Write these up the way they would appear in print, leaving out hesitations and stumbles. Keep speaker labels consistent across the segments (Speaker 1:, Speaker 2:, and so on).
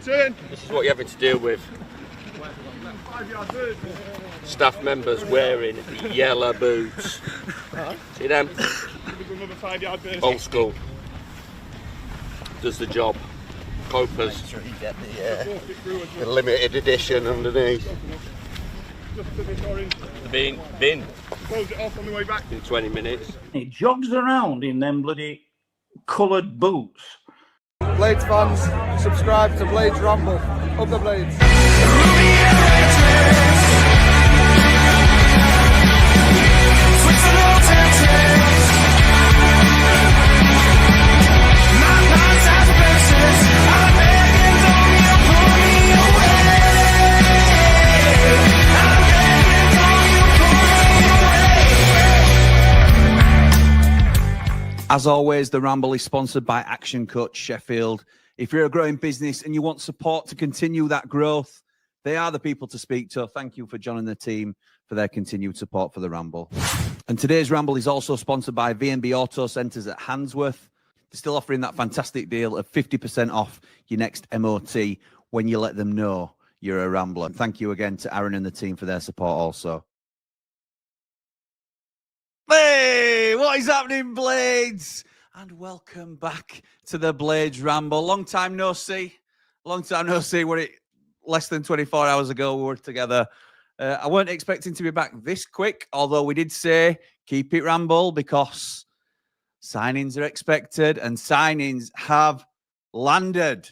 Speaker 1: This is what you're having to deal with. Staff members wearing yellow boots. See them? Old school. Does the job. Copers.
Speaker 2: Make sure you get
Speaker 1: The limited edition underneath. Bin.
Speaker 3: Close it off on the way back.
Speaker 1: In 20 minutes.
Speaker 4: He jogs around in them bloody coloured boots.
Speaker 5: Blades fans, subscribe to Blades Ramble. Up the Blades.
Speaker 6: As always, the Ramble is sponsored by Action Coach Sheffield. If you're a growing business and you want support to continue that growth, they are the people to speak to. Thank you for John and the team for their continued support for the Ramble. And today's Ramble is also sponsored by V&B Auto Centres at Handsworth. They're still offering that fantastic deal of 50% off your next MOT when you let them know you're a Rambler. Thank you again to Aaron and the team for their support also. Hey, what is happening, Blades? And welcome back to the Blades Ramble. Long time no see. Less than 24 hours ago we were together. I weren't expecting to be back this quick, although we did say keep it Ramble because signings are expected and signings have landed.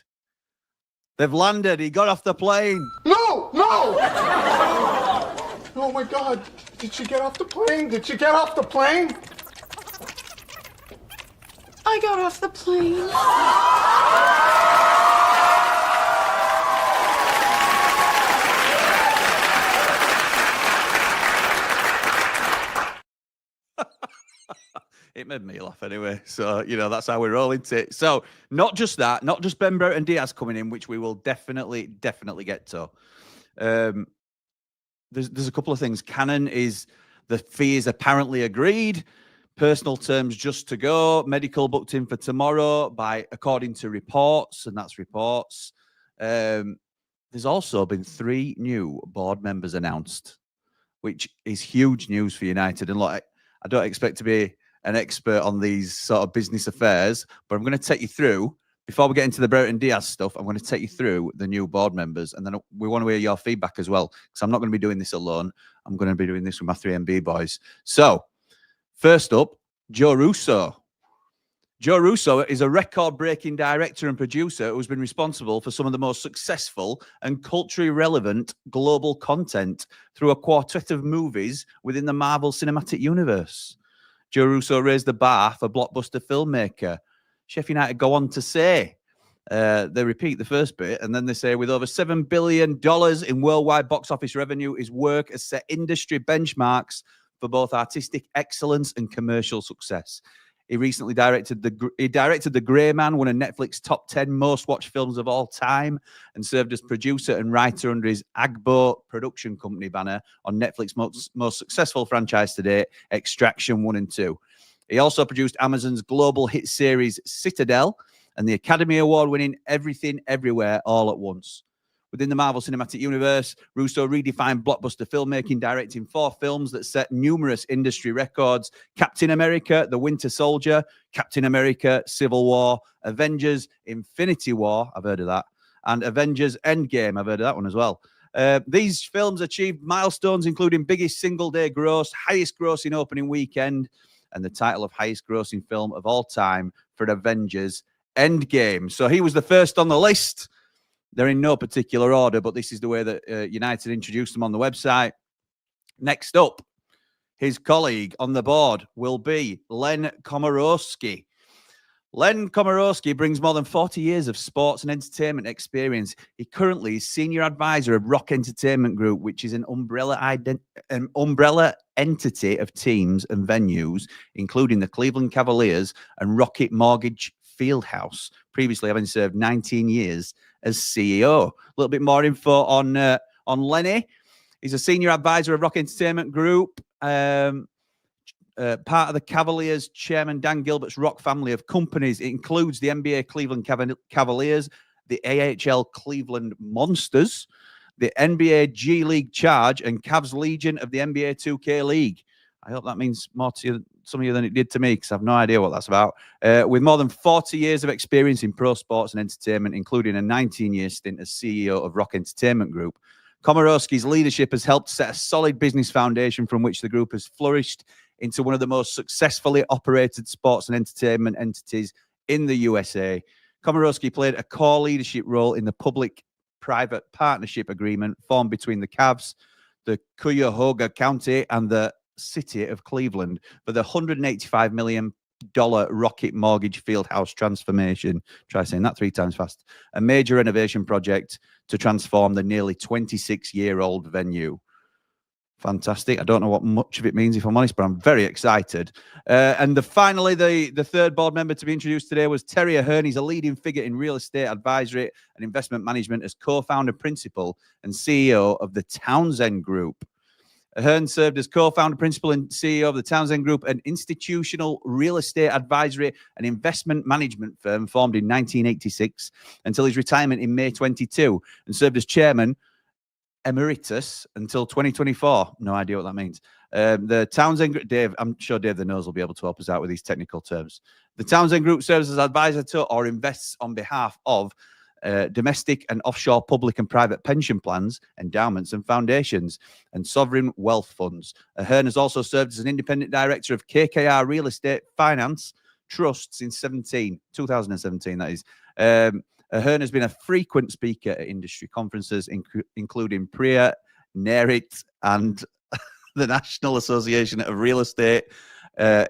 Speaker 6: They've landed. He got off the plane.
Speaker 5: No! Oh my God. Did she get off the plane?
Speaker 7: I got off the plane.
Speaker 6: It made me laugh anyway. So, that's how we're rolling to it. So, not just that, not just Ben Brereton-Diaz coming in, which we will definitely get to. There's a couple of things. The fee is apparently agreed. Personal terms just to go. Medical booked in for tomorrow according to reports, and that's reports. There's also been 3 new board members announced, which is huge news for United. And I don't expect to be an expert on these sort of business affairs, but I'm going to take you through, before we get into the Brereton-Diaz stuff, I'm going to take you through the new board members, and then we want to hear your feedback as well, because I'm not going to be doing this alone. I'm going to be doing this with my 3MB boys. So, first up, Joe Russo. Joe Russo is a record-breaking director and producer who's been responsible for some of the most successful and culturally relevant global content through a quartet of movies within the Marvel Cinematic Universe. Joe Russo raised the bar for blockbuster filmmaker. Sheffield United go on to say, they repeat the first bit, and then they say, with over $7 billion in worldwide box office revenue, his work has set industry benchmarks for both artistic excellence and commercial success. He recently directed The Grey Man, one of Netflix's top 10 most watched films of all time, and served as producer and writer under his Agbo production company banner on Netflix's most successful franchise to date, Extraction 1 and 2. He also produced Amazon's global hit series Citadel and the Academy Award-winning Everything Everywhere All at Once. Within the Marvel Cinematic Universe, Russo redefined blockbuster filmmaking, directing 4 films that set numerous industry records: Captain America, The Winter Soldier, Captain America, Civil War, Avengers, Infinity War, I've heard of that, and Avengers Endgame, I've heard of that one as well. These films achieved milestones, including biggest single-day gross, highest grossing opening weekend, and the title of highest grossing film of all time for Avengers Endgame. So he was the first on the list. They're in no particular order, but this is the way that United introduced them on the website. Next up, his colleague on the board will be Len Komorowski. Len Komorowski brings more than 40 years of sports and entertainment experience. He currently is senior advisor of Rock Entertainment Group, which is an umbrella entity of teams and venues, including the Cleveland Cavaliers and Rocket Mortgage Fieldhouse, previously having served 19 years as CEO. A little bit more info on Lenny. He's a senior advisor of Rock Entertainment Group, part of the Cavaliers chairman Dan Gilbert's Rock family of companies. It includes the NBA Cleveland Cavaliers, the AHL Cleveland Monsters, the NBA G League Charge, and Cavs Legion of the NBA 2K League. I hope that means more to you, some of you than it did to me, because I have no idea what that's about. With more than 40 years of experience in pro sports and entertainment, including a 19-year stint as CEO of Rock Entertainment Group, Komorowski's leadership has helped set a solid business foundation from which the group has flourished into one of the most successfully operated sports and entertainment entities in the USA. Komorowski played a core leadership role in the public-private partnership agreement formed between the Cavs, the Cuyahoga County, and the City of Cleveland for the $185 million Rocket Mortgage Fieldhouse transformation. Try saying that 3 times fast. A major renovation project to transform the nearly 26-year-old venue. Fantastic. I don't know what much of it means, if I'm honest, but I'm very excited. And finally, the third board member to be introduced today was Terry Ahern. He's a leading figure in real estate advisory and investment management as co-founder, principal, and CEO of the Townsend Group. Ahern served as co-founder, principal, and CEO of the Townsend Group, an institutional real estate advisory and investment management firm formed in 1986 until his retirement in May 22, and served as chairman emeritus until 2024. No idea what that means. The Townsend Group, Dave, I'm sure Dave the Nose will be able to help us out with these technical terms. The Townsend Group serves as advisor to or invests on behalf of domestic and offshore public and private pension plans, endowments and foundations, and sovereign wealth funds. Ahern has also served as an independent director of KKR Real Estate Finance Trust since 2017, that is. Ahern has been a frequent speaker at industry conferences, including Priya, NARIT, and the National Association of Real Estate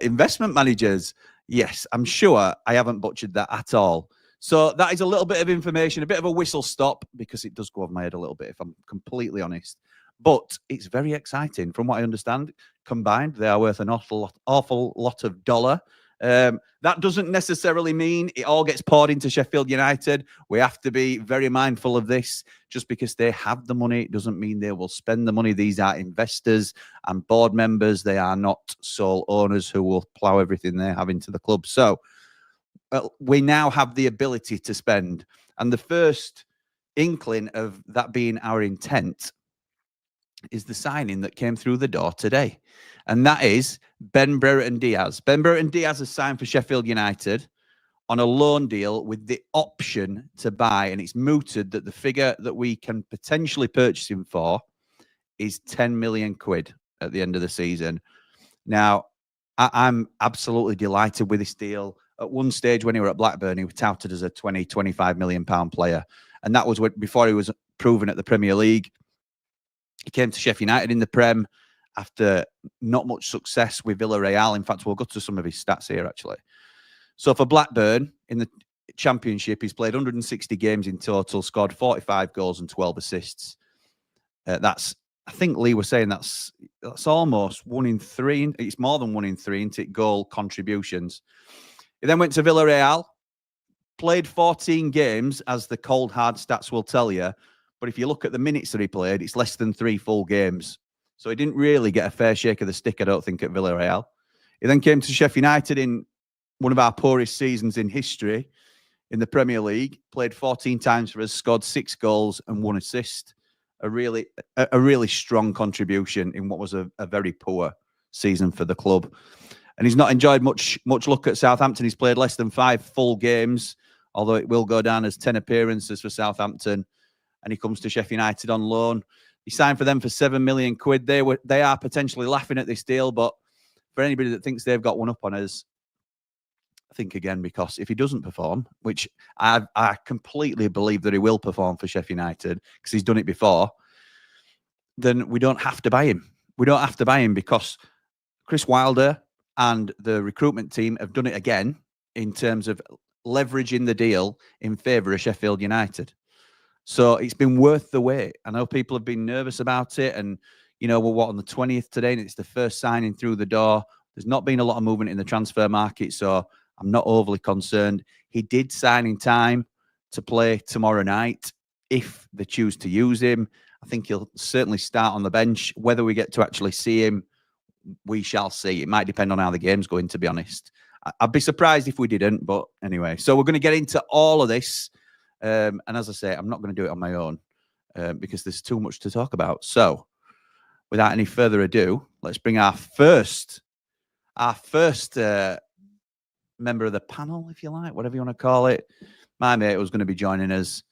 Speaker 6: Investment Managers. Yes, I'm sure I haven't butchered that at all. So that is a little bit of information, a bit of a whistle stop, because it does go over my head a little bit, if I'm completely honest. But it's very exciting. From what I understand, combined, they are worth an awful lot of dollar. That doesn't necessarily mean it all gets poured into Sheffield United. We have to be very mindful of this. Just because they have the money, it doesn't mean they will spend the money. These are investors and board members. They are not sole owners who will plough everything they have into the club. So we now have the ability to spend. And the first inkling of that being our intent is the signing that came through the door today. And that is Ben Brereton-Diaz. Ben Brereton-Diaz has signed for Sheffield United on a loan deal with the option to buy. And it's mooted that the figure that we can potentially purchase him for is 10 million quid at the end of the season. Now, I'm absolutely delighted with this deal. At one stage when he were at Blackburn, he was touted as a 25 million pound player. And that was before he was proven at the Premier League. He came to Sheffield United in the Prem after not much success with Villarreal. In fact, we'll go to some of his stats here, actually. So for Blackburn, in the Championship, he's played 160 games in total, scored 45 goals and 12 assists. That's, I think Lee was saying that's almost 1 in 3. It's more than 1 in 3 into goal contributions. He then went to Villarreal, played 14 games, as the cold, hard stats will tell you. But if you look at the minutes that he played, it's less than 3 full games. So he didn't really get a fair shake of the stick, I don't think, at Villarreal. He then came to Sheffield United in one of our poorest seasons in history in the Premier League, played 14 times for us, scored 6 goals and 1 assist. A really strong contribution in what was a very poor season for the club. And he's not enjoyed much luck at Southampton. He's played less than 5 full games, although it will go down as 10 appearances for Southampton. And he comes to Sheffield United on loan. He signed for them for 7 million quid. They are potentially laughing at this deal, but for anybody that thinks they've got one up on us, think again, because if he doesn't perform, which I completely believe that he will perform for Sheffield United because he's done it before, then we don't have to buy him. We don't have to buy him because Chris Wilder and the recruitment team have done it again in terms of leveraging the deal in favour of Sheffield United. So it's been worth the wait. I know people have been nervous about it, and you know, we're on the 20th today, and it's the first signing through the door. There's not been a lot of movement in the transfer market, so I'm not overly concerned. He did sign in time to play tomorrow night if they choose to use him. I think he'll certainly start on the bench. Whether we get to actually see him, we shall see. It might depend on how the game's going, to be honest. I'd be surprised if we didn't, but anyway. So we're going to get into all of this And as I say, I'm not going to do it on my own because there's too much to talk about. So without any further ado, let's bring our first member of the panel, if you like, whatever you want to call it. My mate who's going to be joining us.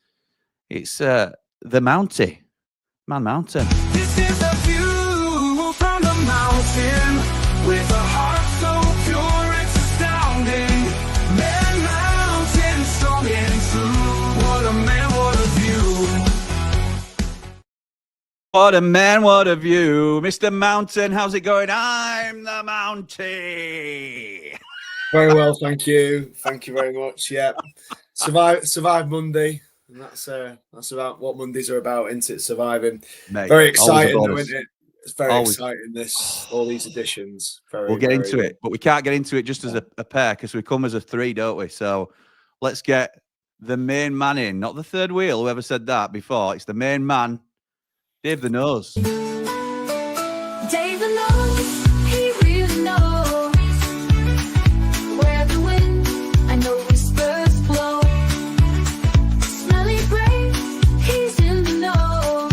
Speaker 6: It's the Mountie, Man Mountain.
Speaker 2: This is a view from the mountain with a heart so pure it's astounding. Man Mountain, strong and true. What a man, what a view.
Speaker 6: What a man, what a view. Mr. Mountain, how's it going? I'm the Mountie.
Speaker 5: Very well, thank you. Thank you very much. Yeah, survive Monday, and that's about what Mondays are about, isn't it? Surviving.
Speaker 6: Mate,
Speaker 5: Very exciting, though,
Speaker 6: us.
Speaker 5: isn't it? It's very
Speaker 6: Always.
Speaker 5: exciting. All these editions.
Speaker 6: We'll get into it, but we can't get into it just as a pair because we come as a three, don't we? So let's get the main man in, not the third wheel. Whoever said that before? It's the main man, Dave the Nose.
Speaker 7: Dave the Nose, he really knows where the wind, I know whispers blow. Smelly brain, he's in the know.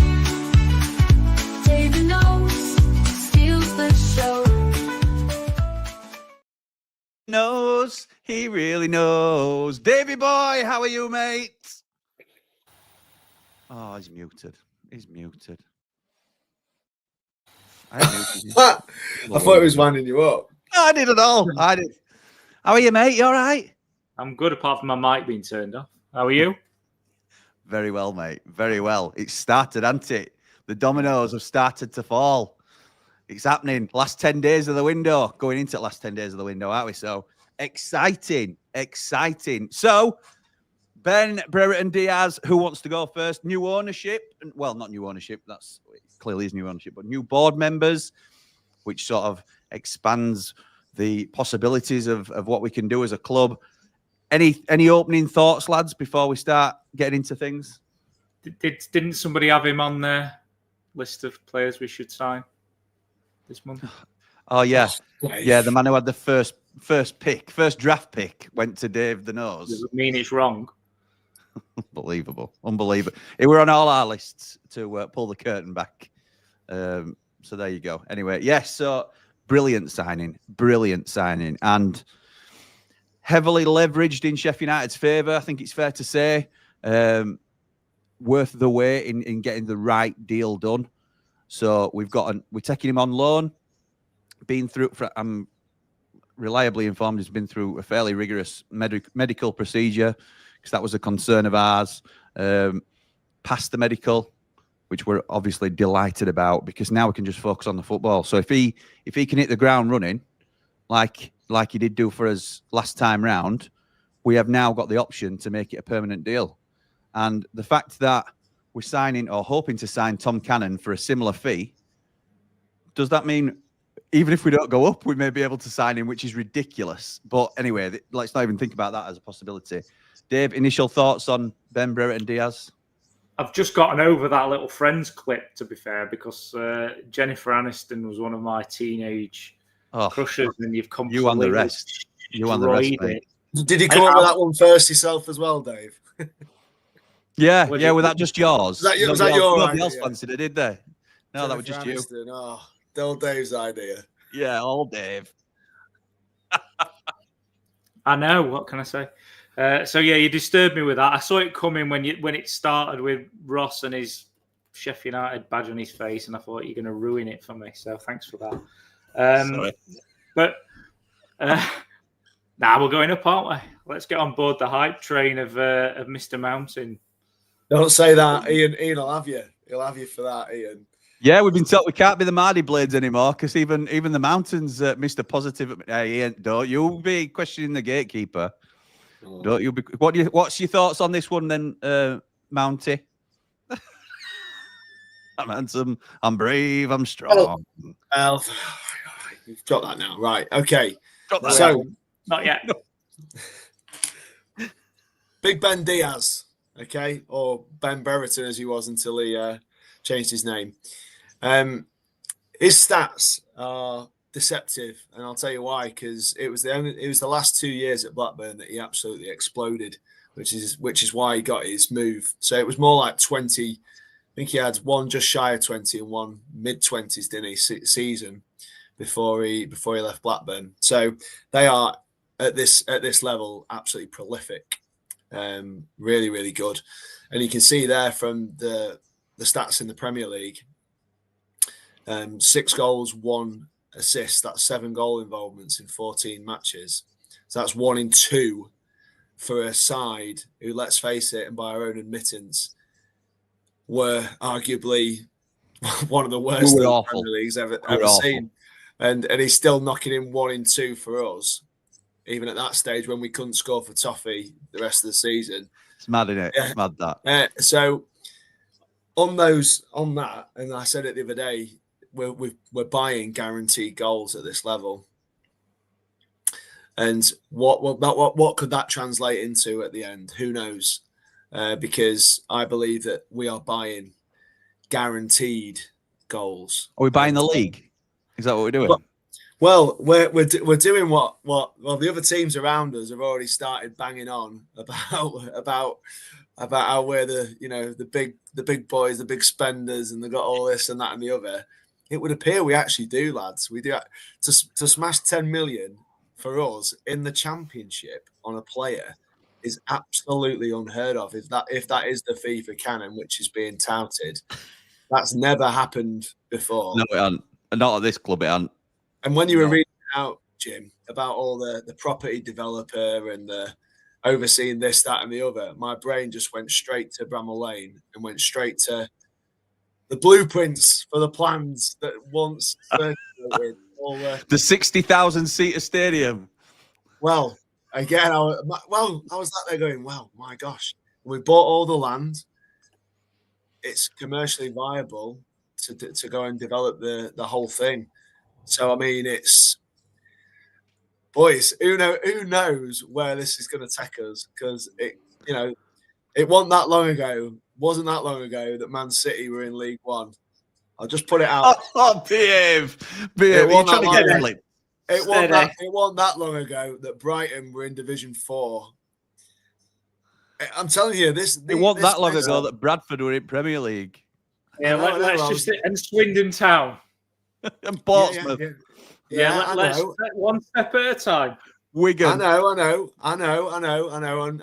Speaker 7: Dave the Nose steals the show.
Speaker 6: Knows, he really knows. Davey boy, how are you, mate? Oh, he's muted. He's muted. I
Speaker 5: thought it was winding you up.
Speaker 6: I did it all. I did. How are you, mate? You all right?
Speaker 8: I'm good, apart from my mic being turned off. How are you?
Speaker 6: Very well, mate. Very well. It's started, hasn't it? The dominoes have started to fall. It's happening. Last 10 days of the window. Going into the last 10 days of the window, aren't we? So exciting. Exciting. So Ben Brereton-Diaz, who wants to go first? New ownership. Well, not new ownership. That's clearly is new ownership, but new board members, which sort of expands the possibilities of what we can do as a club. Any opening thoughts, lads, before we start getting into things?
Speaker 8: Didn't somebody have him on their list of players we should sign this month?
Speaker 6: Oh, yeah. Yeah, the man who had the first draft pick went to Dave the Nose.
Speaker 8: Does it mean it's wrong?
Speaker 6: Unbelievable. Unbelievable. It were on all our lists to pull the curtain back. So there you go. Anyway, yes, so brilliant signing. And heavily leveraged in Sheffield United's favour, I think it's fair to say. Worth the wait in getting the right deal done. So we're taking him on loan. I'm reliably informed he's been through a fairly rigorous medical procedure, because that was a concern of ours. Passed the medical, which we're obviously delighted about, because now we can just focus on the football. So if he can hit the ground running, like he did do for us last time round, we have now got the option to make it a permanent deal. And the fact that we're signing or hoping to sign Tom Cannon for a similar fee, does that mean even if we don't go up, we may be able to sign him, which is ridiculous? But anyway, let's not even think about that as a possibility. Dave, initial thoughts on Ben Brereton-Diaz?
Speaker 8: I've just gotten over that little Friends clip, to be fair, because Jennifer Aniston was one of my teenage crushes, and you've completely
Speaker 6: you and the rest. You and the rest, mate.
Speaker 5: Did you come up with that one first yourself as well, Dave?
Speaker 6: Yeah, was that just yours?
Speaker 5: Was that your
Speaker 6: Nobody else fancied it, did they? No,
Speaker 5: Jennifer
Speaker 6: that was just
Speaker 5: Aniston.
Speaker 6: you.
Speaker 5: Oh, old Dave's idea.
Speaker 6: Yeah, old Dave.
Speaker 8: I know. What can I say? So yeah, you disturbed me with that. I saw it coming when it started with Ross and his Sheffield United badge on his face, and I thought you're going to ruin it for me. So thanks for that.
Speaker 6: Sorry.
Speaker 8: But now we're going up, aren't we? Let's get on board the hype train of Mr. Mountain.
Speaker 5: Don't say that, Ian. Ian will have you. He'll have you for that, Ian.
Speaker 6: Yeah, we've been told we can't be the Mardy Blades anymore, because even the Mountain's Mr. Positive. Hey, Ian, don't you be questioning the gatekeeper. Oh. Don't you be? What's your thoughts on this one then, Mountie? I'm handsome. I'm brave. I'm strong.
Speaker 5: Well, you've got that now, right? Okay.
Speaker 6: Got that
Speaker 5: so,
Speaker 8: not yet.
Speaker 5: Big Ben Diaz, okay, or Ben Brereton as he was until he changed his name. His stats are deceptive, and I'll tell you why. Because it was the last 2 years at Blackburn that he absolutely exploded, which is why he got his move. So it was more like 20. I think he had one just shy of 20 and one mid-20s, didn't he, season before he left Blackburn. So they are at this level absolutely prolific, really, really good. And you can see there from the stats in the Premier League, 6 goals, 1 assist. That's 7 goal involvements in 14 matches. So that's 1 in 2 for a side who, let's face it, and by our own admittance, were arguably one of the worst
Speaker 6: We were
Speaker 5: that the
Speaker 6: awful.
Speaker 5: Premier League's ever
Speaker 6: awful.
Speaker 5: seen. And he's still knocking in 1 in 2 for us, even at that stage when we couldn't score for Toffee the rest of the season.
Speaker 6: It's mad, isn't it?
Speaker 5: Yeah.
Speaker 6: It's mad that.
Speaker 5: So on that, and I said it the other day, we're buying guaranteed goals at this level. And what could that translate into at the end? Who knows? Because I believe that we are buying guaranteed goals.
Speaker 6: Are we buying the league? Is that what we're doing?
Speaker 5: Well, we're doing what the other teams around us have already started banging on about how we're the big boys, the big spenders, and they got all this and that and the other. It would appear we actually do, lads. We do. To smash 10 million for us in the Championship on a player is absolutely unheard of. If that is the fee for Cannon, which is being touted, that's never happened before.
Speaker 6: No, it hasn't. Not at this club, it hasn't.
Speaker 5: And when you were reading out, Jim, about all the property developer and the overseeing this, that, and the other, my brain just went straight to Bramall Lane and went straight to the blueprints for the plans that once circulated.
Speaker 6: The 60,000 seater stadium.
Speaker 5: Well, again, I was sat there going, "Well, my gosh, we bought all the land. It's commercially viable to go and develop the whole thing." So I mean, it's boys. Who knows where this is going to take us? Because it wasn't that long ago. Wasn't that long ago that Man City were in League One. I'll just put it out.
Speaker 6: Oh, behave. You're trying to get it.
Speaker 5: It wasn't that long ago that Brighton were in Division 4. I'm telling you,
Speaker 6: It wasn't that long ago that Bradford were in Premier League.
Speaker 8: Yeah, let's just and Swindon Town
Speaker 6: And Portsmouth.
Speaker 5: Yeah,
Speaker 8: let's one step at a time.
Speaker 6: Wigan.
Speaker 5: I know, and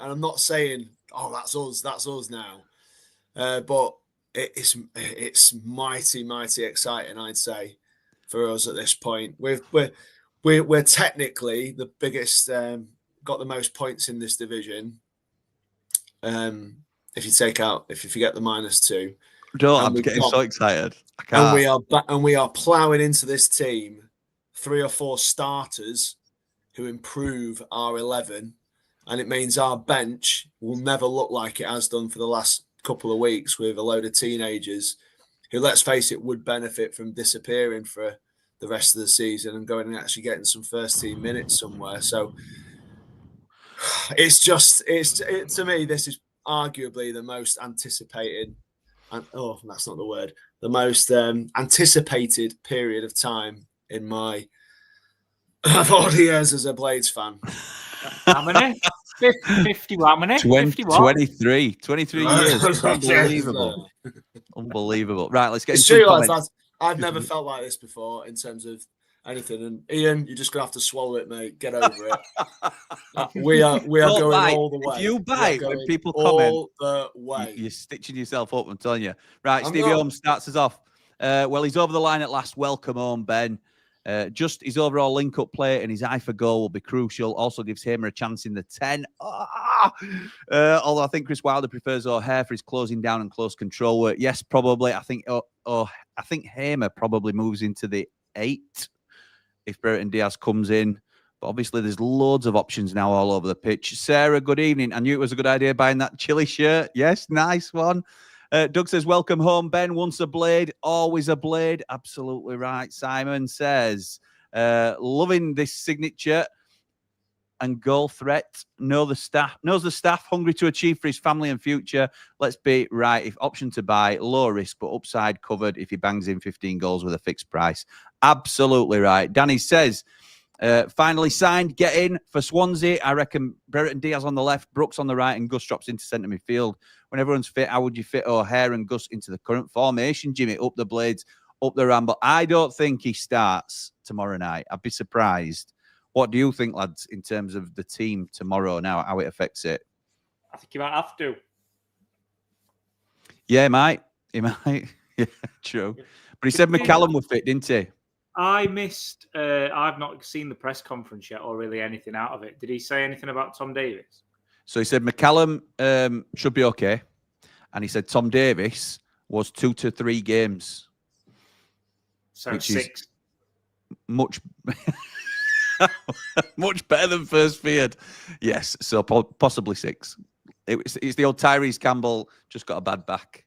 Speaker 5: I'm not saying, "Oh, that's us now," but it's mighty exciting, I'd say, for us at this point. We're technically the biggest, got the most points in this division. If you forget the -2.
Speaker 6: I'm getting so excited. I can't.
Speaker 5: And we are ploughing into this team 3 or 4 starters who improve our 11, and it means our bench will never look like it has done for the last couple of weeks with a load of teenagers who, let's face it, would benefit from disappearing for the rest of the season and going and actually getting some first team minutes somewhere. So to me, this is arguably the most anticipated, and that's not the word, the most anticipated period of time in my 40 years as a Blades fan.
Speaker 8: How many? 50, how many?
Speaker 6: 23 years. Unbelievable. Unbelievable. Right, let's get
Speaker 5: It's
Speaker 6: into
Speaker 5: true,
Speaker 6: comments.
Speaker 5: lads. I've never felt like this before in terms of anything. And Ian, you're just gonna have to swallow it, mate. Get over it. We are going
Speaker 6: bite.
Speaker 5: all the way.
Speaker 6: If you bite when people
Speaker 5: all
Speaker 6: comment,
Speaker 5: the way.
Speaker 6: you're stitching yourself up, I'm telling you. Right,
Speaker 5: I'm
Speaker 6: Stevie
Speaker 5: not.
Speaker 6: Holmes starts us off. Well, he's over the line at last. Welcome home, Ben. Just his overall link-up play and his eye for goal will be crucial. Also gives Hamer a chance in the 10. Although I think Chris Wilder prefers O'Hare for his closing down and close control work. Yes, probably. I think Hamer probably moves into the 8 if Brereton-Diaz comes in. But obviously, there's loads of options now all over the pitch. Sarah, good evening. I knew it was a good idea buying that chilly shirt. Yes, nice one. Doug says, welcome home, Ben. Once a Blade, always a Blade. Absolutely right. Simon says, loving this signature. and goal threat. Knows the staff, hungry to achieve for his family and future. Let's be right. If option to buy, low risk, but upside covered if he bangs in 15 goals with a fixed price. Absolutely right. Danny says, finally signed, get in for Swansea. I reckon Brereton-Diaz on the left, Brooks on the right, and Gus drops into centre midfield. When everyone's fit, how would you fit O'Hare and Gus into the current formation, Jimmy? Up the Blades, up the Ramble. I don't think he starts tomorrow night. I'd be surprised. What do you think, lads, in terms of the team tomorrow now, how it affects it?
Speaker 8: I think you might have to.
Speaker 6: Yeah, he might. Yeah, true. But he said McCallum was fit, didn't he?
Speaker 8: I missed. I've not seen the press conference yet, or really anything out of it. Did he say anything about Tom Davies?
Speaker 6: So he said McCallum should be okay, and he said Tom Davies was 2 to 3 games,
Speaker 8: So
Speaker 6: which
Speaker 8: 6.
Speaker 6: is much much better than first feared. Yes, so possibly 6. It's the old Tyrese Campbell just got a bad back.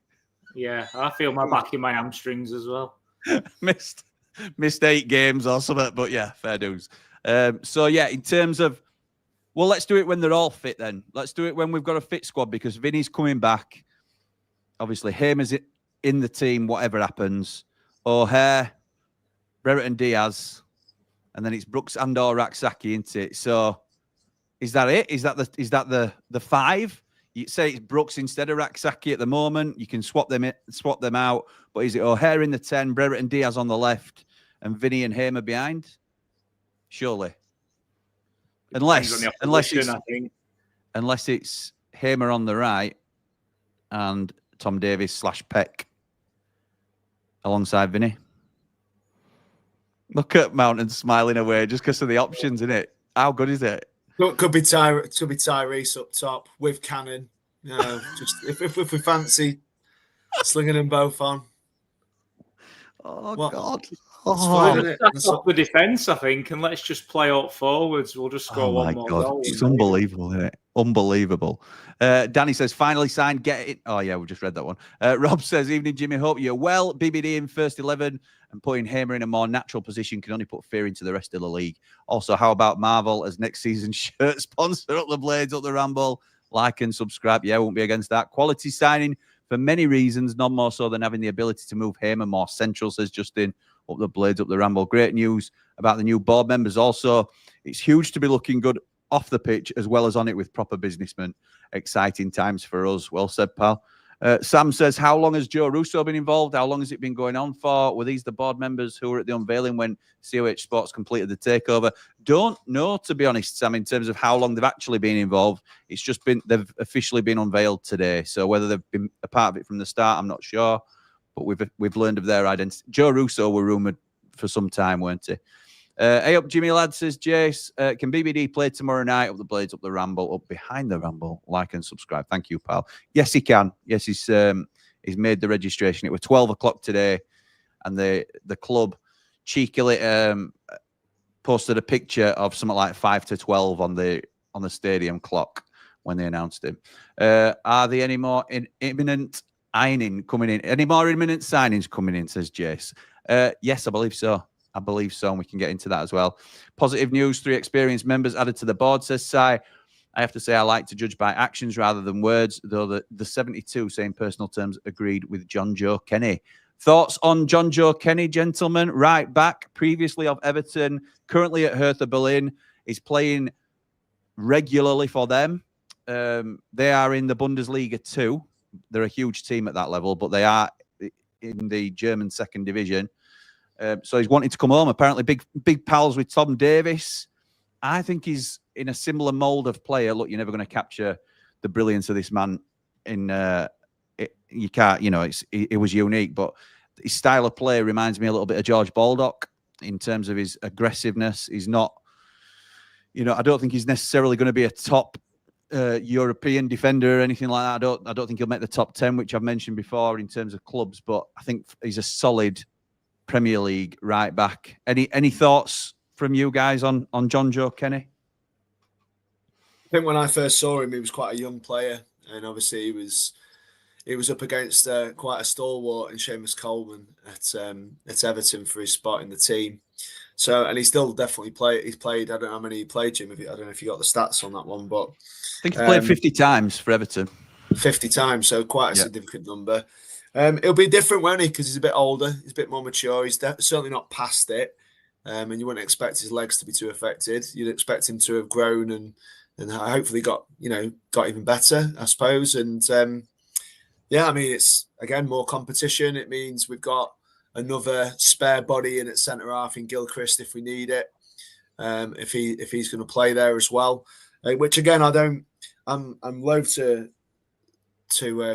Speaker 8: Yeah, I feel my back in my hamstrings as well.
Speaker 6: missed 8 games or something, but yeah, fair dues. So yeah, in terms of, well, let's do it when they're all fit then. Let's do it when we've got a fit squad, because Vinny's coming back. Obviously, Hamer's in the team, whatever happens. O'Hare, Brereton-Diaz, and then it's Brooks and or Raksaki, isn't it? So is that it? Is that the 5? You say it's Brooks instead of Raksaki at the moment. You can swap them out. But is it O'Hare in the 10, Brereton-Diaz on the left, and Vinny and Hamer behind? Surely. Unless it's Hamer on the right and Tom Davies / Peck alongside Vinny. Look at Mountain smiling away just because of the options, isn't it? How good is it?
Speaker 5: Could be Tyrese up top with Cannon. Just if we fancy slinging them both on.
Speaker 6: Oh
Speaker 5: what?
Speaker 6: God!
Speaker 5: That's
Speaker 8: Off the defence, I think, and let's just play out forwards. We'll just score one more goal.
Speaker 6: It's unbelievable, isn't it? Unbelievable. Danny says, finally signed, get it. Oh, yeah, we just read that one. Rob says, evening, Jimmy. Hope you're well. BBD in first 11 and putting Hamer in a more natural position can only put fear into the rest of the league. Also, how about Marvel as next season's shirt sponsor? Up the Blades, up the Ramble. Like and subscribe. Yeah, won't be against that. Quality signing for many reasons, none more so than having the ability to move Hamer more central, says Justin. Up the Blades, up the Ramble. Great news about the new board members. Also, it's huge to be looking good off the pitch as well as on it with proper businessmen. Exciting times for us. Well said, pal. Sam says, how long has Joe Russo been involved? How long has it been going on for? Were these the board members who were at the unveiling when COH Sports completed the takeover? Don't know, to be honest, Sam, in terms of how long they've actually been involved. It's just been, they've officially been unveiled today. So whether they've been a part of it from the start, I'm not sure. But we've learned of their identity. Joe Russo were rumoured for some time, weren't they? Hey up, Jimmy Lad, says Jace. Can BBD play tomorrow night? Up the Blades, up the Ramble, up behind the Ramble. Like and subscribe. Thank you, pal. Yes, he can. Yes, he's made the registration. It was 12 o'clock today, and the club cheekily posted a picture of something like 5 to 12 on the stadium clock when they announced him. Are there any more imminent ironing coming in? Any more imminent signings coming in, says Jace. Yes, I believe so. I believe so, and we can get into that as well. Positive news, 3 experienced members added to the board, says Sai. I have to say I like to judge by actions rather than words, though the 72 say in personal terms agreed with John Joe Kenny. Thoughts on John Joe Kenny, gentlemen? Right back, previously of Everton, currently at Hertha Berlin, is playing regularly for them. They are in the Bundesliga too. They're a huge team at that level, but they are in the German second division. So he's wanting to come home. Apparently, big pals with Tom Davies. I think he's in a similar mould of player. Look, you're never going to capture the brilliance of this man. You can't. You know, it was unique, but his style of play reminds me a little bit of George Baldock in terms of his aggressiveness. He's not. You know, I don't think he's necessarily going to be a top European defender or anything like that. I don't think he'll make the top 10, which I've mentioned before in terms of clubs. But I think he's a solid Premier League right back. Any thoughts from you guys on John Joe Kenny?
Speaker 5: I think when I first saw him, he was quite a young player, and obviously he was up against quite a stalwart in Seamus Coleman at Everton for his spot in the team. So, and he still definitely played. He's played. I don't know how many he played, Jim. I don't know if you got the stats on that one, but
Speaker 6: I think he played 50 times for Everton.
Speaker 5: 50 times, so quite a significant number. It'll be different, won't he? Because he's a bit older, he's a bit more mature. He's certainly not past it, and you wouldn't expect his legs to be too affected. You'd expect him to have grown and hopefully got even better, I suppose. And yeah, I memean, it's again more competition. It means we've got another spare body in at centre half in Gilchrist if we need it. If he's going to play there as well, which again I'm loath to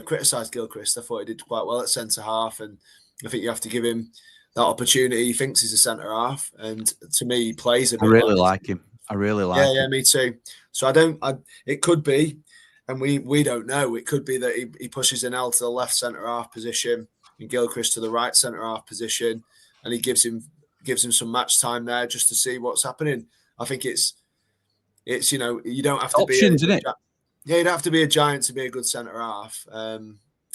Speaker 5: criticise Gilchrist. I thought he did quite well at centre half, and I think you have to give him that opportunity. He thinks he's a centre half, and to me, he plays a bit.
Speaker 6: I really like him.
Speaker 5: Yeah, me too. So it could be, and we don't know. It could be that he pushes Inel to the left centre half position and Gilchrist to the right centre half position, and he gives him some match time there just to see what's happening. I think it's you don't have to
Speaker 6: options, isn't it?
Speaker 5: Yeah, you don't have to be a giant to be a good centre half.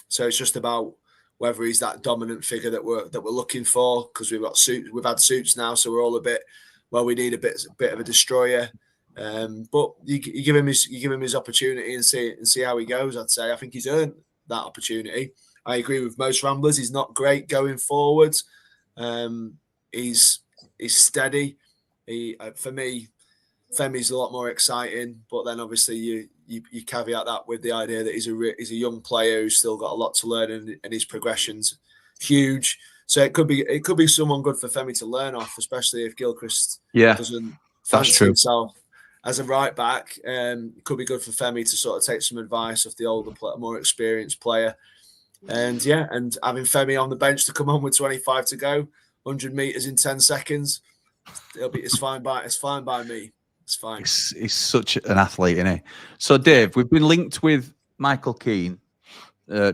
Speaker 5: So it's just about whether he's that dominant figure that we're looking for, because we've had Suits now, so we're all a bit. Well, we need a bit of a destroyer, but you give him his opportunity and see how he goes. I'd say I think he's earned that opportunity. I agree with most Ramblers. He's not great going forwards. He's steady. For me, Femi's a lot more exciting, but then obviously you caveat that with the idea that he's a young player who's still got a lot to learn, and his progression's huge. So it could be someone good for Femi to learn off, especially if Gilchrist doesn't fancy himself as a right back. It could be good for Femi to sort of take some advice off the older, more experienced player. And having Femi on the bench to come on with 25 to go, 100 meters in 10 seconds, it's fine by me. It's fine.
Speaker 6: He's such an athlete, isn't he? So Dave, we've been linked with Michael Keane,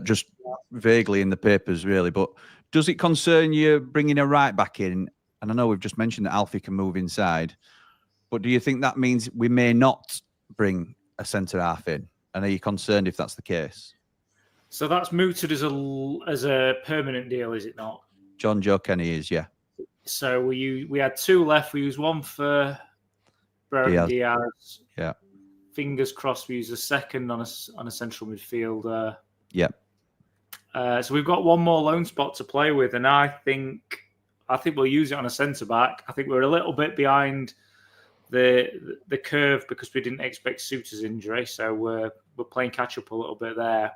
Speaker 6: just vaguely in the papers, really, but does it concern you bringing a right back in? And I know we've just mentioned that Alfie can move inside, but do you think that means we may not bring a centre half in? And are you concerned if that's the case?
Speaker 8: So that's mooted as a permanent deal, is it not?
Speaker 6: John Joe Kenny is, yeah.
Speaker 8: So we had two left. We used one for Brereton-Diaz.
Speaker 6: Yeah.
Speaker 8: Fingers crossed we use a second on a central midfielder.
Speaker 6: Yeah.
Speaker 8: So we've got one more loan spot to play with, and I think we'll use it on a centre back. I think we're a little bit behind the curve because we didn't expect Suter's injury, so we're playing catch up a little bit there.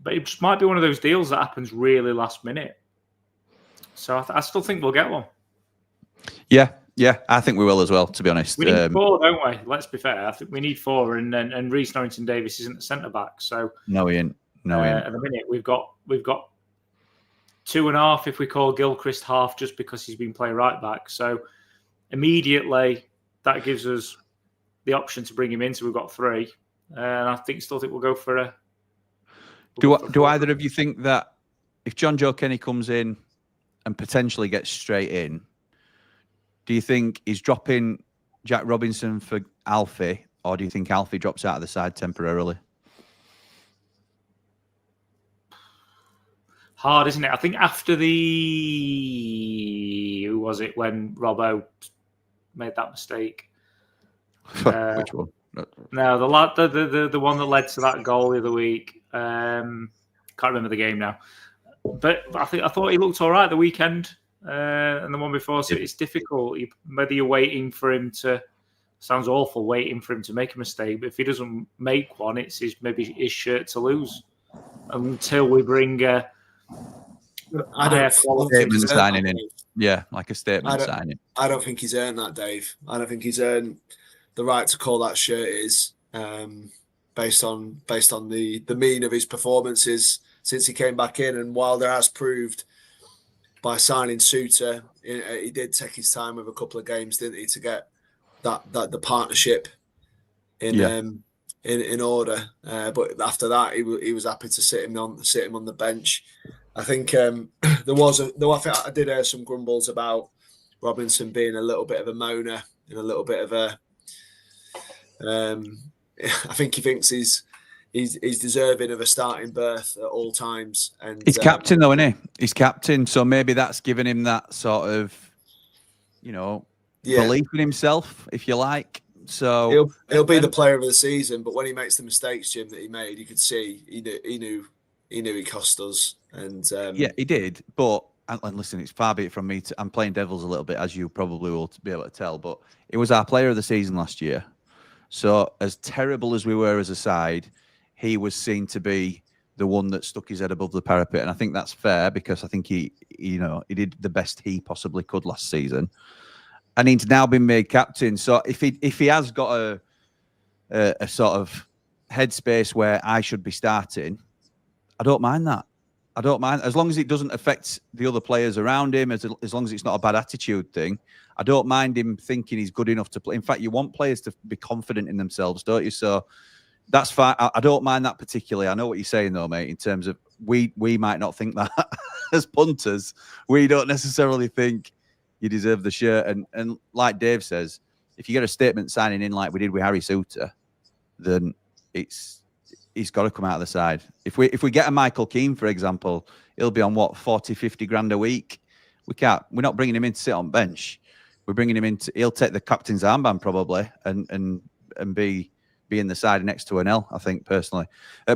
Speaker 8: But it just might be one of those deals that happens really last minute. So I still think we'll get one.
Speaker 6: Yeah, I think we will as well, to be honest.
Speaker 8: We need four, don't we? Let's be fair. I think we need four, and Reece Norrington-Davies isn't a centre back, so
Speaker 6: no, he ain't.
Speaker 8: At the minute, we've got 2.5 if we call Gilchrist half, just because he's been playing right back. So immediately that gives us the option to bring him in. So we've got 3, and I still think we'll go for a.
Speaker 6: Do either of you think that if John Joe Kenny comes in and potentially gets straight in, do you think he's dropping Jack Robinson for Alfie, or do you think Alfie drops out of the side temporarily?
Speaker 8: Hard, isn't it? I think after who was it when Robbo made that mistake?
Speaker 6: Which one?
Speaker 8: No, the one that led to that goal the other week. Can't remember the game now, but I thought he looked all right the weekend, and the one before. So it's difficult whether you're waiting for him to. Sounds awful, waiting for him to make a mistake. But if he doesn't make one, it's maybe his shirt to lose until we bring.
Speaker 5: I don't
Speaker 6: statement signing in. Yeah, like a statement signing.
Speaker 5: I don't think he's earned that, Dave. I don't think he's earned the right to call that shirt is based on the mean of his performances since he came back in. And Wilder has proved by signing Suter, he did take his time with a couple of games, didn't he, to get the partnership in order. But after that, he was happy to sit him on the bench. I think I did hear some grumbles about Robinson being a little bit of a moaner and a little bit of a. I think he thinks he's deserving of a starting berth at all times. And
Speaker 6: he's captain, though, isn't he? He's captain, so maybe that's given him that sort of, belief in himself, if you like. So
Speaker 5: he'll be the player of the season. But when he makes the mistakes, Jim, that he made, you could see he knew he cost us. And
Speaker 6: yeah, he did. But and listen, it's far be it from me to. I'm playing devils a little bit, as you probably will be able to tell. But it was our player of the season last year. So as terrible as we were as a side, he was seen to be the one that stuck his head above the parapet, and I think that's fair because I think he did the best he possibly could last season, and he's now been made captain. So if he has got a sort of headspace where I should be starting, I don't mind that. I don't mind as long as it doesn't affect the other players around him. As long as it's not a bad attitude thing, I don't mind him thinking he's good enough to play. In fact, you want players to be confident in themselves, don't you? So that's fine. I don't mind that particularly. I know what you're saying though, mate. In terms of we might not think that as punters, we don't necessarily think you deserve the shirt. And like Dave says, if you get a statement signing in like we did with Harry Suter, then he's got to come out of the side. If we get a Michael Keane, for example, he'll be on what 40, 50 grand a week. We're not bringing him in to sit on bench. We're bringing him in. He'll take the captain's armband probably and be in the side next to an L, I think, personally.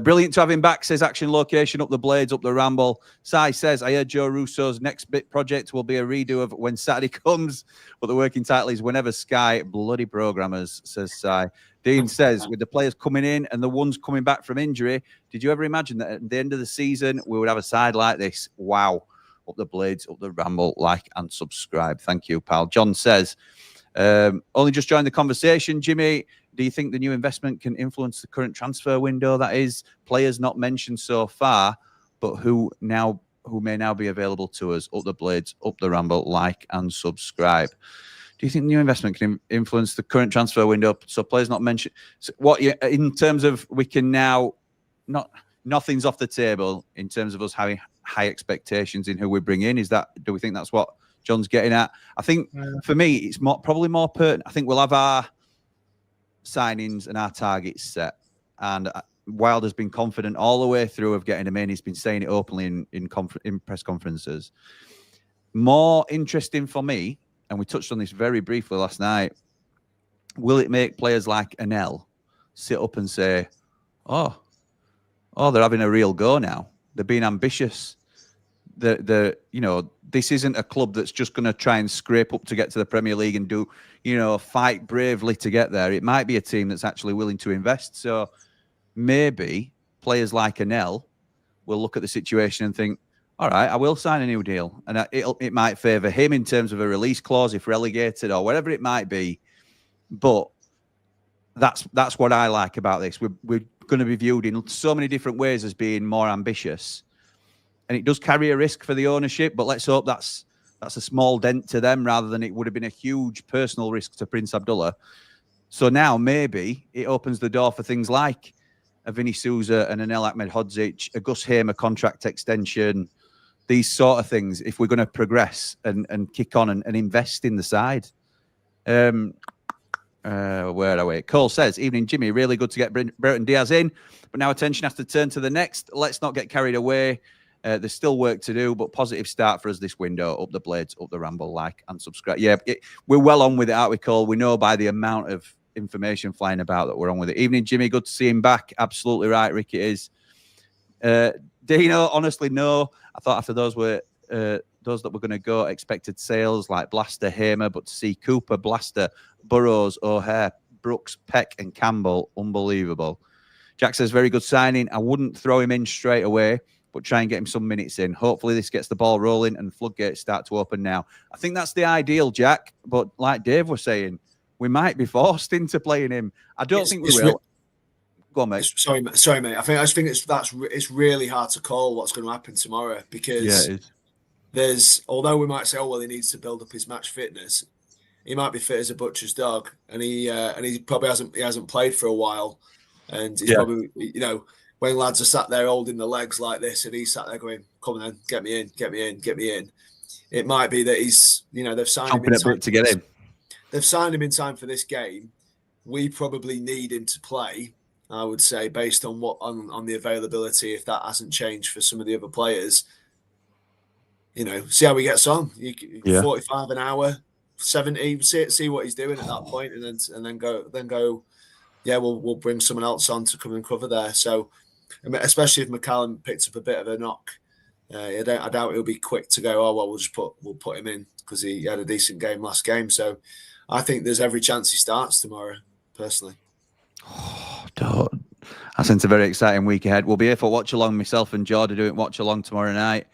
Speaker 6: Brilliant to have him back, says Action Location, up the Blades, up the Ramble. Sai says, I heard Joe Russo's next bit project will be a redo of When Saturday Comes, but the working title is Whenever Sky Bloody Programmers, says Sai. Dean says, with the players coming in and the ones coming back from injury, did you ever imagine that at the end of the season we would have a side like this? Wow. Up the Blades, up the Ramble, like and subscribe. Thank you, pal. John says, only just joined the conversation. Jimmy, do you think the new investment can influence the current transfer window? That is, players not mentioned so far, but who may now be available to us. Up the Blades, up the Ramble, like and subscribe. Do you think the new investment can influence the current transfer window? So players not mentioned. So in terms of we can now nothing's off the table in terms of us having high expectations in who we bring in. Do we think that's what John's getting at? I think for me, it's probably more pertinent. I think we'll have our signings and our targets set. And Wilder's been confident all the way through of getting him in. He's been saying it openly in press conferences. More interesting for me, and we touched on this very briefly last night, will it make players like Anel sit up and say, oh, they're having a real go now. They're being ambitious. This isn't a club that's just going to try and scrape up to get to the Premier League and do, fight bravely to get there. It might be a team that's actually willing to invest. So maybe players like Anel will look at the situation and think, all right, I will sign a new deal. And it might favour him in terms of a release clause if relegated or whatever it might be. But that's what I like about this. We're going to be viewed in so many different ways as being more ambitious. And it does carry a risk for the ownership, but let's hope that's a small dent to them rather than it would have been a huge personal risk to Prince Abdullah. So now maybe it opens the door for things like a Vinny Souza and an El Ahmed Hodzic, a Gus Hamer contract extension, these sort of things, if we're going to progress and kick on and invest in the side. Where are we? Cole says, evening, Jimmy. Really good to get Brereton-Diaz in, but now attention has to turn to the next. Let's not get carried away. There's still work to do, but positive start for us this window. Up the Blades, up the Ramble, like and subscribe. Yeah, we're well on with it, aren't we, Cole? We know by the amount of information flying about that we're on with it. Evening, Jimmy. Good to see him back. Absolutely right, Rick. It is. Dino, honestly, no. I thought after those that were going to go, expected sales like Blaster, Hamer, but to see Cooper, Blaster, Burrows, O'Hare, Brooks, Peck, and Campbell, unbelievable. Jack says, very good signing. I wouldn't throw him in straight away, but try and get him some minutes in. Hopefully this gets the ball rolling and floodgates start to open now. I think that's the ideal, Jack. But like Dave was saying, we might be forced into playing him. I don't think we will. Go on, mate. Sorry,
Speaker 5: mate. I just think it's really hard to call what's going to happen tomorrow because although we might say, oh well, he needs to build up his match fitness. He might be fit as a butcher's dog, and he probably hasn't played for a while, and he's probably when lads are sat there holding the legs like this, and he's sat there going, "Come on, then, get me in, get me in, get me in." It might be that he's they've signed him in time
Speaker 6: to get in.
Speaker 5: They've signed him in time for this game. We probably need him to play. I would say, based on on the availability, if that hasn't changed for some of the other players, see how he gets on. 45 an hour, 70, see what he's doing at that point, and then go. Yeah, we'll bring someone else on to come and cover there. So, especially if McCallum picks up a bit of a knock, I doubt he'll be quick to go. Oh well, we'll put him in because he had a decent game last game. So, I think there's every chance he starts tomorrow. Personally,
Speaker 6: I sense a very exciting week ahead. We'll be here for watch along. Myself and Jordan doing watch along tomorrow night.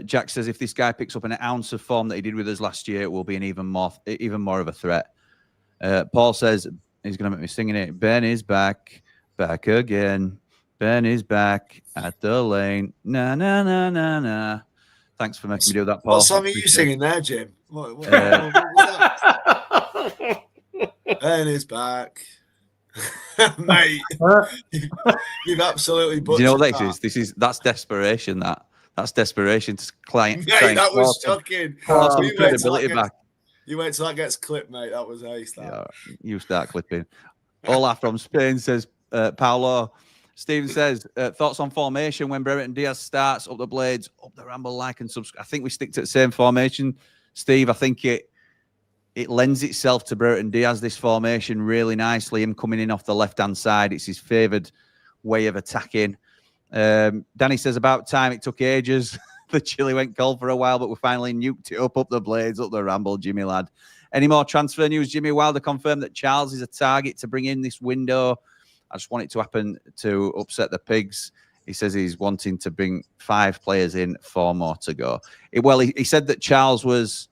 Speaker 6: Jack says if this guy picks up an ounce of form that he did with us last year, it will be an even more of a threat. Paul says he's going to make me singing it. Ben is back again. Ben is back at the lane. Na na na na na. Thanks for making me do that, Paul.
Speaker 5: What song are you singing there, Jim? What was that? Ben is back. Mate, you've absolutely butchered.
Speaker 6: Do you know what that is? That's desperation. That's desperation to client.
Speaker 5: Mate, that was shocking.
Speaker 6: Some credibility back.
Speaker 5: You wait till that gets clipped, mate. That was ace.
Speaker 6: Yeah, you start clipping. Olaf from Spain says, Paolo. Stephen says, thoughts on formation when Brereton-Diaz starts, up the blades, up the ramble, like and subscribe. I think we stick to the same formation, Steve. I think it lends itself to Brereton-Diaz, this formation, really nicely. Him coming in off the left-hand side. It's his favoured way of attacking. Danny says, about time. It took ages. The chili went cold for a while, but we finally nuked it up the blades, up the ramble, Jimmy lad. Any more transfer news? Jimmy Wilder confirmed that Charles is a target to bring in this window. I just want it to happen to upset the pigs. He says he's wanting to bring 5 players in, 4 more to go. He said that Charles was...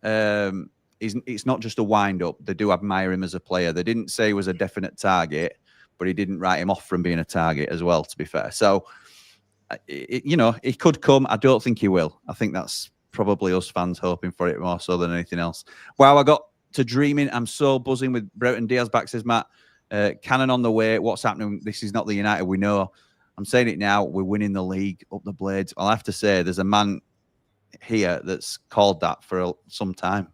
Speaker 6: it's not just a wind-up. They do admire him as a player. They didn't say he was a definite target, but he didn't write him off from being a target as well, to be fair. So, he could come. I don't think he will. I think that's probably us fans hoping for it more so than anything else. Wow, I got to dreaming. I'm so buzzing with Brereton-Diaz back, says Matt. Cannon on the way. What's happening? This is not the United we know. I'm saying it now. We're winning the league, up the blades. I'll have to say there's a man here that's called that for some time.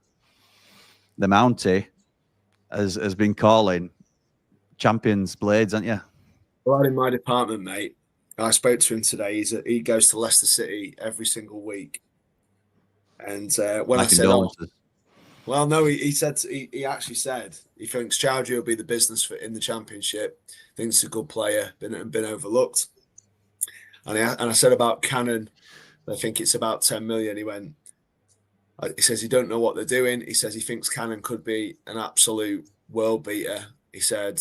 Speaker 6: The Mountie has been calling champions blades, haven't you?
Speaker 5: Well, in my department, mate, I spoke to him today. He goes to Leicester City every single week. And when I said, well, no, he actually said he thinks Chowdhury will be the business in the Championship. Thinks he's a good player, been overlooked. And I said about Cannon, I think it's about 10 million. He says he don't know what they're doing. He says he thinks Cannon could be an absolute world beater. He said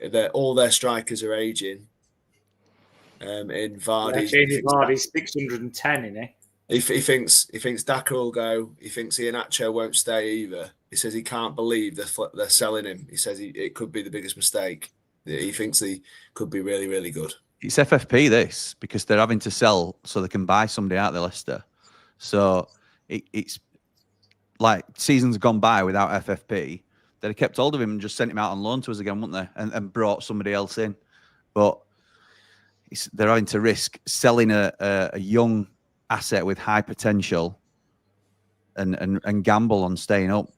Speaker 5: that all their strikers are aging. In
Speaker 8: Vardy's 610, isn't he?
Speaker 5: He thinks Daka will go. He thinks Iheanacho won't stay either. He says he can't believe they're selling him. He says it could be the biggest mistake. He thinks he could be really, really good.
Speaker 6: It's FFP this, because they're having to sell so they can buy somebody out of Leicester. So it's like seasons gone by without FFP. They'd have kept hold of him and just sent him out on loan to us again, wouldn't they? And brought somebody else in. But they're having to risk selling a young asset with high potential and gamble on staying up.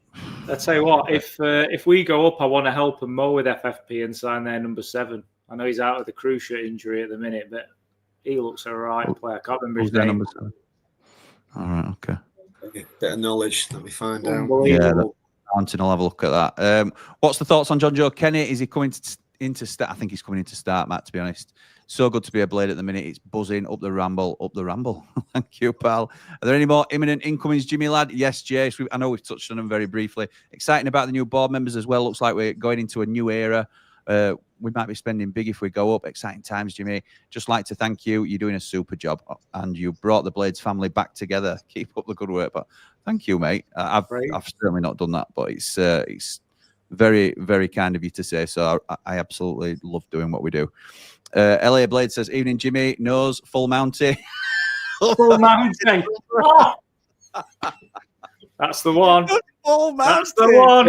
Speaker 8: I'll tell you what, if we go up, I want to help them more with FFP and sign their number 7. I know he's out with the cruciate injury at the minute, but he looks a right player. I can't remember his name.
Speaker 6: Number 7? All right, okay.
Speaker 5: Bit of knowledge, let me find out.
Speaker 6: Yeah, Anton will have a look at that. What's the thoughts on John Joe Kenny? Is he coming into start? I think he's coming into start, Matt, to be honest. So good to be a Blade at the minute. It's buzzing, up the ramble, up the ramble. Thank you, pal. Are there any more imminent incomings, Jimmy lad? Yes, Jace. I know we've touched on them very briefly. Exciting about the new board members as well. Looks like we're going into a new era. We might be spending big if we go up. Exciting times, Jimmy. Just like to thank you. You're doing a super job, and you brought the Blades family back together. Keep up the good work. But thank you, mate. I've certainly not done that, but it's very, very kind of you to say so. I absolutely love doing what we do. LA Blade says, evening, Jimmy. Nose, full Mountie.
Speaker 8: Full Mountie. Oh! That's the one.
Speaker 6: Full Mountie.
Speaker 8: That's the one.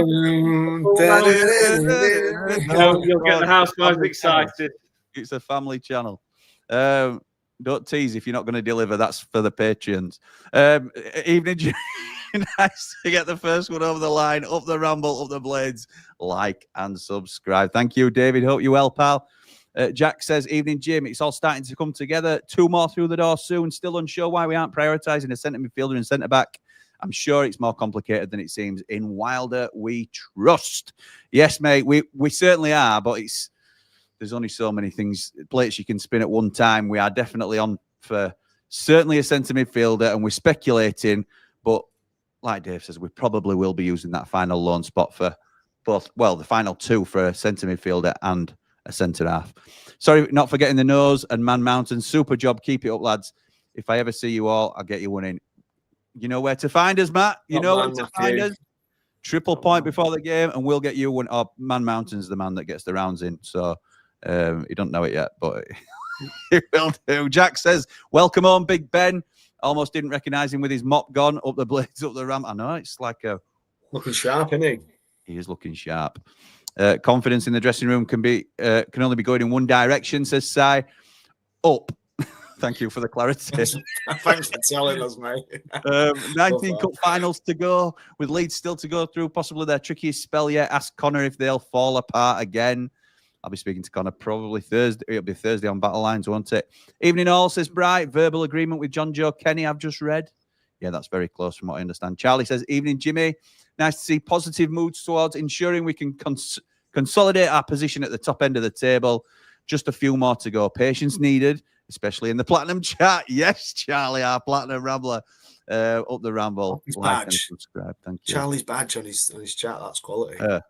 Speaker 8: You'll get the housewives excited.
Speaker 6: It's a family channel. Don't tease if you're not going to deliver. That's for the Patreons. Evening, Jimmy. Nice to get the first one over the line. Up the ramble, up the blades. Like and subscribe. Thank you, David. Hope you're well, pal. Jack says, evening, Jim. It's all starting to come together. 2 more through the door soon. Still unsure why we aren't prioritising a centre midfielder and centre back. I'm sure it's more complicated than it seems. In Wilder, we trust. Yes, mate, we certainly are, but there's only so many plates you can spin at one time. We are definitely on for certainly a centre midfielder, and we're speculating, but like Dave says, we probably will be using that final loan spot for both, well, the final two for a centre midfielder and a centre half. Sorry, not forgetting the nose and Man Mountain. Super job. Keep it up, lads. If I ever see you all, I'll get you one in. You know where to find us, Matt. You know where to find us. Triple point before the game, and we'll get you one. Oh, Man Mountain's the man that gets the rounds in. So you don't know it yet, but he will do. Jack says, welcome home, Big Ben. Almost didn't recognise him with his mop gone. Up the blades, up the ramp. I know, it's like a...
Speaker 5: Looking sharp, isn't he?
Speaker 6: He is looking sharp. Confidence in the dressing room can only be going in one direction, says Si. Up. Thank you for the clarity.
Speaker 5: Thanks for telling us, mate.
Speaker 6: 19 cup finals to go, with Leeds still to go through, possibly their trickiest spell yet. Ask Connor if they'll fall apart again. I'll be speaking to Connor probably Thursday. It'll be Thursday on Battle Lines, won't it? Evening all, says Bright. Verbal agreement with John Joe Kenny, I've just read. Yeah, that's very close from what I understand. Charlie says, evening, Jimmy. Nice to see positive moods towards ensuring we can consolidate our position at the top end of the table. Just a few more to go. Patience needed, especially in the Platinum chat. Yes, Charlie, our Platinum Rambler. Up the Ramble.
Speaker 5: His
Speaker 6: like
Speaker 5: badge.
Speaker 6: and subscribe. Thank you.
Speaker 5: Charlie's badge on his chat. That's quality.
Speaker 6: Her.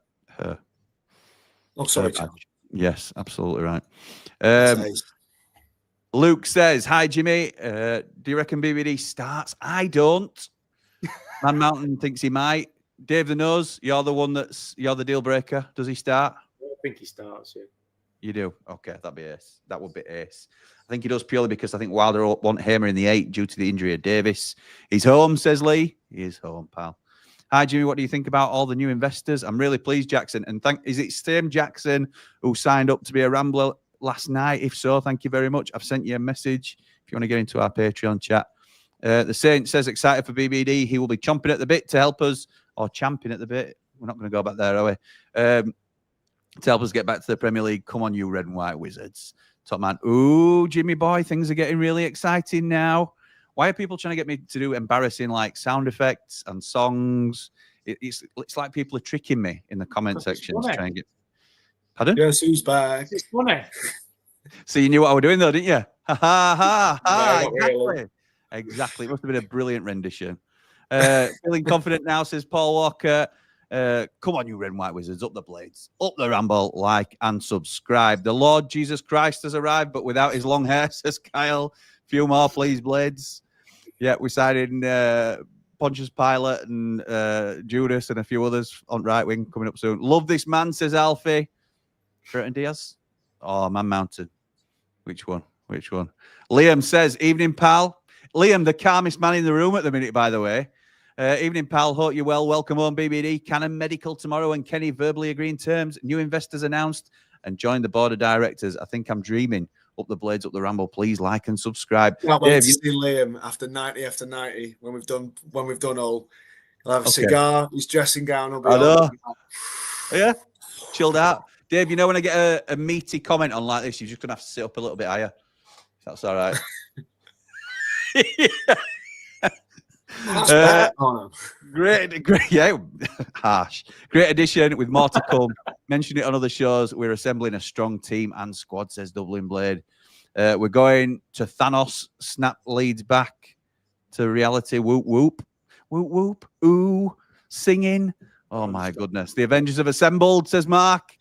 Speaker 5: Oh, sorry,
Speaker 6: Her
Speaker 5: Charlie.
Speaker 6: Yes, absolutely right.
Speaker 5: Nice.
Speaker 6: Luke says, hi, Jimmy. Do you reckon BBD starts? I don't. Man Mountain thinks he might. Dave the Nose, you're the deal breaker. Does he start?
Speaker 8: I think he starts, yeah.
Speaker 6: You do? Okay, that'd be ace. That would be ace. I think he does purely because I think Wilder want Hamer in the 8 due to the injury of Davis. He's home, says Lee. He is home, pal. Hi, Jimmy. What do you think about all the new investors? I'm really pleased, Jackson. And is it Sam Jackson who signed up to be a Rambler last night? If so, thank you very much. I've sent you a message if you want to get into our Patreon chat. The Saint says excited for BBD. He will be chomping at the bit to help us, or champing at the bit. We're not going to go back there, are we? To help us get back to the Premier League. Come on, you red and white wizards. Top man. Ooh, Jimmy boy, things are getting really exciting now. Why are people trying to get me to do embarrassing like sound effects and songs? It's like people are tricking me in the comment section to try and get. Pardon?
Speaker 5: Guess who's back?
Speaker 8: It's funny.
Speaker 6: So you knew what I was doing though, didn't you? Ha ha ha ha!
Speaker 5: No, not
Speaker 6: Exactly.
Speaker 5: really.
Speaker 6: Exactly. It must have been a brilliant rendition. Feeling confident now, says Paul Walker. Come on, you red and white wizards, up the blades, up the Ramble, like and subscribe. The Lord Jesus Christ has arrived, but without his long hair, says Kyle. Few more, please, blades. Yeah, we signed in Pontius Pilate and Judas and a few others on right wing coming up soon. Love this man, says Alfie. Brereton-Diaz? Oh, Man Mountain. Which one? Which one? Liam says, evening, pal. Liam, the calmest man in the room at the minute, by the way. Evening, pal. Hope you're well. Welcome home, BBD. Cannon Medical tomorrow and Kenny verbally agreeing terms. New investors announced and join the board of directors. I think I'm dreaming. Up the blades, up the Ramble. Please like and subscribe.
Speaker 5: Can't wait to see Liam after 90 when we've done all. He'll have a cigar, his dressing gown will be on.
Speaker 6: Yeah, chilled out. Dave, you know when I get a meaty comment on like this, you're just gonna have to sit up a little bit higher. If that's all right. Great, yeah, harsh. Great addition with more to come. Mentioned it on other shows. We're assembling a strong team and squad, says Dublin Blade. We're going to Thanos, snap Leeds back to reality. Whoop, whoop, whoop, whoop, ooh, singing. Oh, my goodness. The Avengers have assembled, says Mark.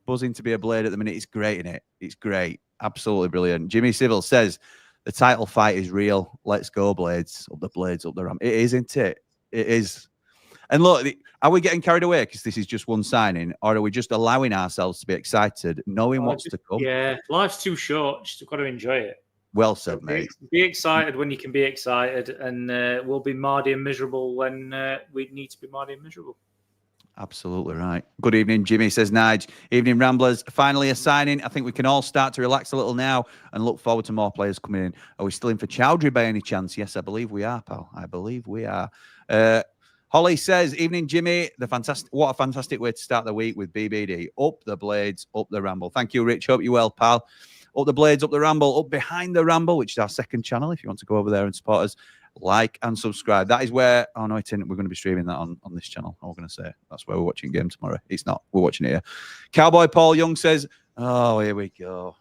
Speaker 6: Buzzing to be a Blade at the minute. It's great, isn't it? It's great. Absolutely brilliant. Jimmy Civil says, the title fight is real. Let's go, Blades. Up the Blades, up the Ram. It is, isn't it? It is. And look, are we getting carried away because this is just one signing, or are we just allowing ourselves to be excited, knowing what's to come?
Speaker 8: Yeah, life's too short. Just got to enjoy it.
Speaker 6: Well said, mate.
Speaker 8: Be excited when you can be excited, and we'll be mardy and miserable when we need to be mardy and miserable.
Speaker 6: Absolutely right. Good evening, Jimmy, says Nige. Evening, Ramblers. Finally a signing. I think we can all start to relax a little now and look forward to more players coming in. Are we still in for Chowdhury by any chance? Yes, I believe we are, pal. I believe we are. Holly says, evening, Jimmy. What a fantastic way to start the week with BBD. Up the Blades, up the Ramble. Thank you, Rich. Hope you're well, pal. Up the Blades, up the Ramble, up behind the Ramble, which is our second channel if you want to go over there and support us. like and subscribe. That is where, oh no, we're going to be streaming that on this channel. I'm going to say that's where we're watching game tomorrow. It's not. We're watching it here. Cowboy Paul Young says, oh, here we go.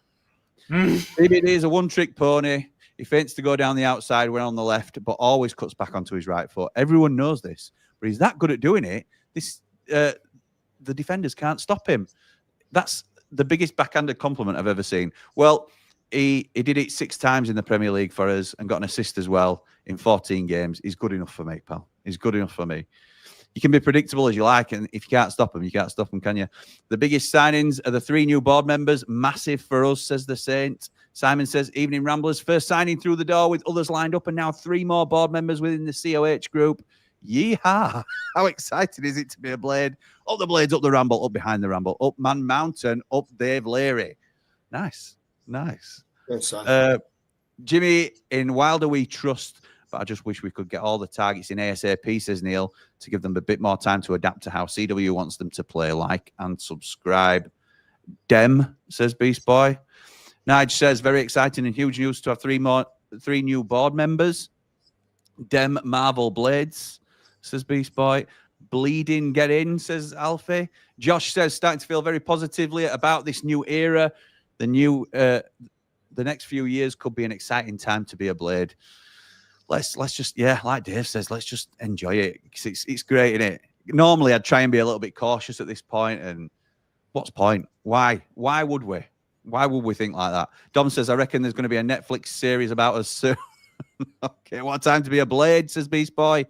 Speaker 6: BBD is a one-trick pony. He feints to go down the outside when on the left, but always cuts back onto his right foot. Everyone knows this, but he's that good at doing it. The defenders can't stop him. That's the biggest backhanded compliment I've ever seen. Well, he did it 6 times in the Premier League for us and got an assist as well in 14 games. He's good enough for me, pal. He's good enough for me. You can be predictable as you like, and if you can't stop them, you can't stop them, can you? The biggest signings are the 3 new board members. Massive for us, says the Saint. Simon says, evening Ramblers, first signing through the door with others lined up, and now 3 more board members within the COH group. Yeehaw. How exciting is it to be a Blade? Up the Blades, up the Ramble, up behind the Ramble, up Man Mountain, up Dave Leary. Nice. Jimmy, in Wilder we trust, but I just wish we could get all the targets in ASAP, says Neil, to give them a bit more time to adapt to how CW wants them to play. Like and subscribe. Dem, says Beast Boy. Nige says, very exciting and huge news to have 3 new board members. Dem Marvel Blades, says Beast Boy. Bleeding get in, says Alfie. Josh says, starting to feel very positively about this new era. The next few years could be an exciting time to be a Blade. Let's just, yeah, like Dave says, let's just enjoy it. It's great, isn't it? Normally, I'd try and be a little bit cautious at this point, and what's point? Why would we? Why would we think like that? Dom says, I reckon there's going to be a Netflix series about us soon. Okay, what time to be a Blade, says Beast Boy.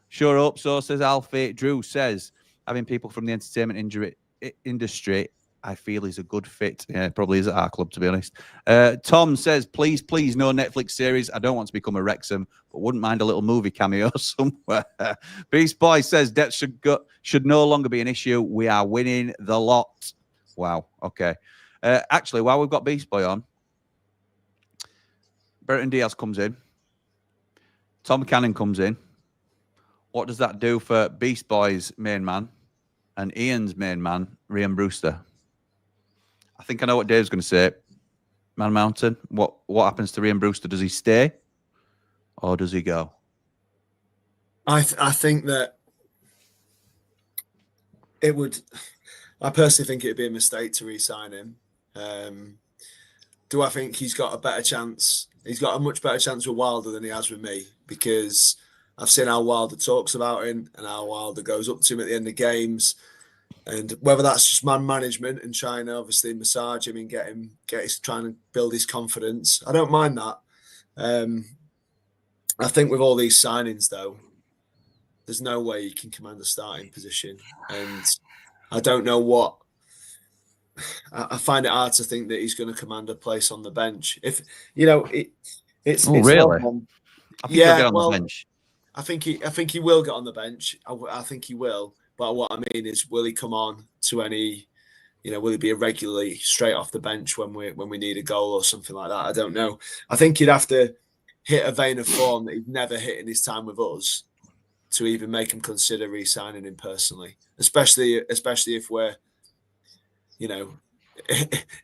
Speaker 6: Sure hope so, says Alfie. Drew says, having people from the entertainment industry, I feel is a good fit. Yeah, probably is at our club, to be honest. Tom says, please, no Netflix series. I don't want to become a Wrexham, but wouldn't mind a little movie cameo somewhere. Beast Boy says, debt should no longer be an issue. We are winning the lot. Wow, okay. Actually, while we've got Beast Boy on, Brereton-Diaz comes in. Tom Cannon comes in. What does that do for Beast Boy's main man and Ian's main man, Ryan Brewster? I think I know what Dave's going to say. Man Mountain, what happens to Ryan Brewster? Does he stay or does he go?
Speaker 5: I think that it would... I personally think it would be a mistake to re-sign him. Do I think he's got a better chance? He's got a much better chance with Wilder than he has with me, because I've seen how Wilder talks about him and how Wilder goes up to him at the end of games, and whether that's just man management and trying to obviously massage him and trying to build his confidence. I don't mind that. I think with all these signings though, there's no way he can command a starting position, and I don't know what. I find it hard to think that he's going to command a place on the bench. If you know, it's
Speaker 6: really. I think he'll get on the bench.
Speaker 5: I think he will get on the bench. I think he will. But what I mean is, will he come on to any? Will he be regularly straight off the bench when we need a goal or something like that? I don't know. I think he'd have to hit a vein of form that he'd never hit in his time with us to even make him consider re-signing him personally. Especially if we're,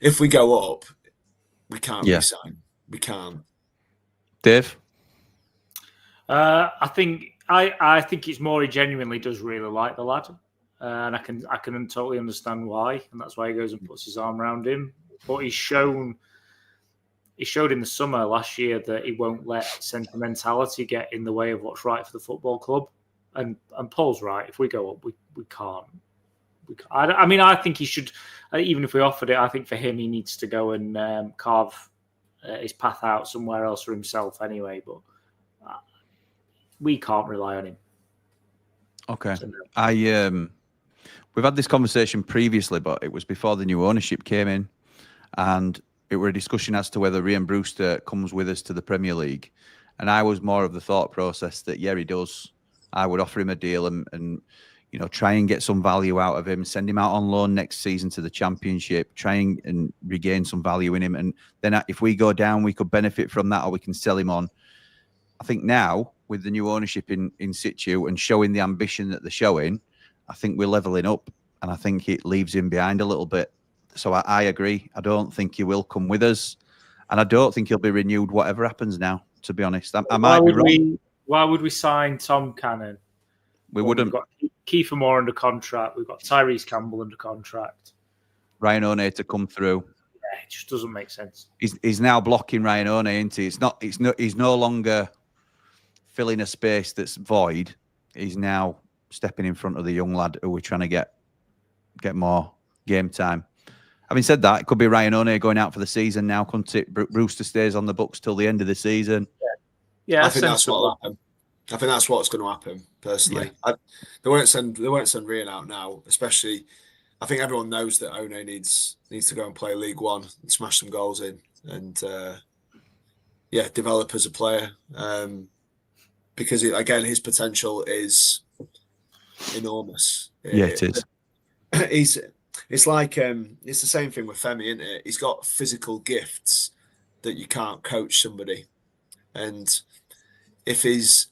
Speaker 5: if we go up, we can't re-sign. We can't.
Speaker 6: Dave?
Speaker 8: I think it's more he genuinely does really like the lad, and I can totally understand why, and that's why he goes and puts his arm around him. But he showed in the summer last year that he won't let sentimentality get in the way of what's right for the football club. And Paul's right. If we go up, we can't. I mean, I think he should. Even if we offered it, I think for him, he needs to go and carve his path out somewhere else for himself anyway. But we can't rely on him.
Speaker 6: Okay. We've had this conversation previously, but it was before the new ownership came in, and it were a discussion as to whether Ryan Brewster comes with us to the Premier League. And I was more of the thought process that, yeah, he does. I would offer him a deal and try and get some value out of him, send him out on loan next season to the Championship, try and regain some value in him. And then if we go down, we could benefit from that, or we can sell him on. I think now, with the new ownership in situ and showing the ambition that they're showing, I think we're levelling up, and I think it leaves him behind a little bit. So I agree. I don't think he will come with us, and I don't think he'll be renewed whatever happens now, to be honest. I might be wrong.
Speaker 8: Why would we sign Tom Cannon?
Speaker 6: We
Speaker 8: Well,
Speaker 6: wouldn't.
Speaker 8: We've got Kiefer Moore under contract. We've got Tyrese Campbell under contract.
Speaker 6: Ryan O'Neill to come through.
Speaker 8: Yeah, it just doesn't make sense.
Speaker 6: He's now blocking Ryan O'Neill, isn't he? He's no longer filling a space that's void. He's now stepping in front of the young lad who we're trying to get more game time. Having said that, it could be Ryan O'Neill going out for the season now, couldn't it? Brewster stays on the books till the end of the season.
Speaker 8: Yeah,
Speaker 5: I think that's what will happen. I think that's what's going to happen, personally.
Speaker 6: Yeah.
Speaker 5: They won't send Rian out now, especially. I think everyone knows that One needs to go and play League One and smash some goals in, and develop as a player. Because again, his potential is enormous.
Speaker 6: Yeah, it is.
Speaker 5: It's like it's the same thing with Femi, isn't it? He's got physical gifts that you can't coach somebody, and if his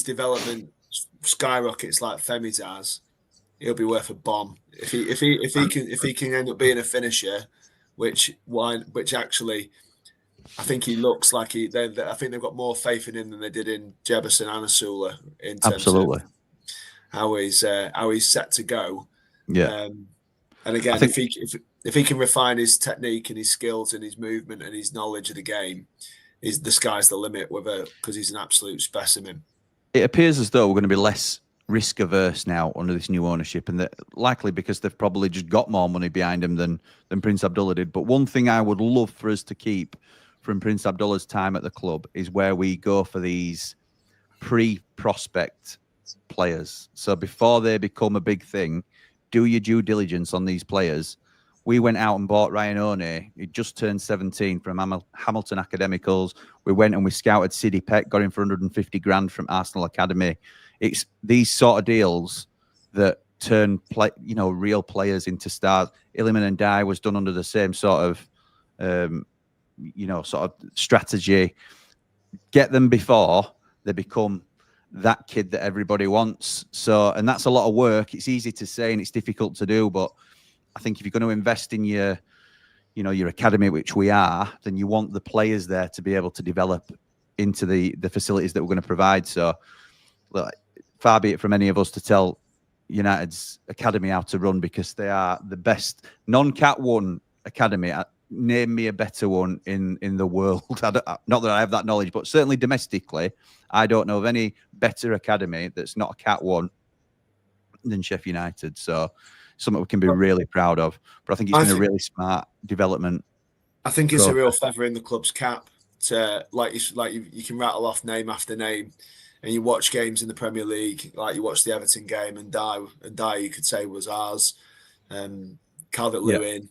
Speaker 5: development skyrockets like Femi's has, he'll be worth a bomb. If he can end up being a finisher, which actually I think he looks like I think they've got more faith in him than they did in Jefferson and Asula in terms
Speaker 6: Absolutely.
Speaker 5: of how he's set to go.
Speaker 6: Yeah.
Speaker 5: And again, if he can refine his technique and his skills and his movement and his knowledge of the game, the sky's the limit because he's an absolute specimen.
Speaker 6: It appears as though we're going to be less risk averse now under this new ownership, and that likely because they've probably just got more money behind them than Prince Abdullah did. But one thing I would love for us to keep from Prince Abdullah's time at the club is where we go for these pre-prospect players. So before they become a big thing, do your due diligence on these players. We went out and bought Ryan O'Neill. He just turned 17 from Hamilton Academicals. We went and we scouted Siddy Peck, got him for 150 grand from Arsenal Academy. It's these sort of deals that turn real players into stars. Illiman and Dye was done under the same sort of strategy. Get them before they become that kid that everybody wants. So, and that's a lot of work. It's easy to say and it's difficult to do, but I think if you're going to invest in your academy, which we are, then you want the players there to be able to develop into the facilities that we're going to provide. So, look, far be it from any of us to tell United's academy how to run, because they are the best non-Cat 1 academy. Name me a better one in the world. Not that I have that knowledge, but certainly domestically, I don't know of any better academy that's not a Cat 1 than Sheffield United. So something we can be really proud of. But I think it's been a really smart development.
Speaker 5: I think it's a real feather in the club's cap to you can rattle off name after name, and you watch games in the Premier League, like you watch the Everton game, and Dye you could say was ours. Calvert-Lewin,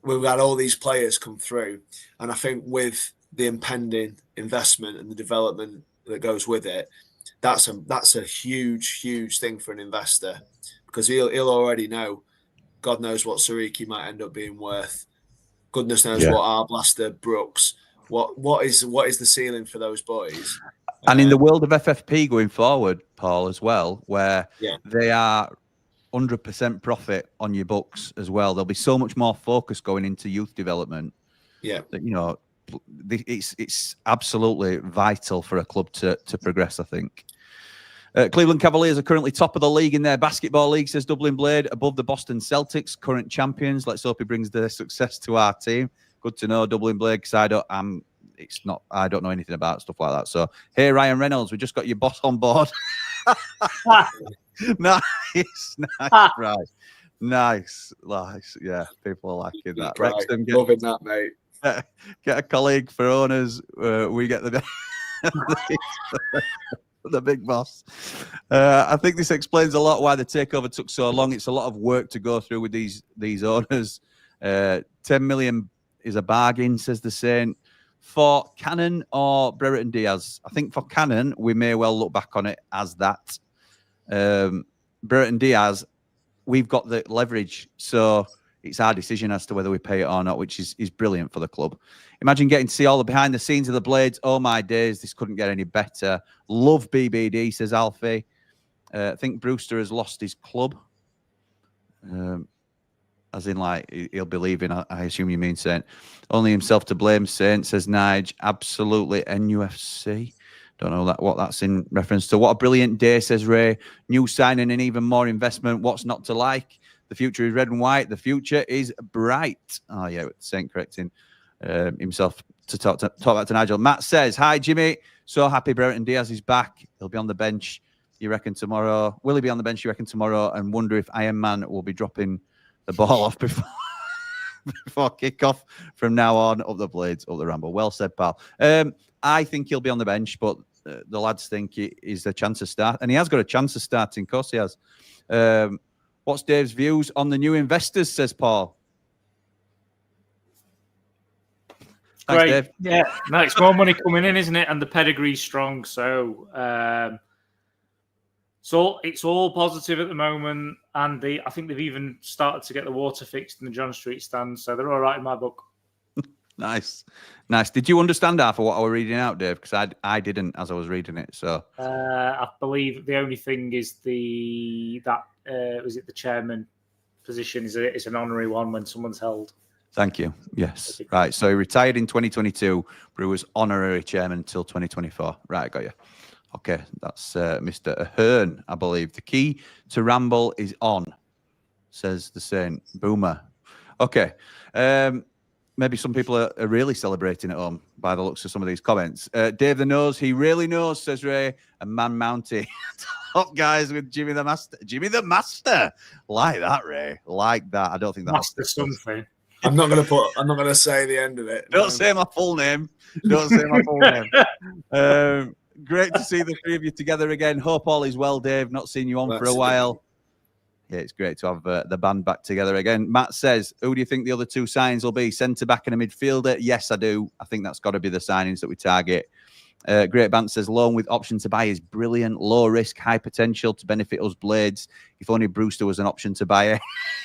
Speaker 5: we've had all these players come through, and I think with the impending investment and the development that goes with it, that's a huge thing for an investor, because he'll already know, God knows what Sariki might end up being worth. Goodness knows what Arblaster, Brooks, what is the ceiling for those boys.
Speaker 6: And in the world of FFP going forward, Paul, as well, where they are 100% profit on your books as well. There'll be so much more focus going into youth development. Yeah, that it's absolutely vital for a club to progress, I think. Cleveland Cavaliers are currently top of the league in their basketball league, says Dublin Blade, above the Boston Celtics, current champions. Let's hope he brings their success to our team. Good to know, Dublin Blade, because I don't know anything about stuff like that. So, hey, Ryan Reynolds, we just got your boss on board. Nice, right. Nice. Yeah, people are liking that.
Speaker 5: Wrexham, loving that, mate.
Speaker 6: Get a colleague for owners. We get the the big boss. I think this explains a lot why the takeover took so long. It's a lot of work to go through with these owners. 10 million is a bargain, says the Saint. For Cannon or Brereton-Diaz? I think for Cannon, we may well look back on it as that. Brereton-Diaz, we've got the leverage, so it's our decision as to whether we pay it or not, which is brilliant for the club. Imagine getting to see all the behind the scenes of the Blades. Oh my days, this couldn't get any better. Love BBD, says Alfie. I think Brewster has lost his club. as in like he'll be leaving. I assume you mean Saint. Only himself to blame, Saint, says Nige. Absolutely. NUFC. Don't know what that's in reference to. What a brilliant day, says Ray. New signing and even more investment. What's not to like? The future is red and white. The future is bright. Oh, yeah, Saint correcting himself to talk back to Nigel. Matt says, hi, Jimmy. So happy Brereton-Diaz is back. He'll be on the bench, you reckon, tomorrow. Will he be on the bench, you reckon, tomorrow? And wonder if Iron Man will be dropping the ball off before kick-off from now on. Up the blades, up the ramble. Well said, pal. I think he'll be on the bench, but the lads think it is a chance to start. And he has got a chance of starting, of course he has. What's Dave's views on the new investors, says Paul? Thanks,
Speaker 8: Great.
Speaker 6: Dave.
Speaker 8: Yeah, no, it's more money coming in, isn't it? And the pedigree's strong. So it's all positive at the moment. And I think they've even started to get the water fixed in the John Street stand. So they're all right in my book.
Speaker 6: Nice. Did you understand half of what I was reading out, Dave? Because I didn't as I was reading it. So
Speaker 8: I believe the only thing is that chairman position is an honorary one when someone's held. Thank
Speaker 6: you. Yes. Right. So he retired in 2022, but he was honorary chairman until 2024. Right. Got you. Okay. That's Mr. Ahern, I believe. The key to Ramble is on, says the Saint. Boomer. Okay. Maybe some people are really celebrating at home by the looks of some of these comments. Dave the Nose, he really knows, says Ray. And Man Mounty. Top guys with Jimmy the Master. Jimmy the Master. Like that, Ray. Like that. I don't think that's
Speaker 8: Master something.
Speaker 5: I'm not going to say the end of it.
Speaker 6: Don't say my full name. Don't say my full name. Great to see the three of you together again. Hope all is well, Dave. Not seen you on for a while. Yeah, it's great to have the band back together again. Matt says, who do you think the other two signings will be? Centre-back and a midfielder? Yes, I do. I think that's got to be the signings that we target. Great Band says, loan with option to buy is brilliant. Low risk, high potential to benefit us Blades. If only Brewster was an option to buy it.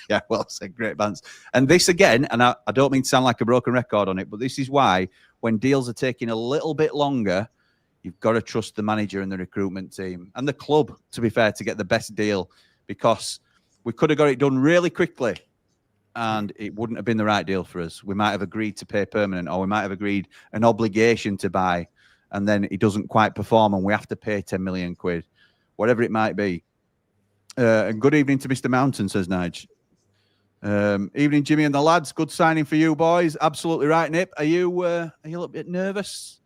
Speaker 6: Yeah, well said, Great Bands. And this again, and I don't mean to sound like a broken record on it, but this is why when deals are taking a little bit longer, you've got to trust the manager and the recruitment team and the club, to be fair, to get the best deal, because we could have got it done really quickly and it wouldn't have been the right deal for us. We might have agreed to pay permanent, or we might have agreed an obligation to buy, and then it doesn't quite perform and we have to pay 10 million quid, whatever it might be. And good evening to Mr. Mountain, says Nige. Evening, Jimmy and the lads. Good signing for you boys. Absolutely right, Nip. Are you a little bit nervous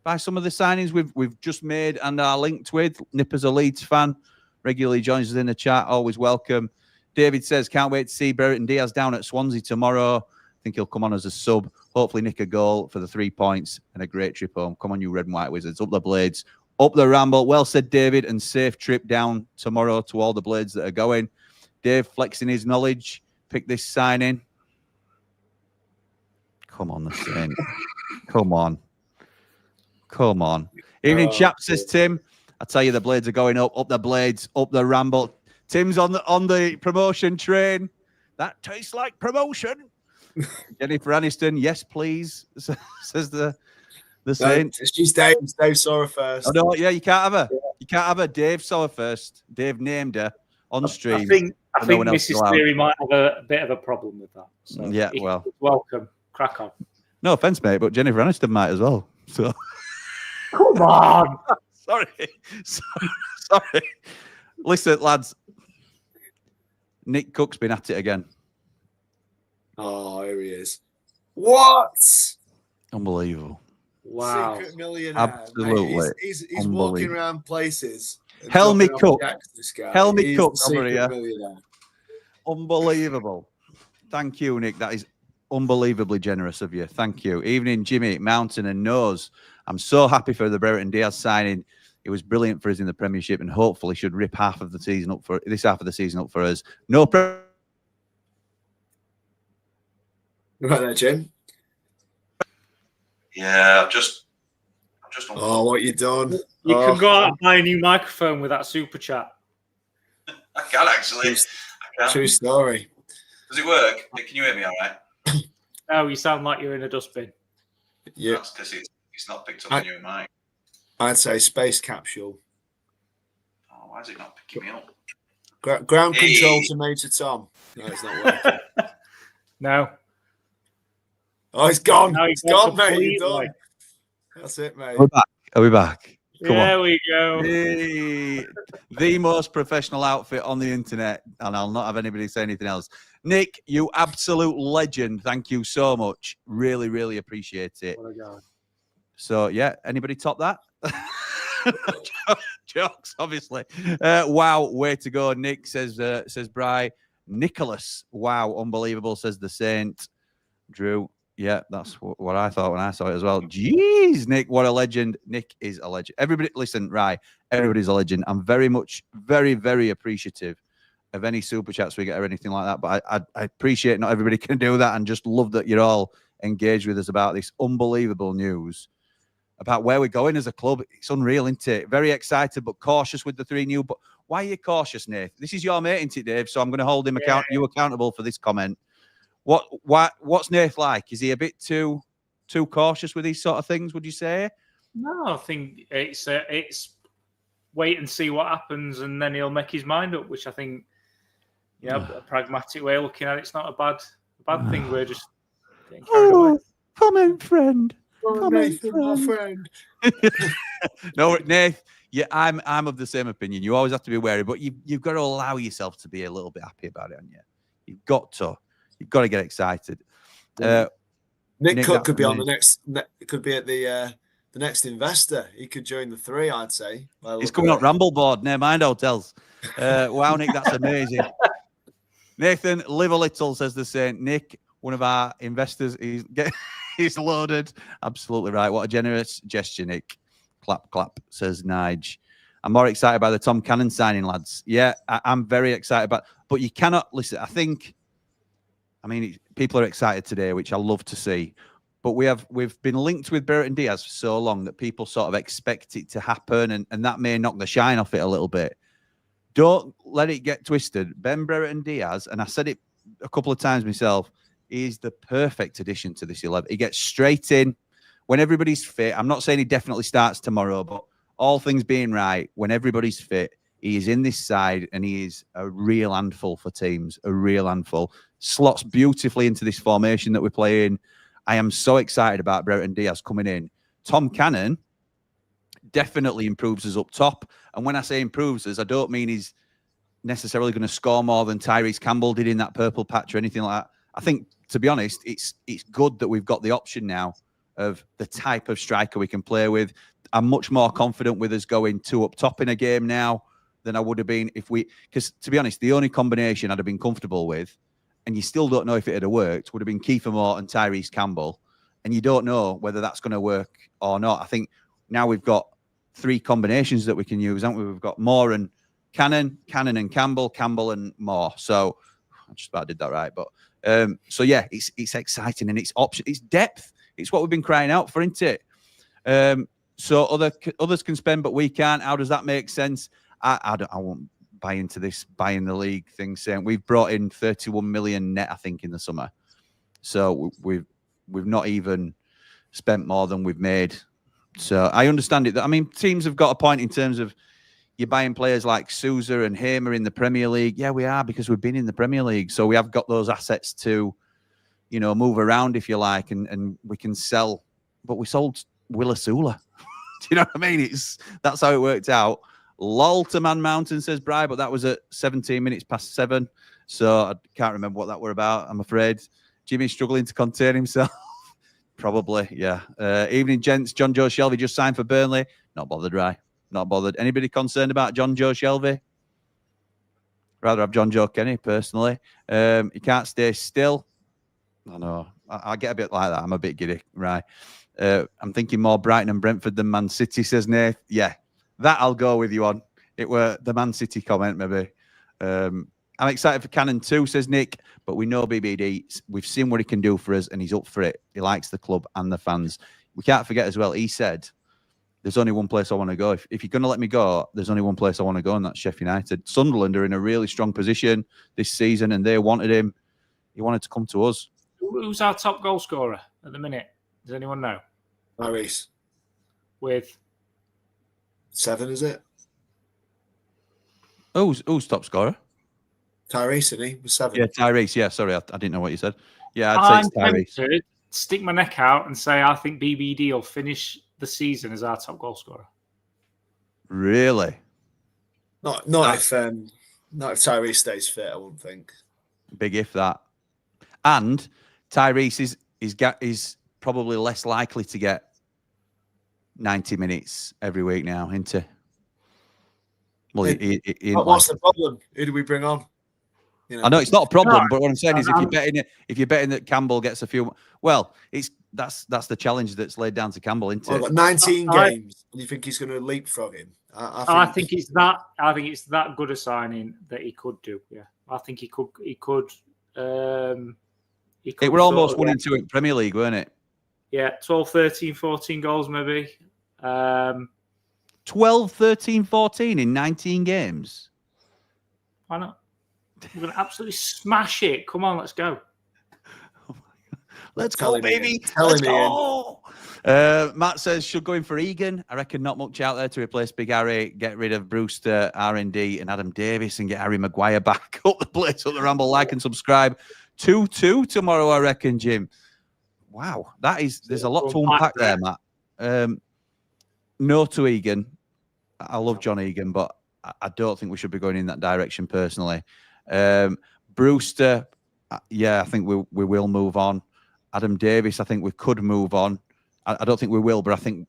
Speaker 6: by some of the signings we've just made and are linked with? Nip is a Leeds fan, regularly joins us in the chat. Always welcome. David says, can't wait to see Brereton-Diaz down at Swansea tomorrow. I think he'll come on as a sub. Hopefully nick a goal for the 3 points and a great trip home. Come on, you red and white wizards. Up the Blades. Up the Ramble. Well said, David, and safe trip down tomorrow to all the Blades that are going. Dave flexing his knowledge. Pick this signing. Come on, the Saint. Come on. Come on. Evening, chap, says Tim. I tell you, the Blades are going up the Blades, up the Ramble. Tim's on the promotion train. That tastes like promotion. Jennifer Aniston, yes, please, says the Saint.
Speaker 5: She's Dave. Dave saw her first.
Speaker 6: Oh, no, yeah, you can't have her. You can't have her. Dave saw her first. Dave named her on stream.
Speaker 8: I think Mrs. Theory might have a bit of a problem with that. So
Speaker 6: yeah, well,
Speaker 8: welcome. Crack on.
Speaker 6: No offense, mate, but Jennifer Aniston might as well. So
Speaker 8: come on.
Speaker 6: Sorry. Listen, lads. Nick Cook's been at it again.
Speaker 5: Oh, here he is. What?
Speaker 6: Unbelievable.
Speaker 8: Wow.
Speaker 5: Secret millionaire.
Speaker 6: Absolutely.
Speaker 5: He's walking around places.
Speaker 6: Helmy Cook.
Speaker 5: Helmy
Speaker 6: Cook over here. Unbelievable. Thank you, Nick. That is unbelievably generous of you. Thank you. Evening, Jimmy, Mountain and Nose. I'm so happy for the Brereton-Diaz signing. It was brilliant for us in the Premiership and hopefully should rip half of the season up for us. No
Speaker 5: Right there, Jim.
Speaker 9: Yeah, I've just.
Speaker 5: Oh, what you done?
Speaker 8: You can go out and buy a new microphone with that super chat.
Speaker 9: I can actually.
Speaker 5: True story.
Speaker 9: Does it work? Can you hear me all right?
Speaker 8: Oh, you sound like you're in a dustbin.
Speaker 5: Yeah.
Speaker 9: That's because it's not picked up on your mic.
Speaker 5: I'd say space capsule.
Speaker 9: Oh, why is it not picking me up?
Speaker 5: Ground control to Major Tom. No, it's not working.
Speaker 8: No.
Speaker 5: Oh, he's gone.
Speaker 8: No,
Speaker 5: He's
Speaker 8: he's
Speaker 5: gone,
Speaker 8: gone
Speaker 5: mate. He's
Speaker 8: completely.
Speaker 5: done. That's it, mate.
Speaker 6: Are we back? Are we back? Come on.
Speaker 8: There we go.
Speaker 6: Hey, the most professional outfit on the internet, and I'll not have anybody say anything else. Nick, you absolute legend. Thank you so much. Really, really appreciate it.
Speaker 8: What a guy.
Speaker 6: So, yeah, anybody top that? Jokes, obviously. Wow, way to go, Nick, says Bry. Nicholas, wow, unbelievable, says the Saint. Drew, yeah, that's what I thought when I saw it as well. Jeez, Nick, what a legend. Nick is a legend. Everybody, listen, right, everybody's a legend. I'm very much, very, very appreciative of any super chats we get or anything like that, but I appreciate not everybody can do that, and just love that you're all engaged with us about this unbelievable news about where we're going as a club. It's unreal, isn't it? Very excited, but cautious with the 3 new. But why are you cautious, Nath? This is your mate, isn't it, Dave? So I'm going to hold him you accountable for this comment. What's Nath like? Is he a bit too cautious with these sort of things, would you say?
Speaker 8: No, I think it's wait and see what happens, and then he'll make his mind up, which I think, a pragmatic way of looking at it, it's not a bad thing. We're just getting carried away.
Speaker 6: Comment, friend.
Speaker 5: My friend.
Speaker 6: No, Nath, yeah, I'm of the same opinion. You always have to be wary, but you've got to allow yourself to be a little bit happy about it, haven't you? You've got to get excited.
Speaker 5: Nick Cook could be on the next. Could be at the next investor. He could join the 3, I'd say.
Speaker 6: He's coming on Ramble board. Never mind hotels. Wow, Nick, that's amazing. Nathan, live a little, says the Saint. Nick, one of our investors, he's loaded. Absolutely right. What a generous gesture, Nick. Clap, clap, says Nige. I'm more excited by the Tom Cannon signing, lads. Yeah, I'm very excited but you cannot listen. I mean, people are excited today, which I love to see. But we've been linked with Brereton-Diaz for so long that people sort of expect it to happen, and that may knock the shine off it a little bit. Don't let it get twisted. Ben Brereton-Diaz, and I said it a couple of times myself, is the perfect addition to this 11. He gets straight in when everybody's fit. I'm not saying he definitely starts tomorrow, but all things being right, when everybody's fit, he is in this side, and he is a real handful for teams, a real handful. Slots beautifully into this formation that we're playing. I am so excited about Brereton-Diaz coming in. Tom Cannon definitely improves us up top. And when I say improves us, I don't mean he's necessarily going to score more than Tyrese Campbell did in that purple patch or anything like that. I think, to be honest, it's good that we've got the option now of the type of striker we can play with. I'm much more confident with us going 2 up top in a game now than I would have been because, to be honest, the only combination I'd have been comfortable with, and you still don't know if it had worked, would have been Kiefer Moore and Tyrese Campbell. And you don't know whether that's going to work or not. I think now we've got 3 combinations that we can use, haven't we? We've got Moore and Cannon and Campbell and Moore. So I just about did that right. But so yeah, it's exciting, and it's option, it's depth. It's what we've been crying out for, isn't it? So others can spend, but we can't. How does that make sense? I won't buy into this buying the league thing, saying we've brought in 31 million net, I think, in the summer. So we've not even spent more than we've made. So I understand it. I mean, teams have got a point in terms of you're buying players like Sousa and Hamer in the Premier League. Yeah, we are, because we've been in the Premier League. So we have got those assets to, move around, if you like, and we can sell. But we sold Willasula. Do you know what I mean? That's how it worked out. Lol to Man Mountain, says Bri, but that was at 17 minutes past 7. So I can't remember what that were about, I'm afraid. Jimmy's struggling to contain himself. Probably, yeah. Evening, gents. John Joe Shelby just signed for Burnley. Not bothered, Rye. Not bothered. Anybody concerned about John Joe Shelby? Rather have John Joe Kenny, personally. He can't stay still. I know. I get a bit like that. I'm a bit giddy, right? I'm thinking more Brighton and Brentford than Man City, says Nath. Yeah, that I'll go with you on. It were the Man City comment, maybe. I'm excited for Cannon too, says Nick, but we know BBD. We've seen what he can do for us, and he's up for it. He likes the club and the fans. We can't forget as well, he said, there's only one place I want to go. If you're going to let me go, there's only one place I want to go, and that's Sheffield United. Sunderland are in a really strong position this season, and they wanted him. He wanted to come to us.
Speaker 8: Who's our top goal scorer at the minute? Does anyone know?
Speaker 5: Tyrese.
Speaker 8: With
Speaker 5: 7, is it?
Speaker 6: Who's top scorer?
Speaker 5: Tyrese, isn't he? With 7.
Speaker 6: Yeah, Tyrese. Yeah, sorry, I didn't know what you said. Yeah, I'd
Speaker 8: I'm
Speaker 6: say it's Tyrese.
Speaker 8: tempted to stick my neck out and say I think BBD will finish the season as our top goal scorer.
Speaker 6: Really?
Speaker 5: Not if Tyrese stays fit, I wouldn't think.
Speaker 6: Big if that. And Tyrese is probably less likely to get 90 minutes every week now, isn't he? Well,
Speaker 5: what's the problem? Who do we bring on? You know,
Speaker 6: I know it's not a problem,
Speaker 8: No,
Speaker 6: but what I'm saying is, if you're betting that Campbell gets a few, well, that's the challenge that's laid down to Campbell, isn't it?
Speaker 5: Well, 19 games, and you think he's going to leapfrog him?
Speaker 8: I think it's that. I think it's that good a signing that he could do. Yeah, I think he could. It
Speaker 6: were almost 1 and 2 in Premier League, weren't it?
Speaker 8: Yeah, 12, 13, 14 goals maybe.
Speaker 6: 12, 13, 14 in 19 games.
Speaker 8: Why not? We're going to absolutely smash it. Come on, let's go.
Speaker 6: Let's go, baby.
Speaker 5: Tell
Speaker 6: Let's
Speaker 5: him,
Speaker 6: go. Matt says, should go in for Egan. I reckon not much out there to replace Big Harry. Get rid of Brewster, R&D, and Adam Davis and get Harry Maguire back up the place up the Ramble. Like and subscribe. 2-2 tomorrow, I reckon, Jim. Wow. There's a lot to unpack there, Matt. No to Egan. I love John Egan, but I don't think we should be going in that direction personally. Brewster, yeah, I think we will move on. Adam Davis, I think we could move on. I don't think we will, but I think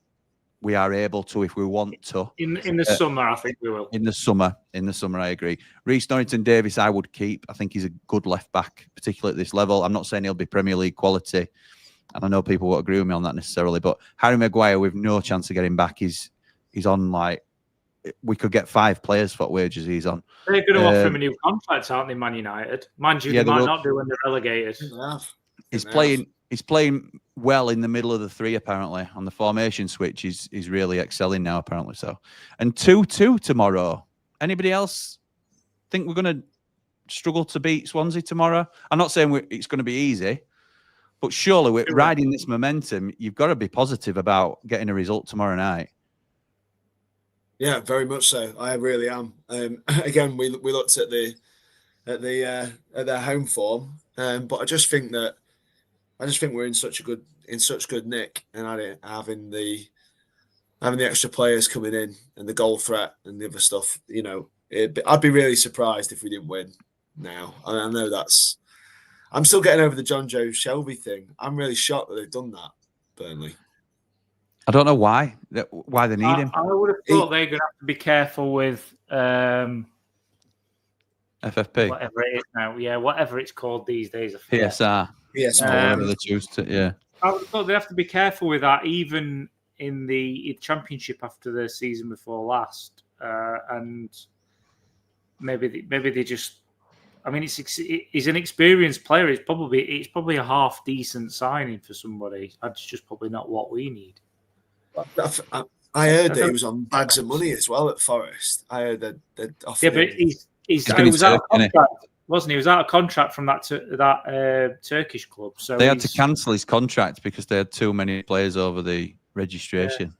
Speaker 6: we are able to if we want to.
Speaker 8: In the summer, I think we will.
Speaker 6: In the summer, I agree. Reece Norrington Davis, I would keep. I think he's a good left back, particularly at this level. I'm not saying he'll be Premier League quality, and I know people won't agree with me on that necessarily. But Harry Maguire, we've no chance of getting back. He's on like, we could get 5 players for what wages he's on.
Speaker 8: They're going to offer him a new contract, aren't they, Man United? Mind you, they might not do when they're relegated.
Speaker 6: He's playing well in the middle of the 3, apparently, on the formation switch. He's really excelling now, apparently. So, and 2-2 tomorrow. Anybody else think we're going to struggle to beat Swansea tomorrow? I'm not saying it's going to be easy, but surely we're riding this momentum. You've got to be positive about getting a result tomorrow night.
Speaker 5: Yeah, very much so. I really am. Again, we looked at their home form, but I just think we're in such good nick, and having the extra players coming in and the goal threat and the other stuff. You know, I'd be really surprised if we didn't win. Now, I know I'm still getting over the John Joe Shelby thing. I'm really shocked that they've done that, Burnley.
Speaker 6: I don't know why they need him.
Speaker 8: I would have thought they're going to have to be careful with
Speaker 6: FFP,
Speaker 8: whatever it is now. Yeah, whatever it's called these days.
Speaker 6: PSR, whatever they choose to. Yeah,
Speaker 8: I would have thought they have to be careful with that, even in the Championship after the season before last, and maybe they just. I mean, he's an experienced player. It's probably a half decent signing for somebody. That's just probably not what we need.
Speaker 5: I heard that he was on bags of money as well at Forest. I heard that.
Speaker 8: Yeah, but he was out of contract, wasn't he? He was out of contract from that Turkish club. So
Speaker 6: they had to cancel his contract because they had too many players over the registration,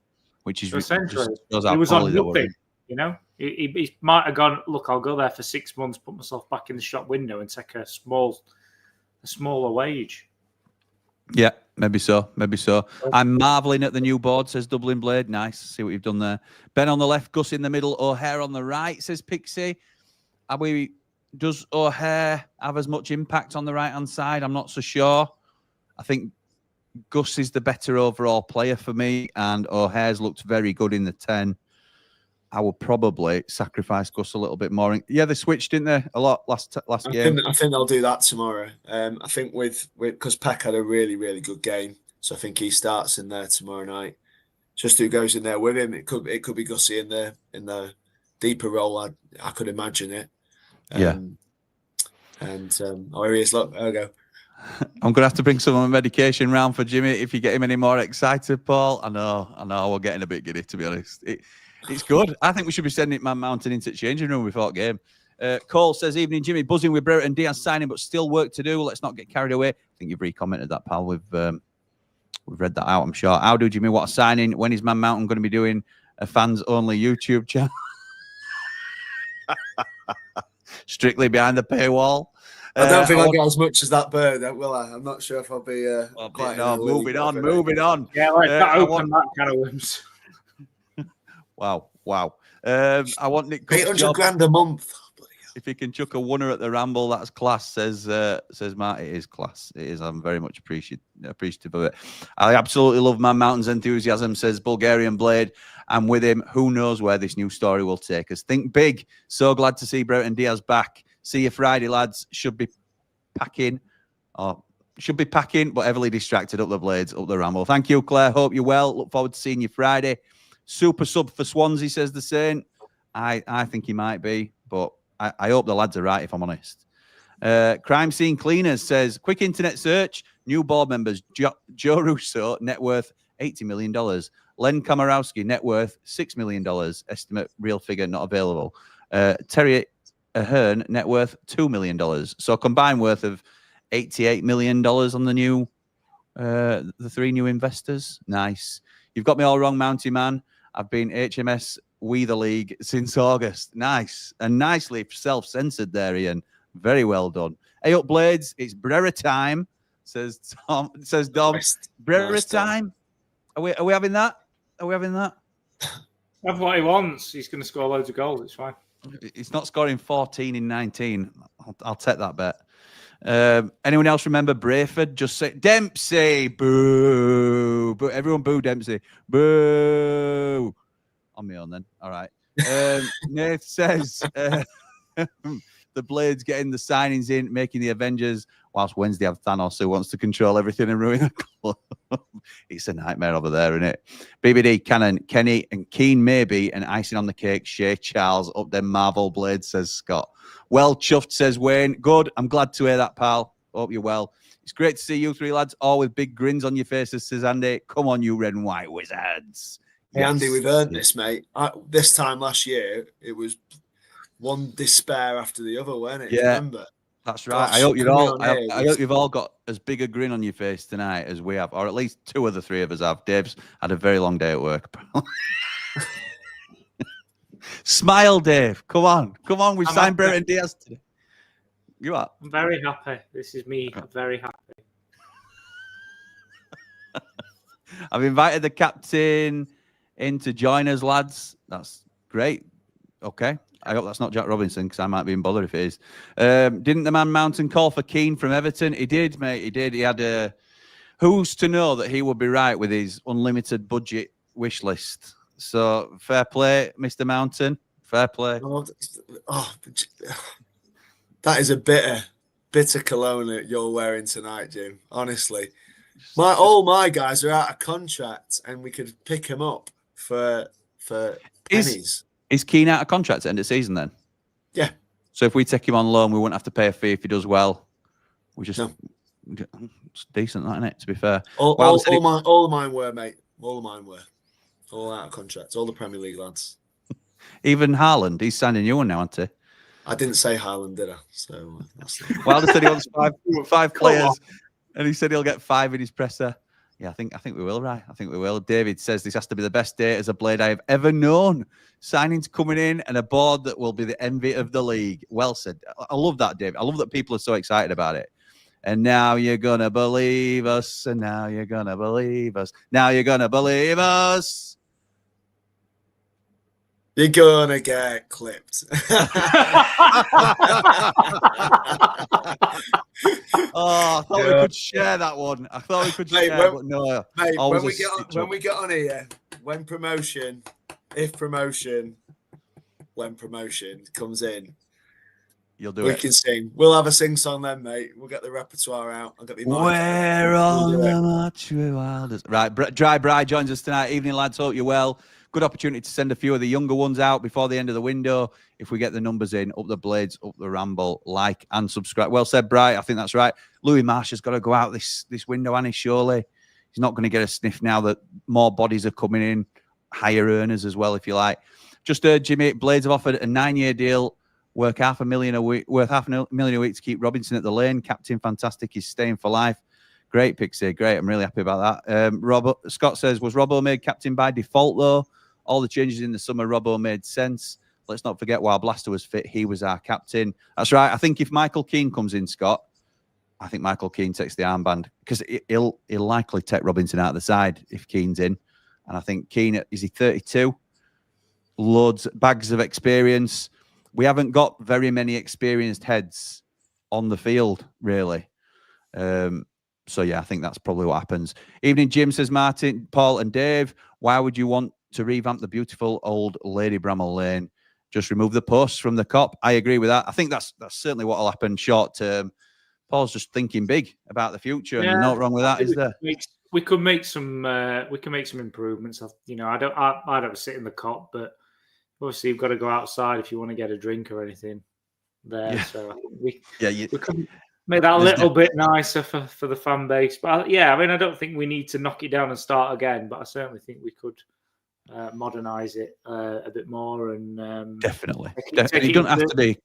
Speaker 6: which is
Speaker 8: so essentially he was on nothing. You know, he might have gone. Look, I'll go there for 6 months, put myself back in the shop window, and take a smaller wage.
Speaker 6: Yeah, maybe so. I'm marvelling at the new board, says Dublin Blade. Nice. See what you've done there. Ben on the left, Gus in the middle, O'Hare on the right, says Pixie. Does O'Hare have as much impact on the right-hand side? I'm not so sure. I think Gus is the better overall player for me, and O'Hare's looked very good in the 10. I would probably sacrifice Gus a little bit more. Yeah, they switched, didn't they? A lot last game.
Speaker 5: I think they'll do that tomorrow. I think because Peck had a really, really good game, so I think he starts in there tomorrow night. Just who goes in there with him? It could be Gussie in the deeper role. I could imagine it.
Speaker 6: Yeah.
Speaker 5: And here he is. Look, there we go.
Speaker 6: I'm going to have to bring some of my medication round for Jimmy if you get him any more excited, Paul. I know. We're getting a bit giddy, to be honest. It's good. I think we should be sending Man Mountain into the changing room before game. Cole says, evening, Jimmy. Buzzing with Brereton-Diaz signing, but still work to do. Let's not get carried away. I think you've recommented that, pal. We've read that out, I'm sure. How do Jimmy? What a signing. When is Man Mountain going to be doing a fans-only YouTube channel? Strictly behind the paywall.
Speaker 5: I don't think I'll get as much as that bird, will I? I'm not sure if I'll be quite.
Speaker 6: No, moving on.
Speaker 8: Yeah, let's not open that can of worms.
Speaker 6: Wow. I want Nick Cook's
Speaker 5: 800
Speaker 6: job.
Speaker 5: grand a month.
Speaker 6: If he can chuck a winner at the Ramble, that's class, says Matt. It is class. It is. I'm very much appreciative of it. I absolutely love Man Mountain's enthusiasm, says Bulgarian Blade. I'm with him. Who knows where this new story will take us? Think big. So glad to see Brereton-Diaz back. See you Friday, lads. Should be packing, but heavily distracted up the Blades, up the Ramble. Thank you, Claire. Hope you're well. Look forward to seeing you Friday. Super sub for Swansea, says the Saint. I think he might be, but I hope the lads are right, if I'm honest. Crime Scene Cleaners says, quick internet search, new board members, Joe Russo, net worth $80 million. Len Komorowski, net worth $6 million. Estimate real figure not available. Terry Ahern, net worth $2 million. So combined worth of $88 million on the new, the three new investors. Nice. You've got me all wrong, Mounty Man. I've been HMS We the League since August. Nice. And nicely self-censored there, Ian. Very well done. Hey up, Blades. It's Brerer time, says Tom. Says Dom. Brerer time. Are we having that? Are we having that?
Speaker 8: That's what he wants. He's going to score loads of goals. It's fine.
Speaker 6: He's not scoring 14 in 19. I'll take that bet. Anyone else remember Brayford? Just say Dempsey. Boo. Boo. Everyone boo Dempsey. Boo. On me on then. All right. Nath says the Blades getting the signings in, making the Avengers, whilst Wednesday have Thanos who wants to control everything and ruin the club. It's a nightmare over there, isn't it? BBD, Cannon, Kenny, and Keane maybe, and icing on the cake, Shea Charles up them Marvel Blades, says Scott. Well chuffed, says Wayne. Good. I'm glad to hear that, pal. Hope you're well. It's great to see you three lads, all with big grins on your faces, says Andy. Come on, you red and white wizards.
Speaker 5: Hey, Andy, we've earned this, mate. This time last year, it was one despair after the other, weren't it?
Speaker 6: Yeah,
Speaker 5: remember?
Speaker 6: That's right.
Speaker 5: Gosh,
Speaker 6: I hope
Speaker 5: I
Speaker 6: hope you've all got as big a grin on your face tonight as we have, or at least two of the three of us have. Dave's had a very long day at work. Smile, Dave. Come on. We've signed Brereton-Diaz today. You are.
Speaker 8: I'm very happy. This is me. I'm very happy.
Speaker 6: I've invited the captain in to join us, lads. That's great. Okay. I hope that's not Jack Robinson, because I might be in bother if it is. Didn't the Man Mountain call for Keane from Everton? He did, mate. He did. He had a... Who's to know that he would be right with his unlimited budget wish list? So, fair play, Mr. Mountain. Fair play.
Speaker 5: That is a bitter cologne that you're wearing tonight, Jim. Honestly. All my guys are out of contract, and we could pick them up for pennies.
Speaker 6: Is Keane out of contract at the end of the season then?
Speaker 5: Yeah.
Speaker 6: So if we take him on loan, we wouldn't have to pay a fee if he does well. We just it's decent, that, isn't it? To be fair,
Speaker 5: all of mine were, mate. All of mine were all out of contract. All the Premier League lads.
Speaker 6: Even Haaland, he's signing you one now, isn't he?
Speaker 5: I didn't say Haaland, did I? So
Speaker 6: Wilder said he wants five players, and he said he'll get 5 in his presser. Yeah, I think we will, right? I think we will. David says this has to be the best day as a Blade I have ever known. Signings coming in and a board that will be the envy of the league. Well said. I love that, David. I love that people are so excited about it. And now you're going to believe us. And now you're going to believe us. Now you're going to believe us.
Speaker 5: You're going to get clipped.
Speaker 6: Oh, I thought we could share that one. I thought we could share, but no.
Speaker 5: Mate, when we get on here, when promotion comes in,
Speaker 6: you'll do
Speaker 5: we
Speaker 6: it.
Speaker 5: can sing. We'll have a sing song then, mate. We'll get the repertoire out. I'll get the
Speaker 6: We're on the march with Wilders. Right, Dry Bry joins us tonight. Evening, lads. Hope you're well. Good opportunity to send a few of the younger ones out before the end of the window. If we get the numbers in, up the Blades, up the Ramble, like and subscribe. Well said, Bright. I think that's right. Louis Marsh has got to go out this window, and surely he's not going to get a sniff now that more bodies are coming in, higher earners as well, if you like. Just heard Jimmy, Blades have offered a 9-year deal, worth $500,000 a week to keep Robinson at the lane. Captain, fantastic. He's staying for life. Great, Pixie. Great. I'm really happy about that. Scott says, was Robbo made captain by default, though? All the changes in the summer, Robbo made sense. let's not forget while Blaster was fit, he was our captain. That's right. I think if Michael Keane comes in, Scott, I think Michael Keane takes the armband because he'll likely take Robinson out of the side if Keane's in. And I think Keane, is he 32? Bags of experience. We haven't got very many experienced heads on the field, really. So, yeah, I think that's probably what happens. Evening, Jim, says Martin, Paul and Dave. Why would you want to revamp the beautiful old Lady Bramall Lane? Just remove the posts from the cop. I agree with that. I think that's certainly what will happen short term. Paul's just thinking big about the future, and not wrong with that, is there?
Speaker 8: We can make some improvements. I don't sit in the cop, but obviously you've got to go outside if you want to get a drink or anything there. Yeah. So we can make that a little bit nicer for the fan base. But I don't think we need to knock it down and start again. But I certainly think we could modernise it a bit more and
Speaker 6: definitely. It doesn't have to be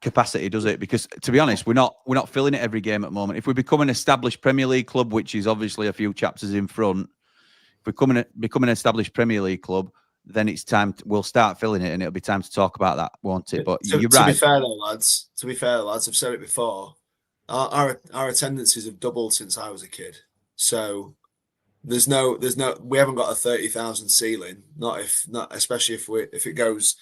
Speaker 6: capacity, does it? Because to be honest, we're not filling it every game at the moment. If we become an established Premier League club, which is obviously a few chapters in front, if we become an established Premier League club, then it's time we'll start filling it, and it'll be time to talk about that, won't it? But you're right.
Speaker 5: To be fair, lads, I've said it before. Our attendances have doubled since I was a kid. So there's no we haven't got a 30,000 ceiling. Especially if it goes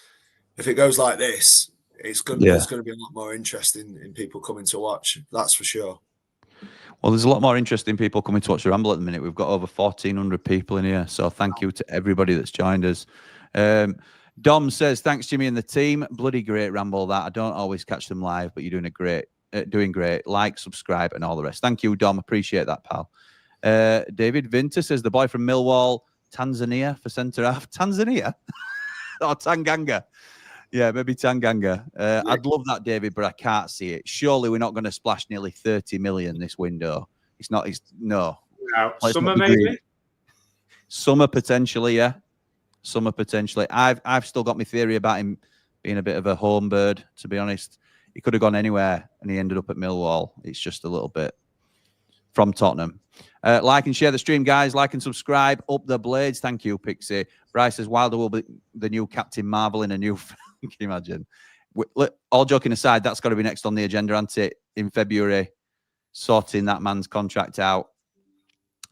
Speaker 5: like this. There's going to be a lot more interest in people coming to watch. That's for sure.
Speaker 6: Well, there's a lot more interest in people coming to watch the Ramble at the minute. We've got over 1,400 people in here. So thank you to everybody that's joined us. Dom says, thanks, Jimmy and the team. Bloody great Ramble that. I don't always catch them live, but you're doing great. Like, subscribe, and all the rest. Thank you, Dom. Appreciate that, pal. David Vinter says, the boy from Millwall, Tanzania for centre-half. Tanzania? Or Tanganga? Yeah, maybe Tanganga. I'd love that, David, but I can't see it. Surely we're not going to splash nearly 30 million this window. No.
Speaker 8: Summer maybe?
Speaker 6: Summer potentially, yeah. Summer potentially. I've still got my theory about him being a bit of a home bird, to be honest. He could have gone anywhere and he ended up at Millwall. It's just a little bit from Tottenham. Like and share the stream, guys. Like and subscribe. Up the Blades. Thank you, Pixie. Bryce says Wilder will be the new Captain Marvel in a new film. Can you imagine? All joking aside, that's got to be next on the agenda, hasn't it? In February, sorting that man's contract out.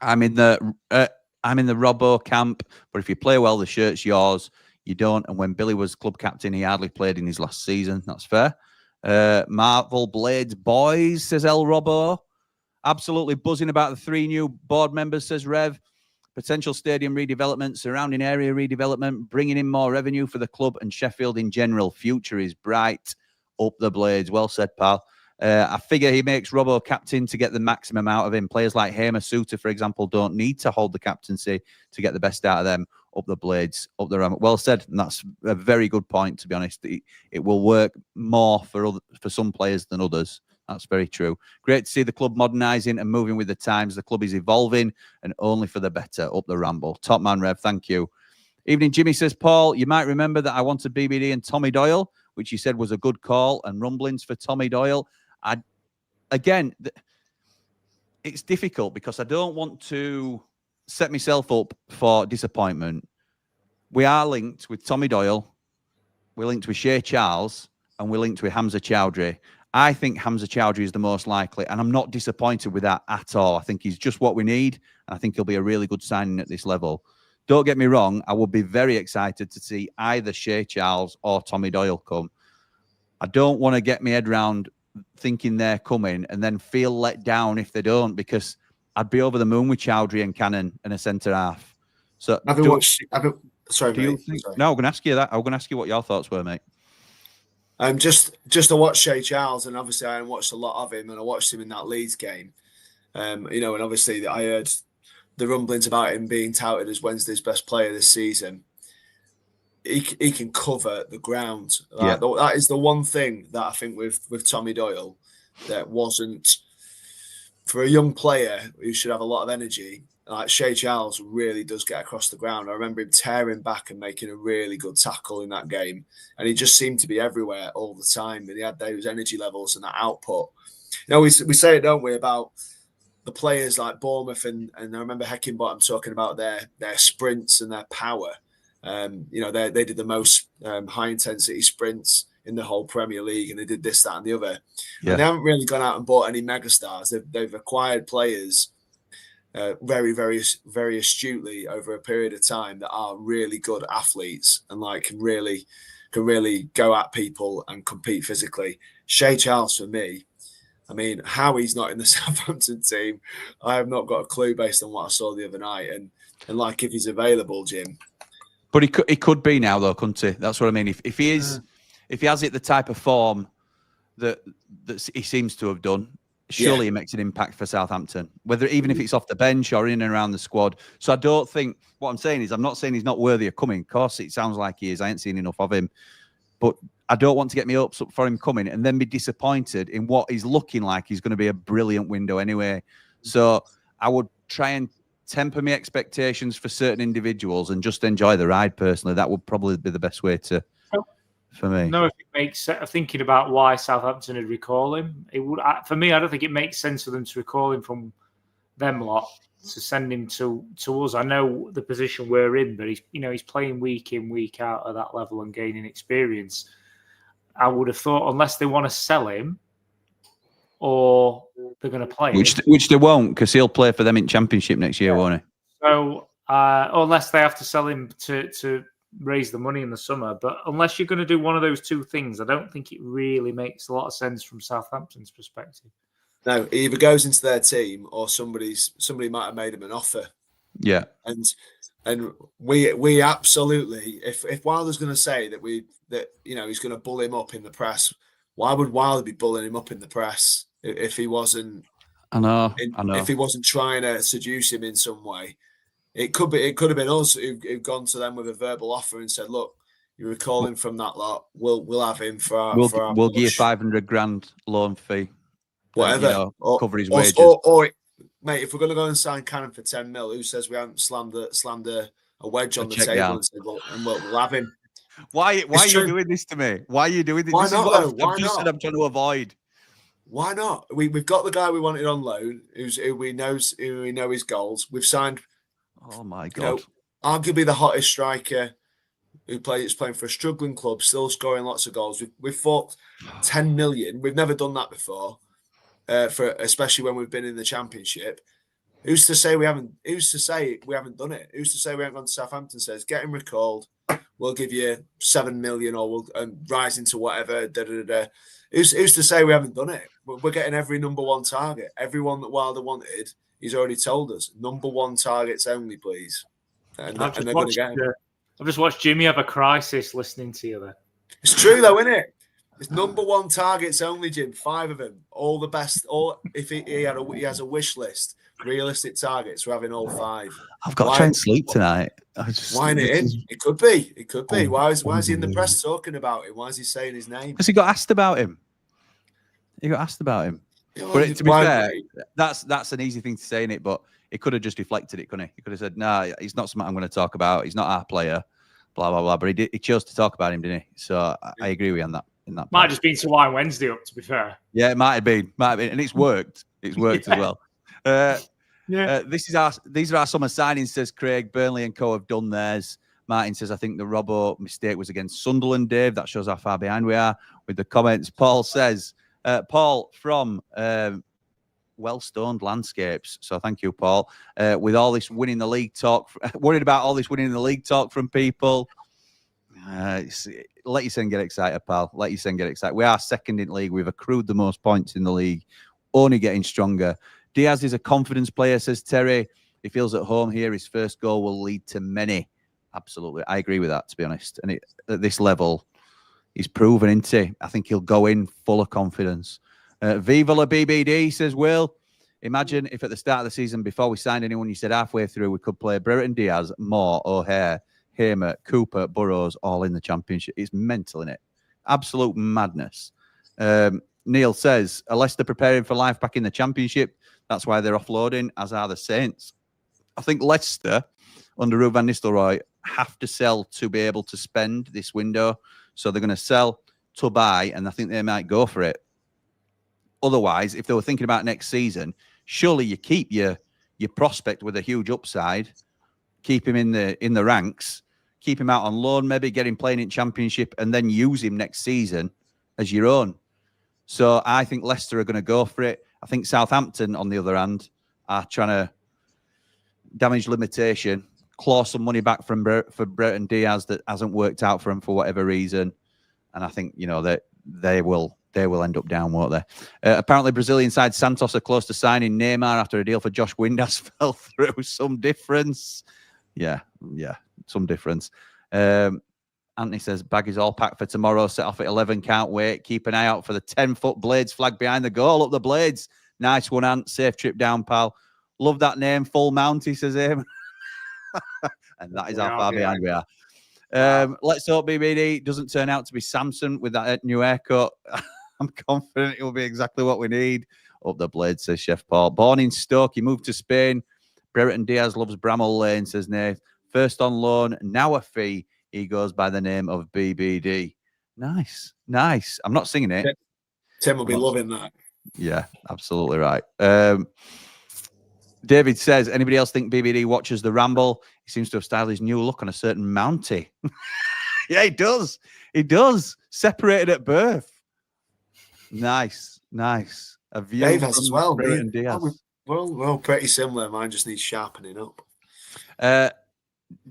Speaker 6: I'm in the Robbo camp, but if you play well, the shirt's yours. You don't. And when Billy was club captain, he hardly played in his last season. That's fair. Marvel Blades boys, says El Robbo. Absolutely buzzing about the 3 new board members, says Rev. Potential stadium redevelopment, surrounding area redevelopment, bringing in more revenue for the club and Sheffield in general. Future is bright. Up the Blades. Well said, pal. I figure he makes Robbo captain to get the maximum out of him. Players like Hamer Suter, for example, don't need to hold the captaincy to get the best out of them. Up the Blades. Up the Ramble. Well said. And that's a very good point, to be honest. It will work more for some players than others. That's very true. Great to see the club modernising and moving with the times. The club is evolving and only for the better. Up the Ramble. Top man, Rev. Thank you. Evening, Jimmy says, Paul, you might remember that I wanted BBD and Tommy Doyle, which you said was a good call, and rumblings for Tommy Doyle. It's difficult because I don't want to set myself up for disappointment. We are linked with Tommy Doyle. We're linked with Shea Charles, and we're linked with Hamza Chowdhury. I think Hamza Chowdhury is the most likely, and I'm not disappointed with that at all. I think he's just what we need, and I think he'll be a really good signing at this level. Don't get me wrong, I would be very excited to see either Shea Charles or Tommy Doyle come. I don't want to get my head round thinking they're coming and then feel let down if they don't, because I'd be over the moon with Chowdhury and Cannon and a centre-half. So,
Speaker 5: sorry.
Speaker 6: No, I'm going to ask you that. I'm going to ask you what your thoughts were, mate.
Speaker 5: Just to watch Shea Charles, and obviously I watched a lot of him, and I watched him in that Leeds game. And obviously I heard the rumblings about him being touted as Wednesday's best player this season. He can cover the ground.
Speaker 6: Yeah.
Speaker 5: That is the one thing that I think with Tommy Doyle that wasn't, for a young player who should have a lot of energy. Like Shea Charles really does get across the ground. I remember him tearing back and making a really good tackle in that game. And he just seemed to be everywhere all the time. And he had those energy levels and that output. We say it, don't we, about the players like Bournemouth and I remember Heckingbottom talking about their sprints and their power. You know, they did the most high intensity sprints in the whole Premier League, and they did this, that, and the other.
Speaker 6: Yeah.
Speaker 5: And they haven't really gone out and bought any megastars. They've acquired players very, very, very astutely over a period of time that are really good athletes and like can really go at people and compete physically. Shea Charles, for me, I mean, how he's not in the Southampton team, I have not got a clue based on what I saw the other night. And like, if he's available, Jim.
Speaker 6: But he could be now, though, couldn't he? That's what I mean. If he is, if he has it the type of form that he seems to have done, surely he makes an impact for Southampton. Whether even if it's off the bench or in and around the squad. So I don't think what I'm saying is I'm not saying he's not worthy of coming. Of course, it sounds like he is. I ain't seen enough of him, but I don't want to get me hopes up for him coming and then be disappointed in what he's looking like. He's going to be a brilliant window anyway. So I would try and temper my expectations for certain individuals and just enjoy the ride personally. That would probably be the best way to, for me.
Speaker 8: No, if it makes sense, thinking about why Southampton would recall him, it would, for me, I don't think it makes sense for them to recall him from them lot to send him to us. I know the position we're in, but he's playing week in, week out at that level and gaining experience. I would have thought, unless they want to sell him or they're going to play him.
Speaker 6: Which they won't, because he'll play for them in Championship next year, won't he?
Speaker 8: So, unless they have to sell him to raise the money in the summer. But unless you're going to do one of those two things, I don't think it really makes a lot of sense from Southampton's perspective.
Speaker 5: No, he either goes into their team or somebody might have made him an offer.
Speaker 6: Yeah.
Speaker 5: And we absolutely, if Wilder's going to say that he's going to bull him up in the press, why would Wilder be bullying him up in the press if he wasn't?
Speaker 6: I know.
Speaker 5: If he wasn't trying to seduce him in some way, it could have been us who've gone to them with a verbal offer and said, "Look, you recall him from that lot. We'll have him for our.
Speaker 6: We'll give you $500,000 loan fee,
Speaker 5: whatever,
Speaker 6: cover his wages."
Speaker 5: Or, mate, if we're going to go and sign Cannon for 10 mil, who says we haven't slammed a wedge on the table and said, and we'll have him?
Speaker 6: Why are you doing this to me? Why are you doing this?
Speaker 5: Why
Speaker 6: This
Speaker 5: not,
Speaker 6: is what
Speaker 5: though? Why
Speaker 6: I've just
Speaker 5: not?
Speaker 6: said I'm trying to avoid.
Speaker 5: Why not? We've got the guy we wanted on loan, who we know his goals. We've signed.
Speaker 6: Oh my God!
Speaker 5: Arguably the hottest striker who's playing for a struggling club, still scoring lots of goals. We've fought 10 million. We've never done that before, especially when we've been in the Championship. Who's to say we haven't? Who's to say we haven't done it? Who's to say we haven't gone to Southampton? Says get him recalled. We'll give you 7 million, or we'll rise into whatever. Who's to say we haven't done it? We're getting every number one target. Everyone that Wilder wanted, he's already told us. Number one targets only, please. And
Speaker 8: I've
Speaker 5: they're going to get him.
Speaker 8: I've just watched Jimmy have a crisis listening to you there.
Speaker 5: It's true though, isn't it? It's number one targets only, Jim. 5 of them, all the best. All if he has a wish list, realistic targets. We're having all 5.
Speaker 6: I've got to try and sleep tonight.
Speaker 5: Wine it in. It could be. It could be. Why is he in the press talking about him? Why is he saying his name?
Speaker 6: Because he got asked about him. But to be fair, that's an easy thing to say, innit? But he could have just deflected it, couldn't he? He could have said, "No, he's not something I'm going to talk about. He's not our player." Blah blah blah. But he chose to talk about him, didn't he? So I agree with you on that.
Speaker 8: Might have just been to Wine Wednesday up, to be fair.
Speaker 6: Yeah, it might have been, and it's worked. It's worked as well. These are our summer signings, says Craig. Burnley and Co have done theirs. Martin says, I think the Robbo mistake was against Sunderland, Dave. That shows how far behind we are with the comments. Paul says, Paul from Well-Stoned Landscapes. So thank you, Paul. With all this winning the league talk, worried about all this winning the league talk from people. Let your son get excited, pal. Let your son get excited. We are second in league. We've accrued the most points in the league, only getting stronger. Diaz is a confidence player, says Terry. He feels at home here. His first goal will lead to many. Absolutely. I agree with that, to be honest. And at this level, he's proven, isn't he? I think he'll go in full of confidence. Viva la BBD, says Will. Imagine if at the start of the season, before we signed anyone, you said halfway through we could play Brereton-Diaz, Moore, O'Hare, Hamer, Cooper, Burrows, all in the Championship. It's mental, isn't it? Absolute madness. Neil says, are Leicester preparing for life back in the Championship? That's why they're offloading, as are the Saints. I think Leicester, under Ruud van Nistelrooy, have to sell to be able to spend this window. So they're going to sell to buy, and I think they might go for it. Otherwise, if they were thinking about next season, surely you keep your prospect with a huge upside, keep him in the ranks, keep him out on loan, maybe get him playing in Championship, and then use him next season as your own. So I think Leicester are going to go for it. I think Southampton, on the other hand, are trying to damage limitation, claw some money back from for Brereton-Diaz that hasn't worked out for him for whatever reason. And I think, you know, that they will end up down, won't they? Apparently, Brazilian side Santos are close to signing Neymar after a deal for Josh Windass fell through. Some difference. Yeah, some difference. Anthony says, bag is all packed for tomorrow. Set off at 11. Can't wait. Keep an eye out for the 10-foot Blades flag behind the goal. Up the Blades. Nice one, Ant. Safe trip down, pal. Love that name. Full mount, he says, him. And that is how far behind we are. Let's hope BBD doesn't turn out to be Samson with that new haircut. I'm confident it will be exactly what we need. Up the Blades, says Chef Paul. Born in Stoke, he moved to Spain. Brereton-Diaz loves Bramall Lane, says Nath. First on loan, now a fee. He goes by the name of BBD. Nice. I'm not singing it.
Speaker 5: Tim will be loving that.
Speaker 6: Yeah, absolutely right. David says, anybody else think BBD watches the Ramble? He seems to have styled his new look on a certain Mountie. Yeah, he does. He does. Separated at birth. Nice. A view
Speaker 5: Dave has as well.
Speaker 6: Diaz.
Speaker 5: We're all pretty similar. Mine just needs sharpening up.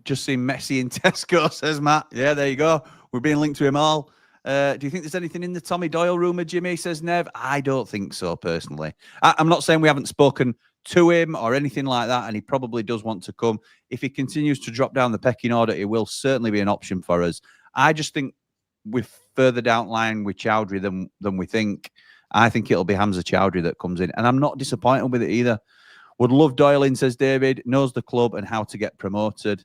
Speaker 6: Just seen Messi in Tesco, says Matt. Yeah, there you go. We're being linked to him all. Do you think there's anything in the Tommy Doyle rumour, Jimmy, says Nev? I don't think so, personally. I'm not saying we haven't spoken to him or anything like that, and he probably does want to come. If he continues to drop down the pecking order, it will certainly be an option for us. I just think we're further down line with Chowdhury than we think. I think it'll be Hamza Chowdhury that comes in, and I'm not disappointed with it either. Would love Doyle in, says David. Knows the club and how to get promoted.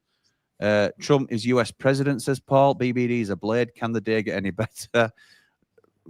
Speaker 6: Trump is US president, says Paul. BBD is a blade. Can the day get any better?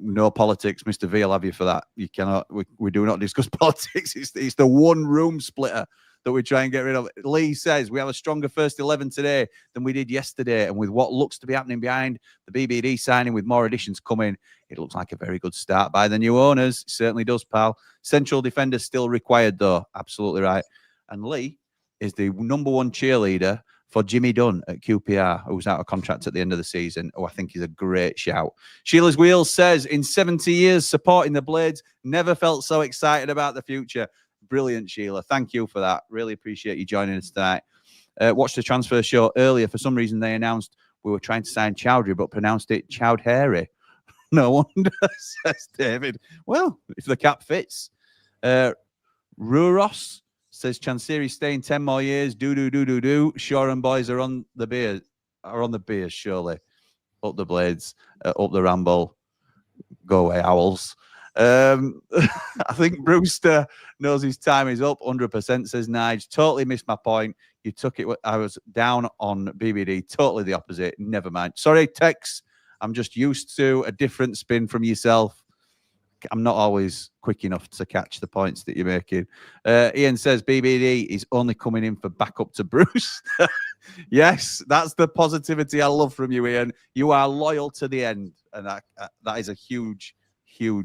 Speaker 6: No politics, Mr. V. I'll have you for that. You cannot. We do not discuss politics. It's the one room splitter that we try and get rid of. Lee says we have a stronger first 11 today than we did yesterday, and with what looks to be happening behind the BBD signing, with more additions coming, it looks like a very good start by the new owners. It certainly does, pal. Central defenders still required, though. Absolutely right. And Lee is the #1 cheerleader for Jimmy Dunn at QPR, who's out of contract at the end of the season, who I think is a great shout. Sheila's Wheels says, in 70 years supporting the Blades, never felt so excited about the future. Brilliant, Sheila. Thank you for that. Really appreciate you joining us tonight. Watched the transfer show earlier. For some reason, they announced we were trying to sign Chowdhury, but pronounced it Chowdhury. No wonder, says David. Well, if the cap fits. Ruros says Chansiri staying 10 more years. Do. Shore and boys are on the beers. Surely. Up the Blades. Up the Ramble. Go away, Owls. I think Brewster knows his time is up. 100%, says Nige. Totally missed my point. You took it. I was down on BBD. Totally the opposite. Never mind. Sorry, Tex. I'm just used to a different spin from yourself. I'm not always quick enough to catch the points that you're making. Ian says BBD is only coming in for backup to Bruce. Yes, that's the positivity I love from you, Ian. You are loyal to the end, and that is a huge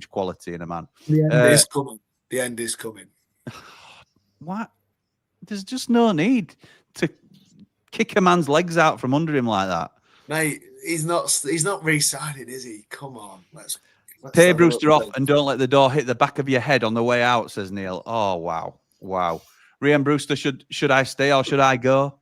Speaker 6: quality in a man.
Speaker 5: The end is coming. The end is coming.
Speaker 6: What? There's just no need to kick a man's legs out from under him like that.
Speaker 5: Mate, he's not re-signing, is he? Come on. Let's
Speaker 6: pay Brewster off and don't let the door hit the back of your head on the way out, says Neil. Oh, wow. Rhian Brewster, should I stay or should I go?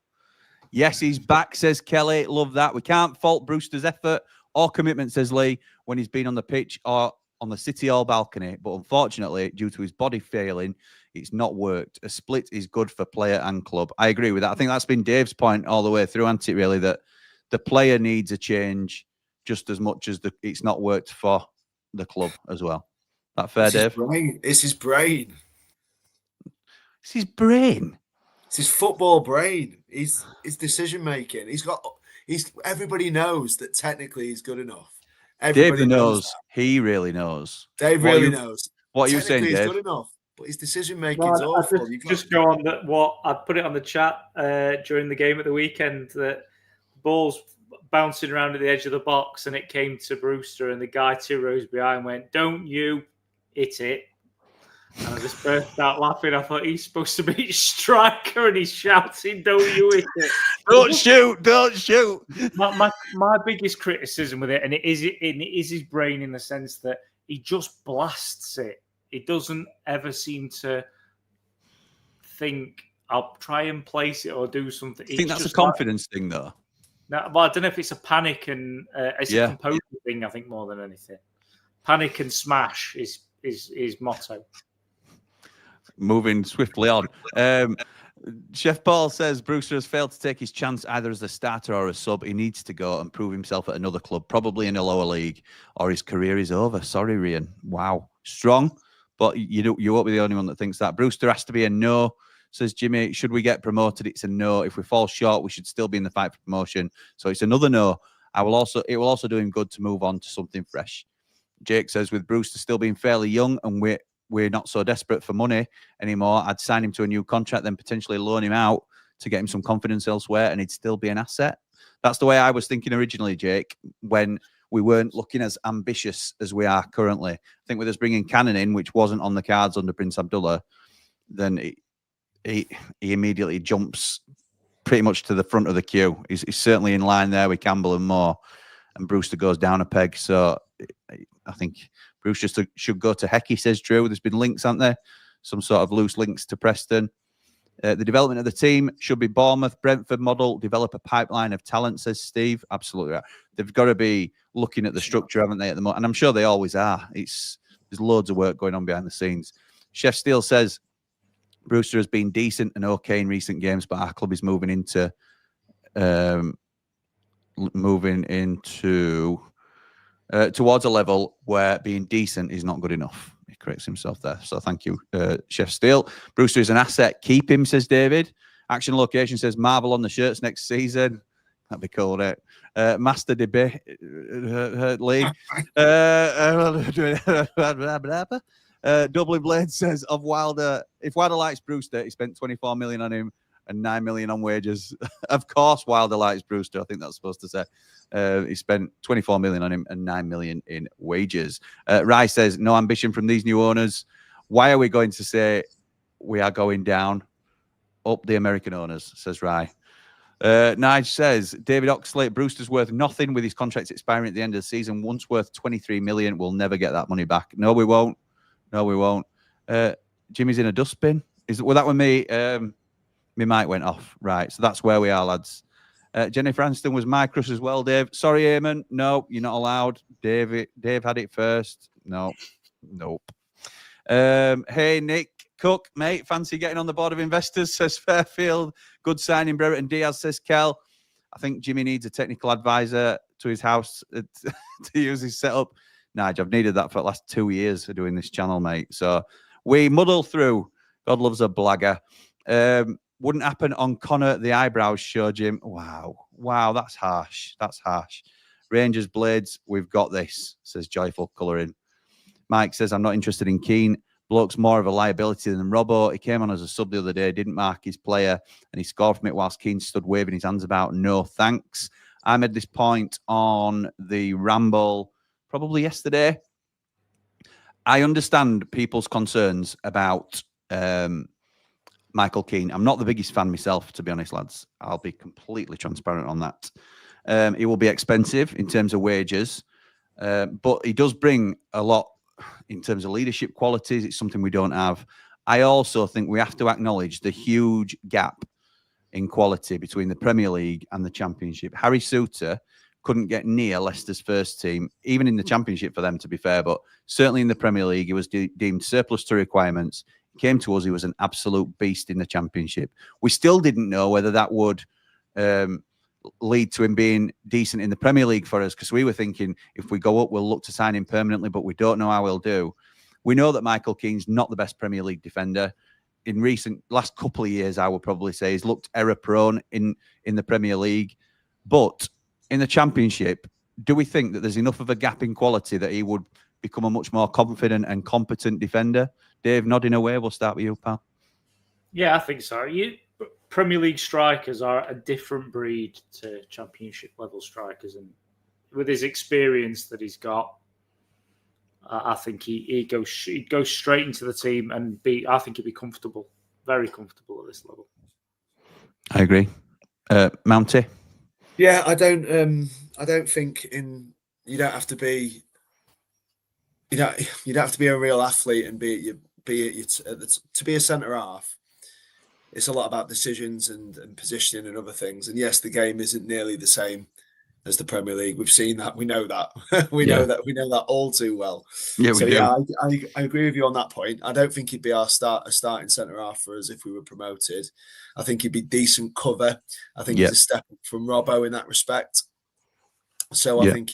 Speaker 6: Yes, he's back, says Kelly. Love that. We can't fault Brewster's effort or commitment, says Lee, when he's been on the pitch or on the City Hall balcony. But unfortunately, due to his body failing, it's not worked. A split is good for player and club. I agree with that. I think that's been Dave's point all the way through, hasn't it, really, that the player needs a change just as much as it's not worked for the club as well. That fair, Dave?
Speaker 5: It's his brain.
Speaker 6: It's his brain.
Speaker 5: It's his football brain. His decision making. Everybody knows that technically he's good enough.
Speaker 6: Dave knows. He really knows.
Speaker 5: Dave really knows.
Speaker 6: What are you saying, Dave?
Speaker 5: He's good enough, but his decision making is awful.
Speaker 8: Just go on what I put it on the chat during the game at the weekend, that balls bouncing around at the edge of the box, and it came to Brewster, and the guy 2 rows behind went, "Don't you hit it." And I just burst out laughing. I thought he's supposed to be a striker, and he's shouting, "Don't you hit it."
Speaker 6: Don't shoot! Don't shoot!
Speaker 8: My biggest criticism with it, and it is his brain in the sense that he just blasts it. He doesn't ever seem to think, I'll try and place it or do something.
Speaker 6: I think that's a confidence thing, though.
Speaker 8: No, well, I don't know if it's a panic and it's a composure thing. I think more than anything, panic and smash is his motto.
Speaker 6: Moving swiftly on. Chef Paul says Brewster has failed to take his chance either as a starter or a sub. He needs to go and prove himself at another club, probably in a lower league, or his career is over. Sorry, Rian. Wow. Strong, but you won't be the only one that thinks that. Brewster has to be a no, says Jimmy. Should we get promoted? It's a no. If we fall short, we should still be in the fight for promotion. So it's another no. It will also do him good to move on to something fresh. Jake says, with Brewster still being fairly young and we're not so desperate for money anymore, I'd sign him to a new contract, then potentially loan him out to get him some confidence elsewhere, and he'd still be an asset. That's the way I was thinking originally, Jake, when we weren't looking as ambitious as we are currently. I think with us bringing Cannon in, which wasn't on the cards under Prince Abdullah, then he immediately jumps pretty much to the front of the queue. He's certainly in line there with Campbell and Moore, and Brewster goes down a peg. So I think Brewster should go to Hecky, says Drew. There's been links, aren't there? Some sort of loose links to Preston. The development of the team should be Bournemouth, Brentford model, develop a pipeline of talent, says Steve. Absolutely right. They've got to be looking at the structure, haven't they, at the moment? And I'm sure they always are. There's loads of work going on behind the scenes. Chef Steele says Brewster has been decent and okay in recent games, but our club is moving into towards a level where being decent is not good enough. He corrects himself there. So thank you, Chef Steele. Brewster is an asset. Keep him, says David. Action Location says Marvel on the shirts next season. That'd be cool, wouldn't it? Master Debate League. Dublin Blade says of Wilder, if Wilder likes Brewster, he spent 24 million on him and 9 million on wages. Of course, Wilder likes Brewster. I think that's supposed to say. He spent 24 million on him and 9 million in wages. Rai says, no ambition from these new owners. Why are we going to say we are going down? Up the American owners, says Rai. Nige says, David Oxley, Brewster's worth nothing with his contract expiring at the end of the season. Once worth 23 million, we'll never get that money back. No, we won't. No, we won't. Jimmy's in a dustbin. Well, that when me mic went off. Right, so that's where we are, lads. Jennifer Aniston was my crush as well, Dave. Sorry, Eamon. No, you're not allowed. Dave had it first. No, nope. Hey, Nick Cook, mate, fancy getting on the board of investors, says Fairfield. Good signing, Brereton-Diaz, says Kel. I think Jimmy needs a technical advisor to his house to use his setup. Nige, I've needed that for the last 2 years for doing this channel, mate. So we muddle through. God loves a blagger. Wouldn't happen on Connor the Eyebrows show, Jim. Wow, that's harsh. That's harsh. Rangers Blades, we've got this, says Joyful Colouring. Mike says, I'm not interested in Keane. Bloke's more of a liability than Robbo. He came on as a sub the other day, didn't mark his player, and he scored from it whilst Keane stood waving his hands about. No thanks. I made this point on the Ramble probably yesterday. I understand people's concerns about Michael Keane. I'm not the biggest fan myself, to be honest, lads. I'll be completely transparent on that. He will be expensive in terms of wages, but he does bring a lot in terms of leadership qualities. It's something we don't have. I also think we have to acknowledge the huge gap in quality between the Premier League and the Championship. Harry Souttar couldn't get near Leicester's first team, even in the Championship for them, to be fair, but certainly in the Premier League, he was deemed surplus to requirements. He came to us, he was an absolute beast in the Championship. We still didn't know whether that would lead to him being decent in the Premier League for us, because we were thinking if we go up, we'll look to sign him permanently, but we don't know how he'll do. We know that Michael Keane's not the best Premier League defender. In last couple of years, I would probably say he's looked error-prone in the Premier League. But in the Championship, do we think that there's enough of a gap in quality that he would become a much more confident and competent defender? Dave, nodding away. We'll start with you, pal.
Speaker 8: Yeah, I think so. Premier League strikers are a different breed to Championship level strikers, and with his experience that he's got, I think he'd go straight into the team and I think he'd be comfortable, very comfortable at this level.
Speaker 6: I agree. Mounty?
Speaker 5: Yeah, I don't think you don't have to be you don't have to be a real athlete and to be a centre half. It's a lot about decisions and positioning and other things. And yes, the game isn't nearly the same as the Premier League. We've seen that. We know that. We know that all too well.
Speaker 6: Yeah,
Speaker 5: so
Speaker 6: we do.
Speaker 5: yeah, I agree with you on that point. I don't think he'd be a starting centre half for us if we were promoted. I think he'd be decent cover. I think he's a step up from Robbo in that respect. So I think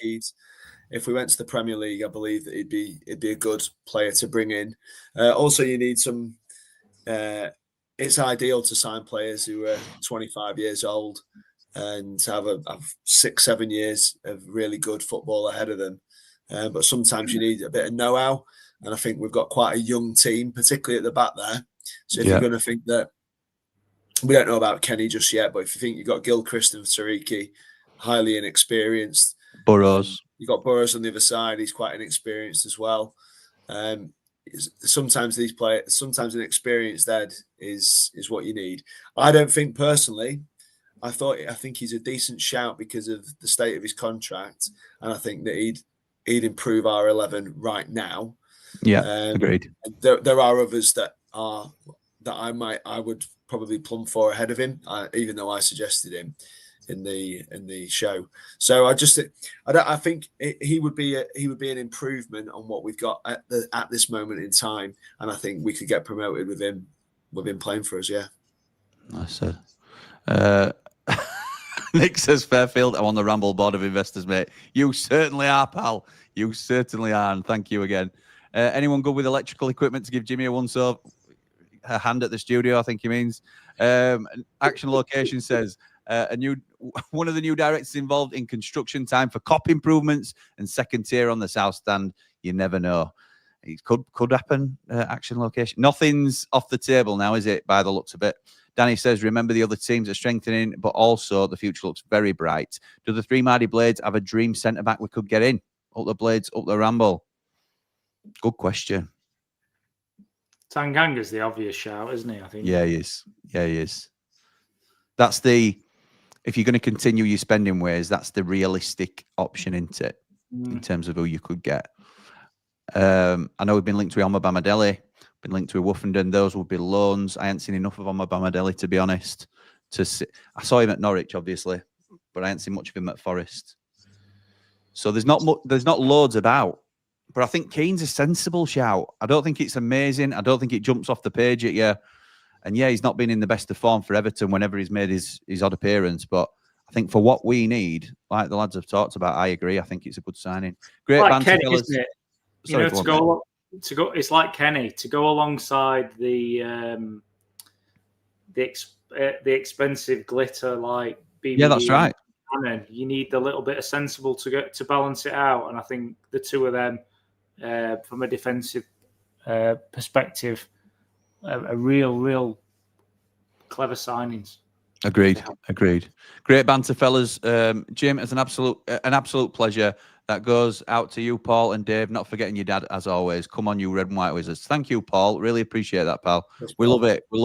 Speaker 5: if we went to the Premier League, I believe that he'd be a good player to bring in. Also, you need some. It's ideal to sign players who are 25 years old and have 6-7 years of really good football ahead of them. But sometimes you need a bit of know-how, and I think we've got quite a young team, particularly at the back there. So if you're going to think that, we don't know about Kenny just yet, but if you think you've got Gilchrist and Sariki, highly inexperienced.
Speaker 6: Burrows.
Speaker 5: You've got Burrows on the other side. He's quite inexperienced as well. Sometimes an experienced Ed is what you need. I don't think personally. I think he's a decent shout because of the state of his contract, and I think that he'd improve our 11 right now.
Speaker 6: Yeah, agreed.
Speaker 5: There are others that I would probably plumb for ahead of him, even though I suggested him in the show. So I think he would be an improvement on what we've got at this moment in time, and I think we could get promoted with him playing for us. Yeah.
Speaker 6: Nice. Nick says Fairfield, I'm on the Ramble board of investors, mate. You certainly are, pal. You certainly are, and thank you again. Anyone good with electrical equipment to give Jimmy a hand at the studio? I think he means. Action Location says one of the new directors involved in construction time for cop improvements and second tier on the south stand. You never know. It could happen. Action Location. Nothing's off the table now, is it? By the looks of it. Danny says, remember the other teams are strengthening, but also the future looks very bright. Do the three Mardy Blades have a dream centre-back we could get in? Up the Blades, up the Ramble. Good question.
Speaker 8: Tanganga's the obvious shout, isn't he? I think.
Speaker 6: Yeah, he is. Yeah, he is. If you're going to continue your spending ways, that's the realistic option, isn't it? In terms of who you could get. I know we've been linked to Omar Bamadelli, been linked to Woofenden. Those would be loans. I haven't seen enough of Omar Bamadelli, to be honest. I saw him at Norwich, obviously, but I haven't seen much of him at Forest. So there's not loads about. But I think Keane's a sensible shout. I don't think it's amazing. I don't think it jumps off the page at you. And yeah, he's not been in the best of form for Everton whenever he's made his odd appearance. But I think for what we need, like the lads have talked about, I agree. I think it's a good signing. Great
Speaker 8: like
Speaker 6: banter,
Speaker 8: Kenny,
Speaker 6: fellas.
Speaker 8: isn't it? Sorry, to go. It's like Kenny to go alongside the expensive glitter like BB.
Speaker 6: Yeah, that's right.
Speaker 8: You need the little bit of sensible to balance it out, and I think the two of them, from a defensive perspective, are real clever signings.
Speaker 6: Agreed. Great banter, fellas. Jim, it's an absolute pleasure. That goes out to you, Paul and Dave. Not forgetting your dad, as always. Come on, you red and white wizards. Thank you, Paul. Really appreciate that, pal.
Speaker 5: Yes,
Speaker 6: we love it. We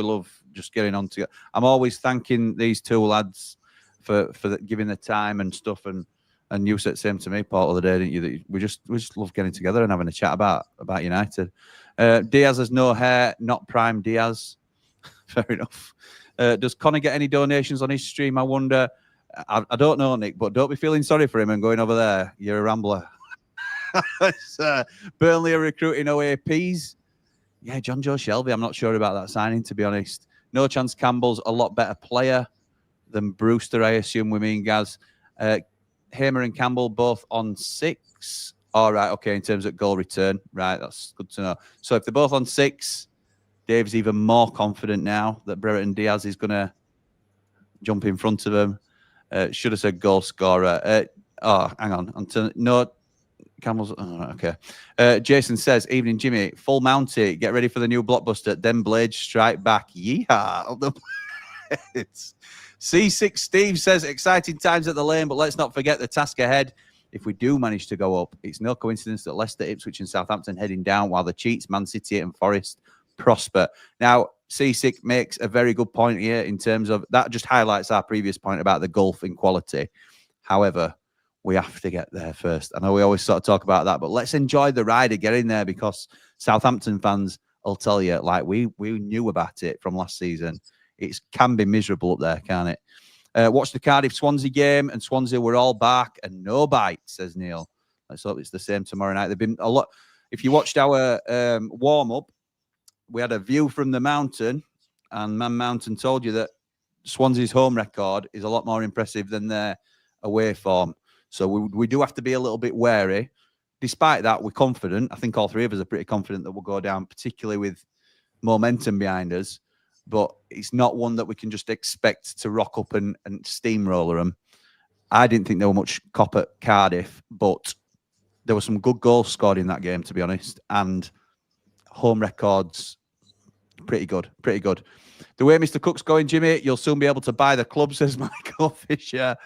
Speaker 6: love just getting on together. I'm always thanking these two lads for giving the time and stuff. And you said the same to me, Paul, the other day, didn't you? That we just love getting together and having a chat about United. Diaz has no hair, not prime Diaz. Fair enough. Does Connor get any donations on his stream? I wonder. I don't know, Nick, but don't be feeling sorry for him and going over there. You're a rambler. Burnley are recruiting OAPs. Yeah, John Joe Shelby. I'm not sure about that signing, to be honest. No chance Campbell's a lot better player than Brewster, I assume we mean, Gaz. Hamer and Campbell both on 6. All right, okay, in terms of goal return. Right, that's good to know. So if they're both on 6, Dave's even more confident now that Brereton-Diaz is going to jump in front of him. Should have said goal scorer. Hang on. No, Campbell's. Oh, okay. Jason says, evening, Jimmy. Full Mounty. Get ready for the new blockbuster. Then Blades strike back. Yeehaw. C6 Steve says, exciting times at the Lane, but let's not forget the task ahead. If we do manage to go up, it's no coincidence that Leicester, Ipswich and Southampton heading down while the cheats, Man City and Forest prosper. Now, Seasick makes a very good point here in terms of that. Just highlights our previous point about the gulf in quality. However, we have to get there first. I know we always sort of talk about that, but let's enjoy the ride of getting there, because Southampton fans will tell you, like we knew about it from last season. It can be miserable up there, can't it? Watch the Cardiff Swansea game, and Swansea were all back and no bite, says Neil. Let's hope it's the same tomorrow night. They've been a lot. If you watched our warm up, we had a view from the mountain, and Man Mountain told you that Swansea's home record is a lot more impressive than their away form. So we do have to be a little bit wary. Despite that, we're confident. I think all three of us are pretty confident that we'll go down, particularly with momentum behind us. But it's not one that we can just expect to rock up and steamroller them. I didn't think there were much cop at Cardiff, but there were some good goals scored in that game, to be honest. And home records, pretty good, pretty good. The way Mr. Cook's going, Jimmy, you'll soon be able to buy the club, says Michael Fisher.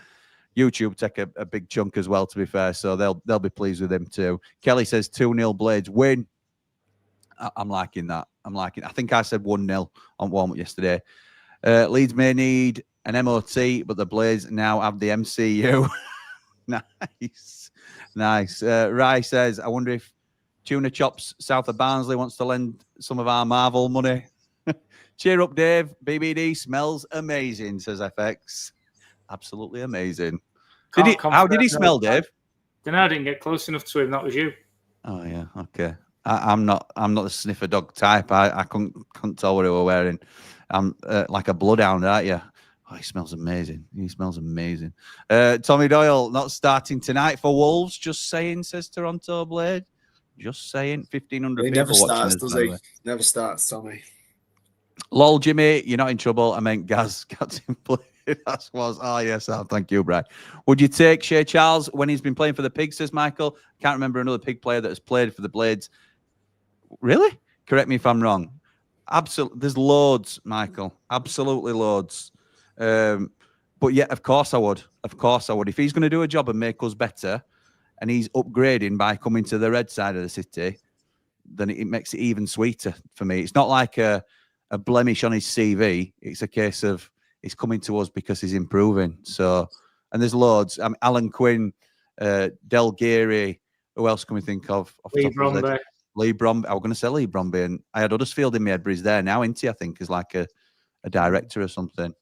Speaker 6: YouTube take a big chunk as well, to be fair, so they'll be pleased with him too. Kelly says 2-0 Blades win. I'm liking that. I think I said 1-0 on warm-up yesterday. Leeds may need an MOT, but the Blades now have the MCU. Nice. Rai says, I wonder if Tuna Chops south of Barnsley wants to lend some of our Marvel money. Cheer up, Dave. BBD smells amazing, says FX. Absolutely amazing. How did he smell, Dave?
Speaker 8: I didn't get close enough to him. That was you.
Speaker 6: Oh yeah, okay. I'm not the sniffer dog type. I couldn't tell what he were wearing. I'm like a bloodhound, aren't you? Oh, he smells amazing. Tommy Doyle not starting tonight for Wolves. Just saying, says Toronto Blade. Just saying. 1,500
Speaker 5: he
Speaker 6: people
Speaker 5: never starts,
Speaker 6: watching.
Speaker 5: does he? Never starts, Tommy.
Speaker 6: Lol, Jimmy, you're not in trouble. I meant Gaz captain play. That was. Oh yes, thank you, Brad. Would you take Shea Charles when he's been playing for the Pigs? Says Michael. Can't remember another Pig player that has played for the Blades. Really? Correct me if I'm wrong. Absolutely, there's loads, Michael. Absolutely loads. But yeah, of course I would. If he's going to do a job and make us better, and he's upgrading by coming to the red side of the city, then it makes it even sweeter for me. It's not like a blemish on his CV. It's a case of he's coming to us because he's improving. So, and there's loads. Alan Quinn, Del Geary. Who else can we think of?
Speaker 8: Lee Bromby.
Speaker 6: Lee Bromby. I was going to say Lee Bromby, and I had Huddersfield in my head, but he's there now, isn't he? I think as like a director or something.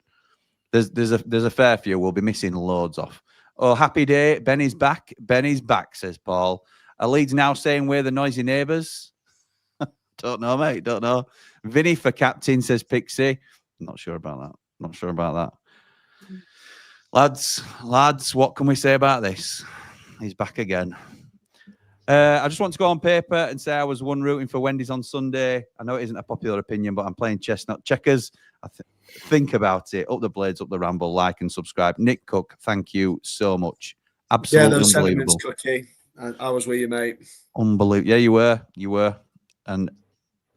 Speaker 6: There's a fair few. We'll be missing loads off. Oh, happy day. Benny's back. Benny's back, says Paul. Are Leeds now saying we're the noisy neighbours? Don't know, mate. Don't know. Vinny for captain, says Pixie. Not sure about that. Lads, what can we say about this? He's back again. I just want to go on paper and say I was one rooting for Wendy's on Sunday. I know it isn't a popular opinion, but I'm playing chestnut checkers. Think about it. Up the Blades, up the Ramble, like and subscribe. Nick Cook, thank you so much. Absolutely
Speaker 5: those
Speaker 6: unbelievable.
Speaker 5: Cookie. I was with you, mate.
Speaker 6: Unbelievable. Yeah, you were. And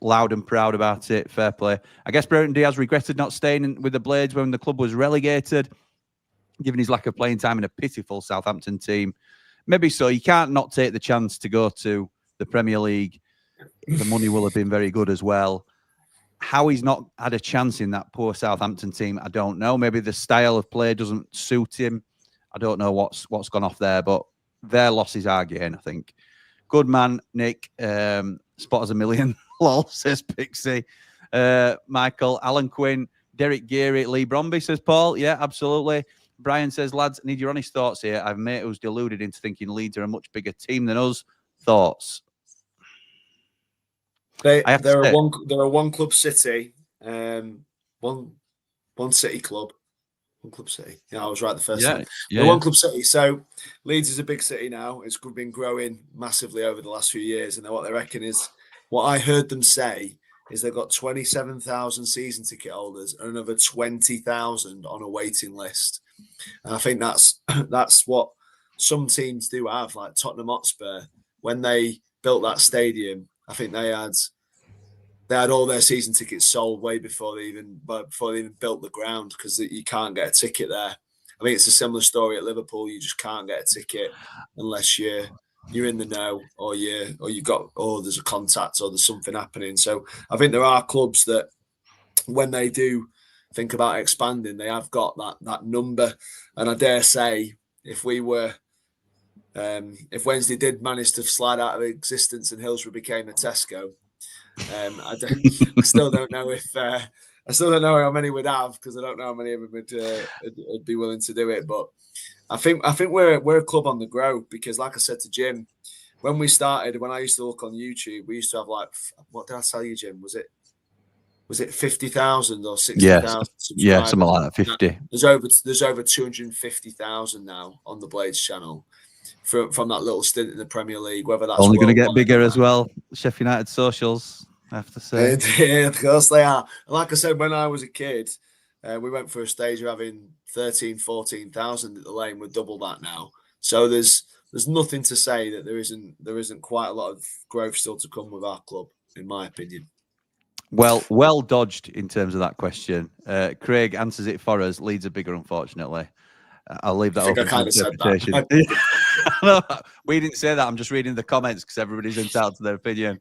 Speaker 6: loud and proud about it. Fair play. I guess Brereton-Diaz regretted not staying with the Blades when the club was relegated, given his lack of playing time in a pitiful Southampton team. Maybe so. You can't not take the chance to go to the Premier League. The money will have been very good as well. How he's not had a chance in that poor Southampton team, I don't know. Maybe the style of play doesn't suit him. I don't know what's gone off there, but their losses are gain, I think. Good man, Nick. Spot as a million. Lol, says Pixie. Michael, Alan Quinn, Derek Geary, Lee Bromby, says Paul. Yeah, absolutely. Brian says, lads, need your honest thoughts here. I've a mate who's deluded into thinking Leeds are a much bigger team than us. Thoughts?
Speaker 5: They're a one club city, one city club. One club city. Yeah, I was right the first time. Yeah, one club city. So Leeds is a big city now. It's been growing massively over the last few years. And what they reckon is, what I heard them say is they've got 27,000 season ticket holders and another 20,000 on a waiting list. And I think that's what some teams do have, like Tottenham Hotspur. When they built that stadium, I think they had all their season tickets sold way before they even built the ground, because you can't get a ticket there. I think it's a similar story at Liverpool. You just can't get a ticket unless you're in the know, or there's a contact, or there's something happening. So I think there are clubs that when they do think about expanding, they have got that number. And I dare say, if Wednesday did manage to slide out of existence and Hillsborough became a Tesco, I still don't know how many would have, because I don't know how many of them would be willing to do it. But I think we're a club on the grow, because, like I said to Jim, when we started, when I used to look on YouTube, we used to have, like, what did I tell you, Jim? Was it 50,000 or 60,000 subscribers?
Speaker 6: Yeah, something like that. 50.
Speaker 5: There's over 250,000 now on the Blades channel from that little stint in the Premier League. Whether that's
Speaker 6: only going to get bigger as well. Sheffield United socials, I have to say.
Speaker 5: Yeah, of course they are. And like I said, when I was a kid, we went for a stage of having 13, 14,000 at the Lane. We're double that now. So there's nothing to say that there isn't quite a lot of growth still to come with our club, in my opinion.
Speaker 6: Well dodged in terms of that question. Craig answers it for us. Leeds are bigger, unfortunately. I'll leave that open to interpretation. No, we didn't say that. I'm just reading the comments because everybody's entitled to their opinion.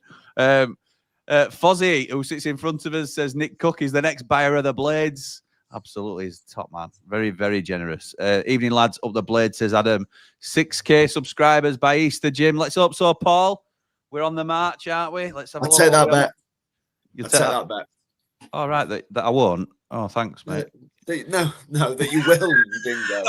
Speaker 6: Fozzie, who sits in front of us, says Nick Cook is the next buyer of the Blades. Absolutely, he's top man. Very, very generous. Evening, lads. Up the Blade, says Adam. 6K subscribers by Easter, Jim. Let's hope so, Paul. We're on the march, aren't we? Let's have a look.
Speaker 5: I'll take that bet.
Speaker 6: You'll
Speaker 5: take that bet.
Speaker 6: All right, that I won't. Oh, thanks, mate.
Speaker 5: No, that you will, you dingo.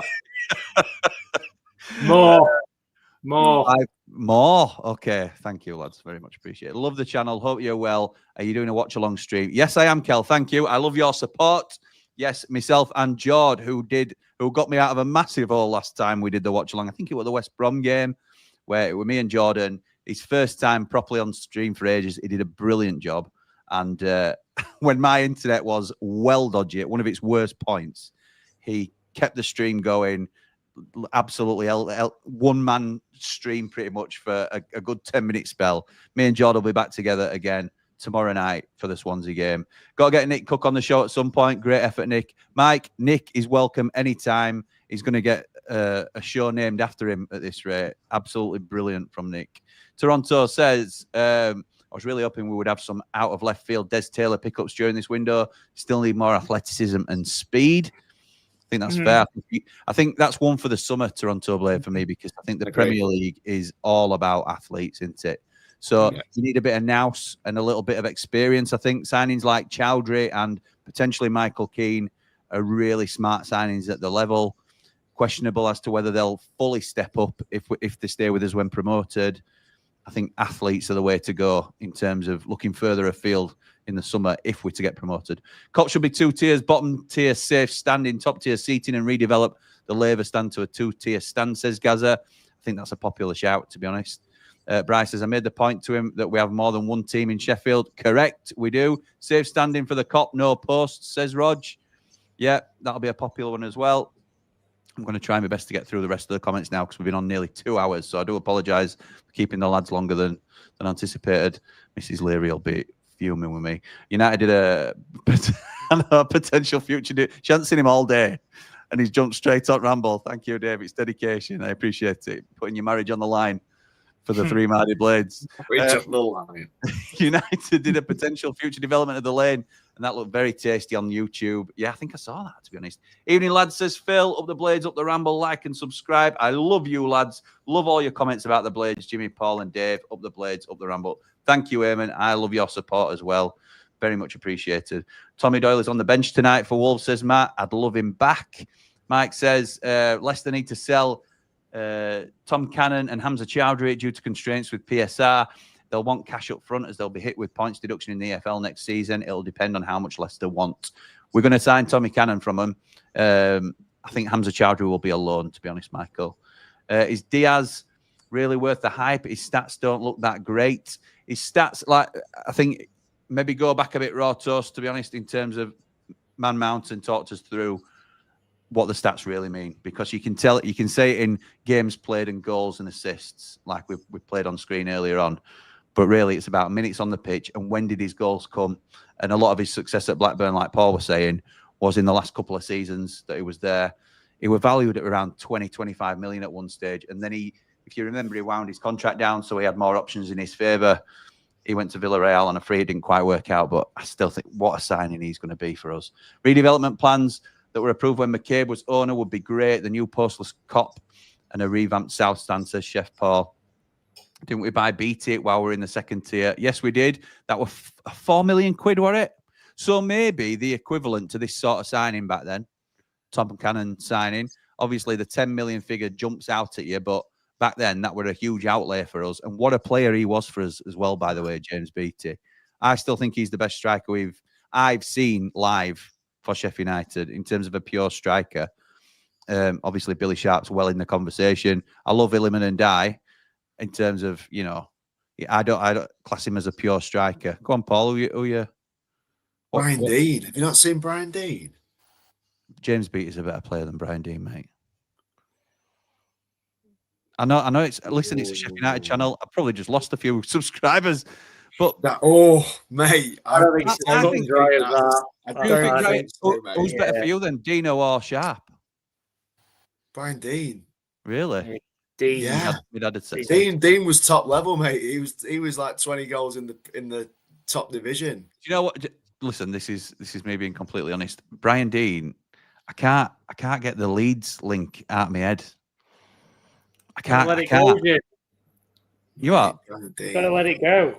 Speaker 6: More. Okay, thank you, lads. Very much appreciate it. Love the channel. Hope you're well. Are you doing a watch along stream? Yes, I am, Kel. Thank you. I love your support. Yes, myself and Jord, who got me out of a massive hole last time we did the watch along. I think it was the West Brom game, where it was me and Jordan. His first time properly on stream for ages. He did a brilliant job. And when my internet was well dodgy at one of its worst points, he kept the stream going. Absolutely one-man stream pretty much for a good 10-minute spell. Me and Jordan will be back together again tomorrow night for the Swansea game. Got to get Nick Cook on the show at some point. Great effort, Nick. Nick is welcome anytime. He's going to get a show named after him at this rate. Absolutely brilliant from Nick. Toronto says, I was really hoping we would have some out of left field Des Taylor pickups during this window. Still need more athleticism and speed. I think that's fair. I think that's one for the summer, Toronto Blade, for me, because I think the Premier League is all about athletes, isn't it? So you need a bit of nous and a little bit of experience. I think signings like Chowdhury and potentially Michael Keane are really smart signings at the level. Questionable as to whether they'll fully step up if they stay with us when promoted. I think athletes are the way to go in terms of looking further afield in the summer if we're to get promoted. Cop should be 2 tiers, bottom tier safe standing, top tier seating, and redevelop the Labour stand to a 2-tier stand, says Gaza. I think that's a popular shout, to be honest. Bryce says, I made the point to him that we have more than one team in Sheffield. Correct, we do. Safe standing for the Cop, no posts, says Rog. Yeah, that'll be a popular one as well. I'm going to try my best to get through the rest of the comments now because we've been on nearly 2 hours. So I do apologise for keeping the lads longer than anticipated. Mrs. Leary will be fuming with me. United did a potential future. She hasn't seen him all day and he's jumped straight on Ramble. Thank you, Dave. It's dedication. I appreciate it. Putting your marriage on the line for the three-minded Blades. United did a potential future development of the Lane, and that looked very tasty on YouTube. Yeah, I think I saw that, to be honest. Evening, lads, says Phil. Up the Blades, up the Ramble. Like and subscribe. I love you, lads. Love all your comments about the Blades. Jimmy, Paul, and Dave. Up the Blades, up the Ramble. Thank you, Eamon. I love your support as well. Very much appreciated. Tommy Doyle is on the bench tonight for Wolves, says Matt. I'd love him back. Mike says Leicester need to sell Tom Cannon and Hamza Chowdhury due to constraints with PSR. They'll want cash up front as they'll be hit with points deduction in the EFL next season. It'll depend on how much Leicester want. We're going to sign Tommy Cannon from them. I think Hamza Chowdhury will be a loan, to be honest, Michael. Is Diaz really worth the hype? His stats don't look that great. His stats, like, I think maybe go back a bit raw toast, to be honest, in terms of Man Mountain talked us through what the stats really mean, because you can tell, you can say it in games played and goals and assists, like we played on screen earlier on. But really, it's about minutes on the pitch and when did his goals come. And a lot of his success at Blackburn, like Paul was saying, was in the last couple of seasons that he was there. He was valued at around 20, 25 million at one stage. And then he, if you remember, he wound his contract down, so he had more options in his favour. he went to Villarreal, and I'm afraid it didn't quite work out. But I still think what a signing he's going to be for us. Redevelopment plans that were approved when McCabe was owner would be great. The new postless cop and a revamped South Stand, says Chef Paul. Didn't we buy Beat It while we're in the second tier? Yes, we did. That was 4 million quid, were it? So maybe the equivalent to this sort of signing back then, Tom Cannon signing. Obviously, the 10 million figure jumps out at you, but back then that were a huge outlay for us. And what a player he was for us as well, by the way, James Beattie. I still think he's the best striker I've seen live for Sheffield United in terms of a pure striker. Obviously, Billy Sharp's well in the conversation. I love Illiman and Die. In terms of, you know, I don't class him as a pure striker. Go on, Paul. Who you?
Speaker 5: Brian Dean. Have you not seen Brian Dean?
Speaker 6: James Beattie's a better player than Brian Dean, mate. I know. It's listen. It's a Sheffield United channel. I probably just lost a few subscribers, but
Speaker 5: mate,
Speaker 8: I don't think it's dry as that.
Speaker 6: Who's better for you then, Dino or Sharp?
Speaker 5: Brian Dean.
Speaker 6: Really?
Speaker 8: Dean.
Speaker 5: Yeah. Dean was top level, mate. He was like 20 goals in the top division.
Speaker 6: Do you know what? Listen, this is me being completely honest. Brian Dean, I can't get the Leeds link out of my head. I can't.
Speaker 8: Let it go.
Speaker 6: You are.
Speaker 8: Gotta let it go.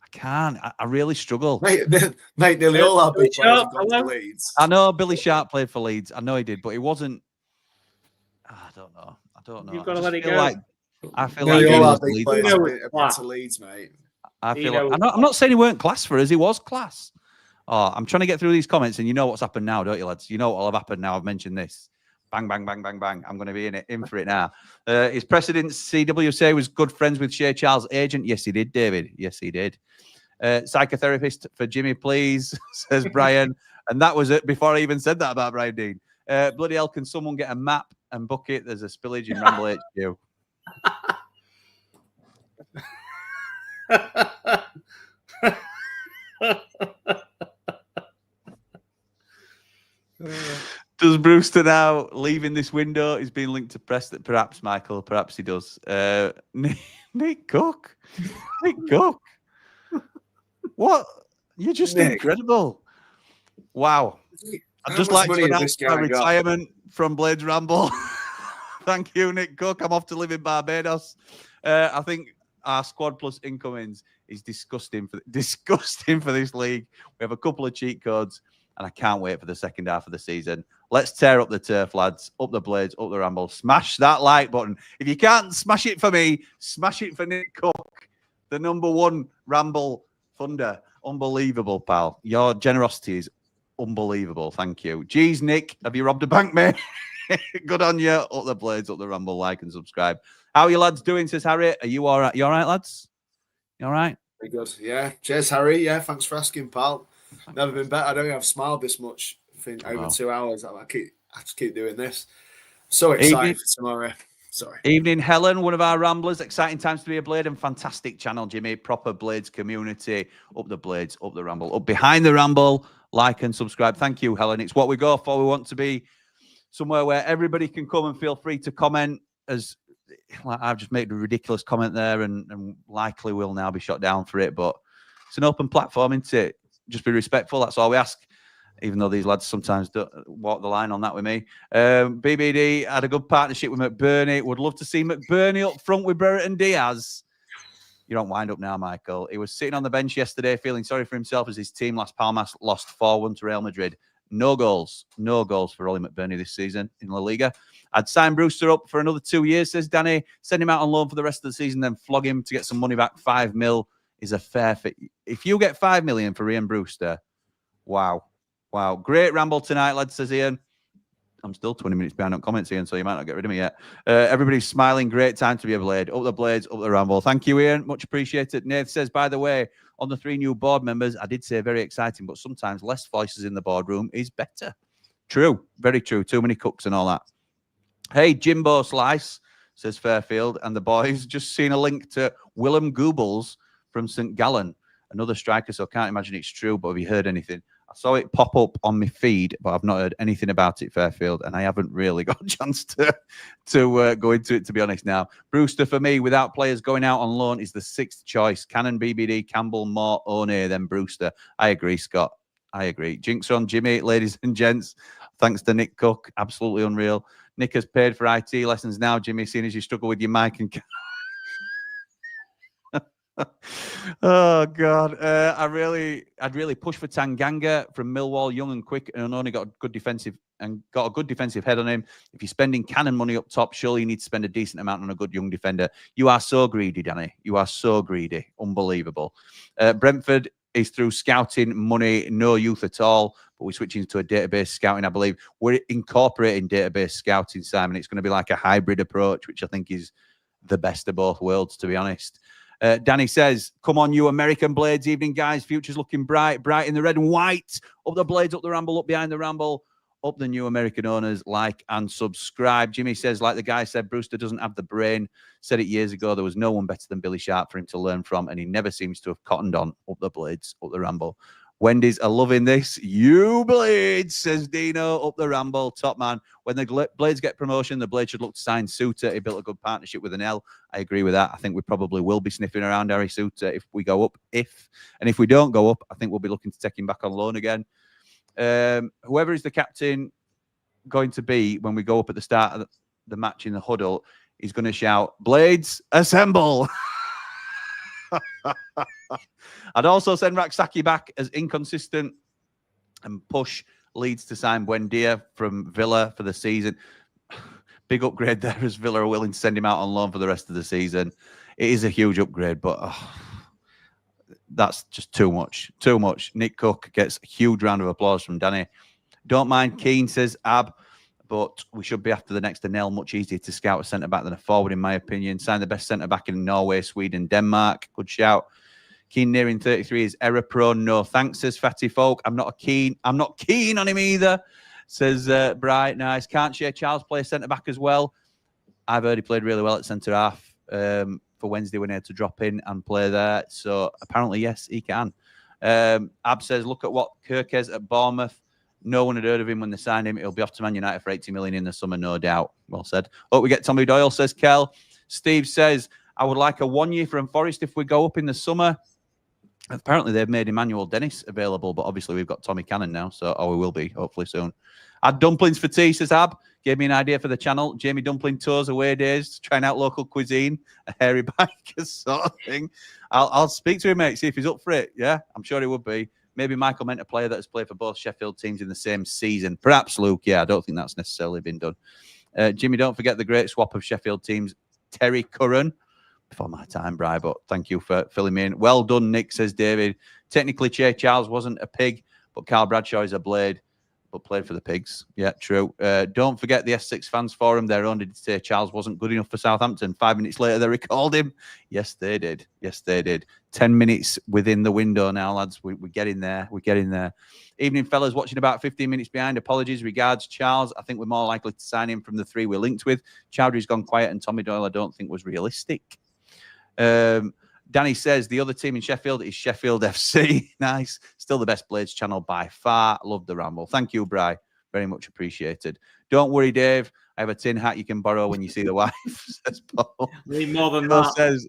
Speaker 6: I can't. I really struggle.
Speaker 5: Mate, nearly all our big players have gone to Leeds.
Speaker 6: I know Billy Sharp played for Leeds. I know he did, but he wasn't. I don't know.
Speaker 8: You've got to let it go.
Speaker 6: I feel like
Speaker 5: all our big players have been to Leeds, mate.
Speaker 6: I feel like, I'm not saying he weren't class for us. He was class. Oh, I'm trying to get through these comments, and you know what's happened now, don't you, lads? You know what will have happened now. I've mentioned this. Bang, bang, bang, bang, bang. I'm going to be in for it now. His precedent, CWC, was good friends with Shea Charles' agent. Yes, he did, David. Yes, he did. Psychotherapist for Jimmy, please, says Brian. And that was it before I even said that about Brian Dean. Bloody hell, can someone get a map and book it? There's a spillage in Ramble HQ. Does Brewster now leaving this window is being linked to press that? Perhaps, Michael. Perhaps he does. Nick Cook. Nick Cook. What? You're just incredible. Wow. I'd just like to announce my retirement from Blades Ramble. Thank you, Nick Cook. I'm off to live in Barbados. I think our squad plus incomings is disgusting for this league. We have a couple of cheat codes, and I can't wait for the second half of the season. Let's tear up the turf, lads. Up the Blades, up the Ramble. Smash that like button. If you can't smash it for me, smash it for Nick Cook, the #1 Ramble funder. Unbelievable, pal. Your generosity is unbelievable. Thank you. Geez, Nick, have you robbed a bank, mate? Good on you. Up the Blades, up the Ramble. Like and subscribe. How are you lads doing, says Harry? Are you all right? You all right, lads? You all right?
Speaker 5: Very good. Yeah. Cheers, Harry. Yeah, thanks for asking, pal. Never been better. I don't think I've smiled this much in over 2 hours. I just keep doing this. So excited for tomorrow. Sorry.
Speaker 6: Evening, Helen, one of our Ramblers. Exciting times to be a Blade and fantastic channel, Jimmy. Proper Blades community. Up the Blades, up the Ramble, up behind the Ramble. Like and subscribe. Thank you, Helen. It's what we go for. We want to be somewhere where everybody can come and feel free to comment. As I've just made a ridiculous comment there, and likely will now be shot down for it. But it's an open platform, isn't it? Just be respectful. That's all we ask. Even though these lads sometimes don't walk the line on that with me. BBD had a good partnership with McBurney. Would love to see McBurney up front with Brereton-Diaz. You don't wind up now, Michael. He was sitting on the bench yesterday feeling sorry for himself as his team, Las Palmas, lost 4-1 to Real Madrid. No goals for Ollie McBurney this season in La Liga. I'd sign Brewster up for another 2 years, says Danny. Send him out on loan for the rest of the season, then flog him to get some money back. 5 mil is a fair fit. If you get 5 million for Ian Brewster, wow. Wow. Great ramble tonight, lads, says Ian. I'm still 20 minutes behind on comments, Ian, so you might not get rid of me yet. Everybody's smiling. Great time to be a Blade. Up the Blades, up the Ramble. Thank you, Ian. Much appreciated. Nath says, by the way, on the 3 new board members, I did say very exciting, but sometimes less voices in the boardroom is better. True. Very true. Too many cooks and all that. Hey, Jimbo Slice, says Fairfield, and the boys. Just seen a link to Willem Goebbels from St. Gallen, another striker, so I can't imagine it's true, but have you heard anything? I saw it pop up on my feed, but I've not heard anything about it, Fairfield, and I haven't really got a chance to go into it, to be honest now. Brewster, for me, without players going out on loan, is the 6th choice. Cannon, BBD, Campbell, Moore, One, then Brewster. I agree, Scott. I agree. Jinx on Jimmy, ladies and gents. Thanks to Nick Cook. Absolutely unreal. Nick has paid for IT lessons now, Jimmy, seeing as you struggle with your mic and oh God, I'd really push for Tanganga from Millwall, young and quick, and only got a good defensive head on him. If you're spending Cannon money up top, surely you need to spend a decent amount on a good young defender. You are so greedy, Danny. You are so greedy, unbelievable. Brentford is through scouting money, no youth at all. But we're switching to a database scouting, I believe. We're incorporating database scouting, Simon. It's going to be like a hybrid approach, which I think is the best of both worlds, to be honest. Danny says, come on, you American Blades. Evening, guys. Future's looking bright in the red and white. Up the Blades, up the Ramble, up behind the Ramble. Up the new American owners. Like and subscribe. Jimmy says, like the guy said, Brewster doesn't have the brain. Said it years ago. There was no one better than Billy Sharp for him to learn from, and he never seems to have cottoned on. Up the Blades, up the Ramble. Wendy's are loving this. You Blades, says Dino, up the Ramble. Top man. When the Blades get promotion, the Blades should look to sign Suter. He built a good partnership with an L. I agree with that. I think we probably will be sniffing around Harry Suter if we go up. If we don't go up, I think we'll be looking to take him back on loan again. Whoever is the captain going to be when we go up at the start of the match in the huddle, he's going to shout, Blades, assemble. I'd also send Raksaki back as inconsistent and push Leeds to sign Buendia from Villa for the season. Big upgrade there as Villa are willing to send him out on loan for the rest of the season. It is a huge upgrade, but that's just too much. Too much. Nick Cook gets a huge round of applause from Danny. Don't mind Keane, says Ab, but we should be after the next Anel. Much easier to scout a centre-back than a forward, in my opinion. Sign the best centre-back in Norway, Sweden, Denmark. Good shout. Keane nearing 33 is error prone. No thanks, says Fatty Folk. I'm not keen on him either, says Bright. Nice. Can't Shea Charles play centre-back as well? I've heard he played really well at centre-half for Wednesday when he had to drop in and play there. So apparently, yes, he can. Ab says, look at what Kirk is at Bournemouth. No one had heard of him when they signed him. He'll be off to Man United for 80 million in the summer, no doubt. Well said. Oh, we get Tommy Doyle, says Kel. Steve says, I would like a 1 year from Forest if we go up in the summer. Apparently, they've made Emmanuel Dennis available, but obviously we've got Tommy Cannon now, so we will be, hopefully soon. Add dumplings for tea, says Ab. Gave me an idea for the channel. Jamie Dumpling tours away days, trying out local cuisine, a hairy biker sort of thing. I'll speak to him, mate, see if he's up for it. Yeah, I'm sure he would be. Maybe Michael meant a player that has played for both Sheffield teams in the same season. Perhaps Luke, yeah, I don't think that's necessarily been done. Jimmy, don't forget the great swap of Sheffield teams. Terry Curran. Before my time, Bri, but thank you for filling me in. Well done, Nick, says David. Technically, Che Charles wasn't a pig, but Carl Bradshaw is a blade, but played for the Pigs. Yeah, true. Don't forget the S6 fans forum. Their own did say Charles wasn't good enough for Southampton. 5 minutes later, they recalled him. Yes, they did. Yes, they did. 10 minutes within the window now, lads. We're getting there. We're getting there. Evening, fellas, watching about 15 minutes behind. Apologies. Regards, Charles. I think we're more likely to sign him from the 3 we're linked with. Chowdhury's gone quiet, and Tommy Doyle I don't think was realistic. Danny says the other team in Sheffield is Sheffield FC. Nice. Still the best Blades channel by far. Love the Ramble. Thank you, Bri. Very much appreciated. Don't worry, Dave. I have a tin hat you can borrow when you see the wife, says Paul.
Speaker 8: Need more than
Speaker 6: Paul
Speaker 8: that.
Speaker 6: Says,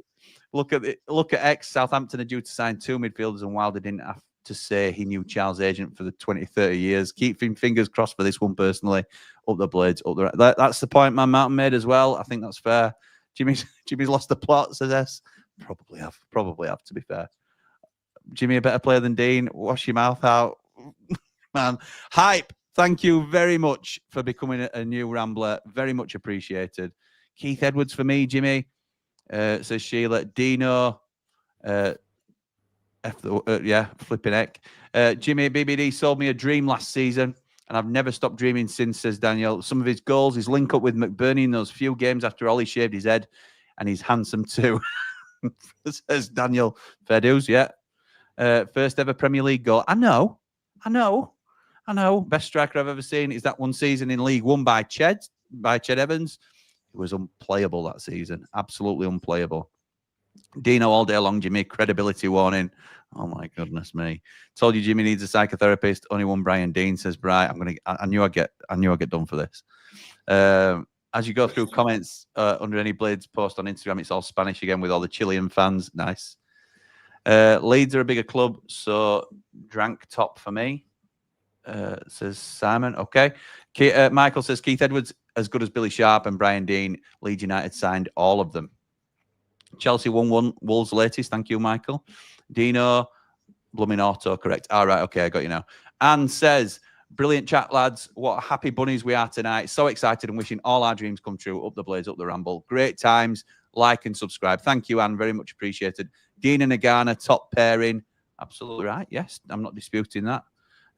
Speaker 6: look at X. Southampton are due to sign 2 midfielders, and Wilder didn't have to say he knew Charles' agent for the 20, 30 years. Keep fingers crossed for this one personally. Up the Blades. Up the. That's the point my mountain made as well. I think that's fair. Jimmy's lost the plot, says S. Probably have, to be fair. Jimmy, a better player than Dean. Wash your mouth out. Man. Hype, thank you very much for becoming a new Rambler. Very much appreciated. Keith Edwards for me, Jimmy, says Sheila. Dino, flipping heck. Jimmy, BBD sold me a dream last season, and I've never stopped dreaming since, says Daniel. Some of his goals, his link up with McBurney in those few games after Ollie shaved his head, and he's handsome too, says Daniel. Fair dues, yeah. First ever Premier League goal. I know. Best striker I've ever seen is that one season in League One by Ched Evans. It was unplayable that season. Absolutely unplayable. Dino all day long, Jimmy. Credibility warning. Oh my goodness me! Told you Jimmy needs a psychotherapist. Only one Brian Dean says, "Bright, I knew I'd get done for this." As you go through comments under any Blades post on Instagram, it's all Spanish again with all the Chilean fans. Nice. Leeds are a bigger club, so drank top for me. Says Simon. Okay. Michael says Keith Edwards as good as Billy Sharp and Brian Dean. Leeds United signed all of them. Chelsea 1-1. Wolves latest. Thank you, Michael. Dino, blooming auto correct. All right. Okay, I got you now. And says, brilliant chat, lads. What happy bunnies we are tonight. So excited and wishing all our dreams come true. Up the Blades, up the Ramble. Great times. Like and subscribe. Thank you, Anne. Very much appreciated. Dean and Nagana, top pairing. Absolutely right. Yes, I'm not disputing that.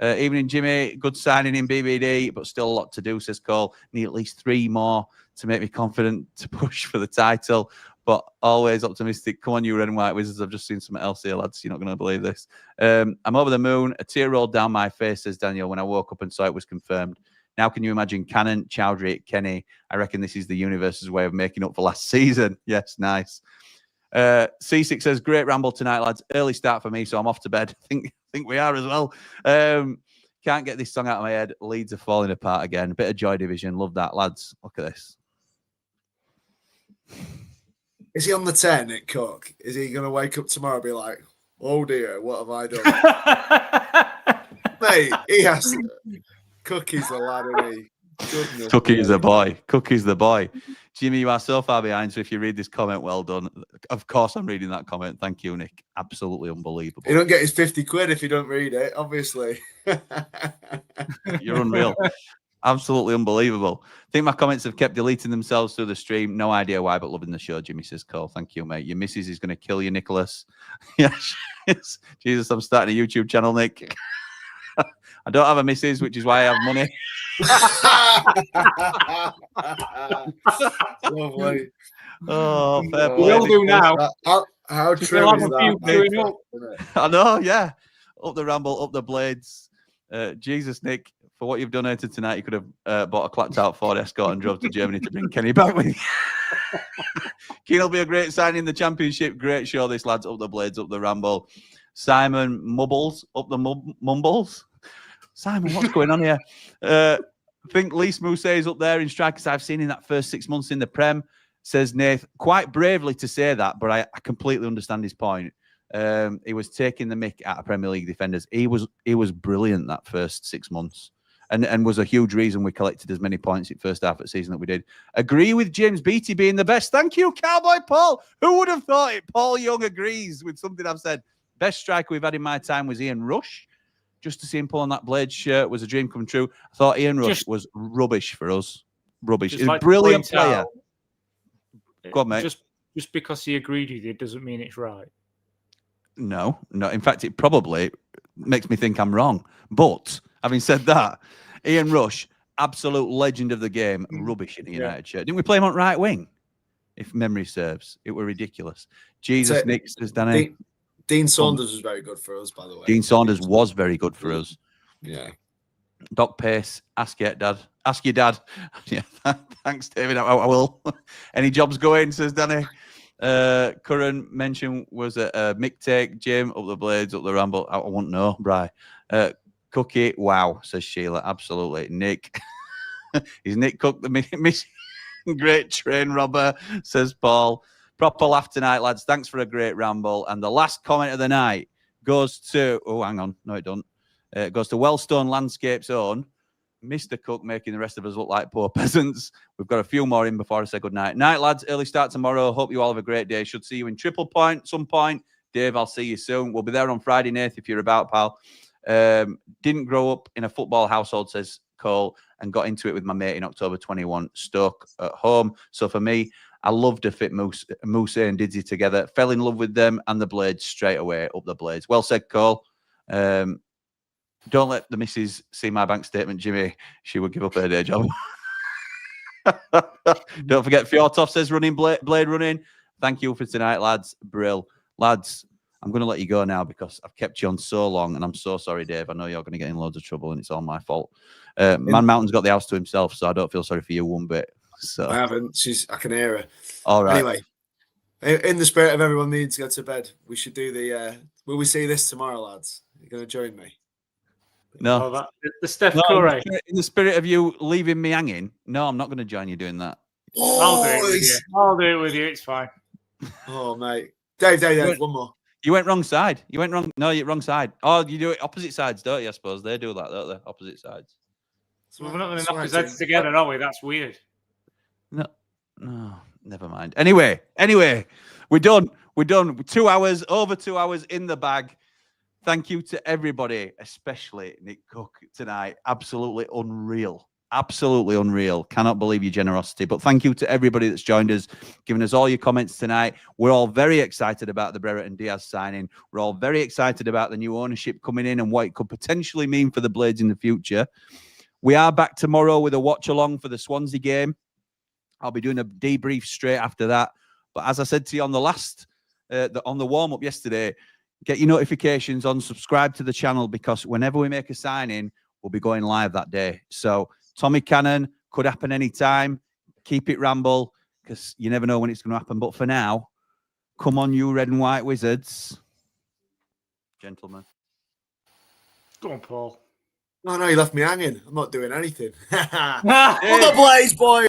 Speaker 6: Evening, Jimmy. Good signing in BBD, but still a lot to do, says Cole. Need at least 3 more to make me confident to push for the title, but always optimistic. Come on, you red and white wizards. I've just seen something else here, lads. You're not going to believe this. I'm over the moon. A tear rolled down my face, says Daniel, when I woke up and saw it was confirmed. Now can you imagine Cannon, Chowdhury, Kenny? I reckon this is the universe's way of making up for last season. Yes, nice. C6 says, great ramble tonight, lads. Early start for me, so I'm off to bed. I think we are as well. Can't get this song out of my head. Leeds are falling apart again. Bit of Joy Division. Love that, lads. Look at this.
Speaker 5: Is he on the 10 at Cook? Is he going to wake up tomorrow and be like, oh dear, what have I done? Mate, he has to. Cookie's the lad, isn't he? Goodness.
Speaker 6: Cookie's the boy. Cookie's the boy. Jimmy, you are so far behind. So if you read this comment, well done. Of course, I'm reading that comment. Thank you, Nick. Absolutely unbelievable.
Speaker 5: You don't get his 50 quid if you don't read it, obviously.
Speaker 6: You're unreal. Absolutely unbelievable. I think my comments have kept deleting themselves through the stream. No idea why, but loving the show, Jimmy says Cole. Thank you, mate. Your missus is going to kill you, Nicholas. Yeah, Jesus, I'm starting a YouTube channel, Nick. I don't have a missus, which is why I have money.
Speaker 5: Lovely.
Speaker 6: Oh, fair play.
Speaker 8: We all do now.
Speaker 5: How true is that?
Speaker 6: I know, yeah. Up the Ramble, up the Blades. Jesus, Nick, for what you've donated tonight, you could have bought a clapped out Ford Escort and drove to Germany to bring Kenny back with you. Keane will be a great signing in the Championship. Great show, this, lads. Up the Blades, up the Ramble. Simon Mubbles, up the Mumbles. Simon, what's going on here? I think Lee Moose is up there in strikers I've seen in that first 6 months in the Prem, says Nath. Quite bravely to say that, but I completely understand his point. He was taking the mick out of Premier League defenders. He was brilliant that first 6 months and was a huge reason we collected as many points in first half of the season that we did. Agree with James Beattie being the best. Thank you, Cowboy Paul. Who would have thought it? Paul Young agrees with something I've said. Best striker we've had in my time was Ian Rush. Just to see him pull on that Blade shirt was a dream come true. I thought Ian Rush was rubbish for us. Rubbish. He's a brilliant player. Go on, mate.
Speaker 8: Just because he agreed with you doesn't mean it's right.
Speaker 6: No. In fact, it probably makes me think I'm wrong. But having said that, Ian Rush, absolute legend of the game, rubbish in the United shirt. Didn't we play him on right wing? If memory serves, it were ridiculous. Jesus, Nick says Danny.
Speaker 5: Dean Saunders was very good for us, by the way.
Speaker 6: Dean Saunders was very good for us.
Speaker 5: Yeah.
Speaker 6: Doc Pace, ask your dad. Ask your dad. Yeah, thanks, David. I will. Any jobs going, says Danny. Current mention was a Mick take, Jim, up the Blades, up the Ramble. I won't know, Bri. Cookie, wow, says Sheila. Absolutely. Nick. Is Nick Cook the missing great train robber, says Paul. Proper laugh tonight, lads. Thanks for a great ramble. And the last comment of the night goes to... Oh, hang on. No, it doesn't. It goes to Wellstone Landscape's own Mr. Cook, making the rest of us look like poor peasants. We've got a few more in before I say good night. Night, lads. Early start tomorrow. Hope you all have a great day. Should see you in Triple Point some point. Dave, I'll see you soon. We'll be there on Friday, Nath, if you're about, pal. Didn't grow up in a football household, says Cole, and got into it with my mate in October 21, Stoke at home. So for me... I love to fit Moose and Didzy together. Fell in love with them and the Blades straight away, up the Blades. Well said, Cole. Don't let the missus see my bank statement, Jimmy. She would give up her day job. Don't forget, Fjortov says running, Blade running. Thank you for tonight, lads. Brill. Lads, I'm going to let you go now because I've kept you on so long and I'm so sorry, Dave. I know you're going to get in loads of trouble and it's all my fault. Man Mountain's got the house to himself, so I don't feel sorry for you one bit. So
Speaker 5: I haven't. I can hear her.
Speaker 6: All right.
Speaker 5: Anyway, In the spirit of everyone needing to go to bed, we should do the. Will we see this tomorrow, lads? You're going to join me?
Speaker 6: No.
Speaker 8: Oh, the Steph
Speaker 6: No,
Speaker 8: Curry.
Speaker 6: in the spirit of you leaving me hanging, no, I'm not going to join you doing that.
Speaker 8: I'll do it with you. I'll do it with you. It's fine.
Speaker 5: Oh, mate. Dave, one more.
Speaker 6: You went wrong side. You went wrong. No, you're wrong side. Oh, you do it opposite sides, don't you? I suppose they do that, don't they? Opposite sides.
Speaker 8: So we're not going to knock his heads together, are we? That's weird.
Speaker 6: No, never mind. Anyway, we're done. We're done. 2 hours, over 2 hours in the bag. Thank you to everybody, especially Nick Cook tonight. Absolutely unreal. Absolutely unreal. Cannot believe your generosity. But thank you to everybody that's joined us, giving us all your comments tonight. We're all very excited about the Brereton-Diaz signing. We're all very excited about the new ownership coming in and what it could potentially mean for the Blades in the future. We are back tomorrow with a watch along for the Swansea game. I'll be doing a debrief straight after that. But as I said to you on the last, on the warm-up yesterday, get your notifications on, subscribe to the channel, because whenever we make a signing, we'll be going live that day. So Tommy Cannon could happen anytime. Keep it Ramble, because you never know when it's going to happen. But for now, come on, you red and white wizards. Gentlemen.
Speaker 8: Go on, Paul.
Speaker 5: No, you left me hanging. I'm not doing anything. For the Blaze, boys!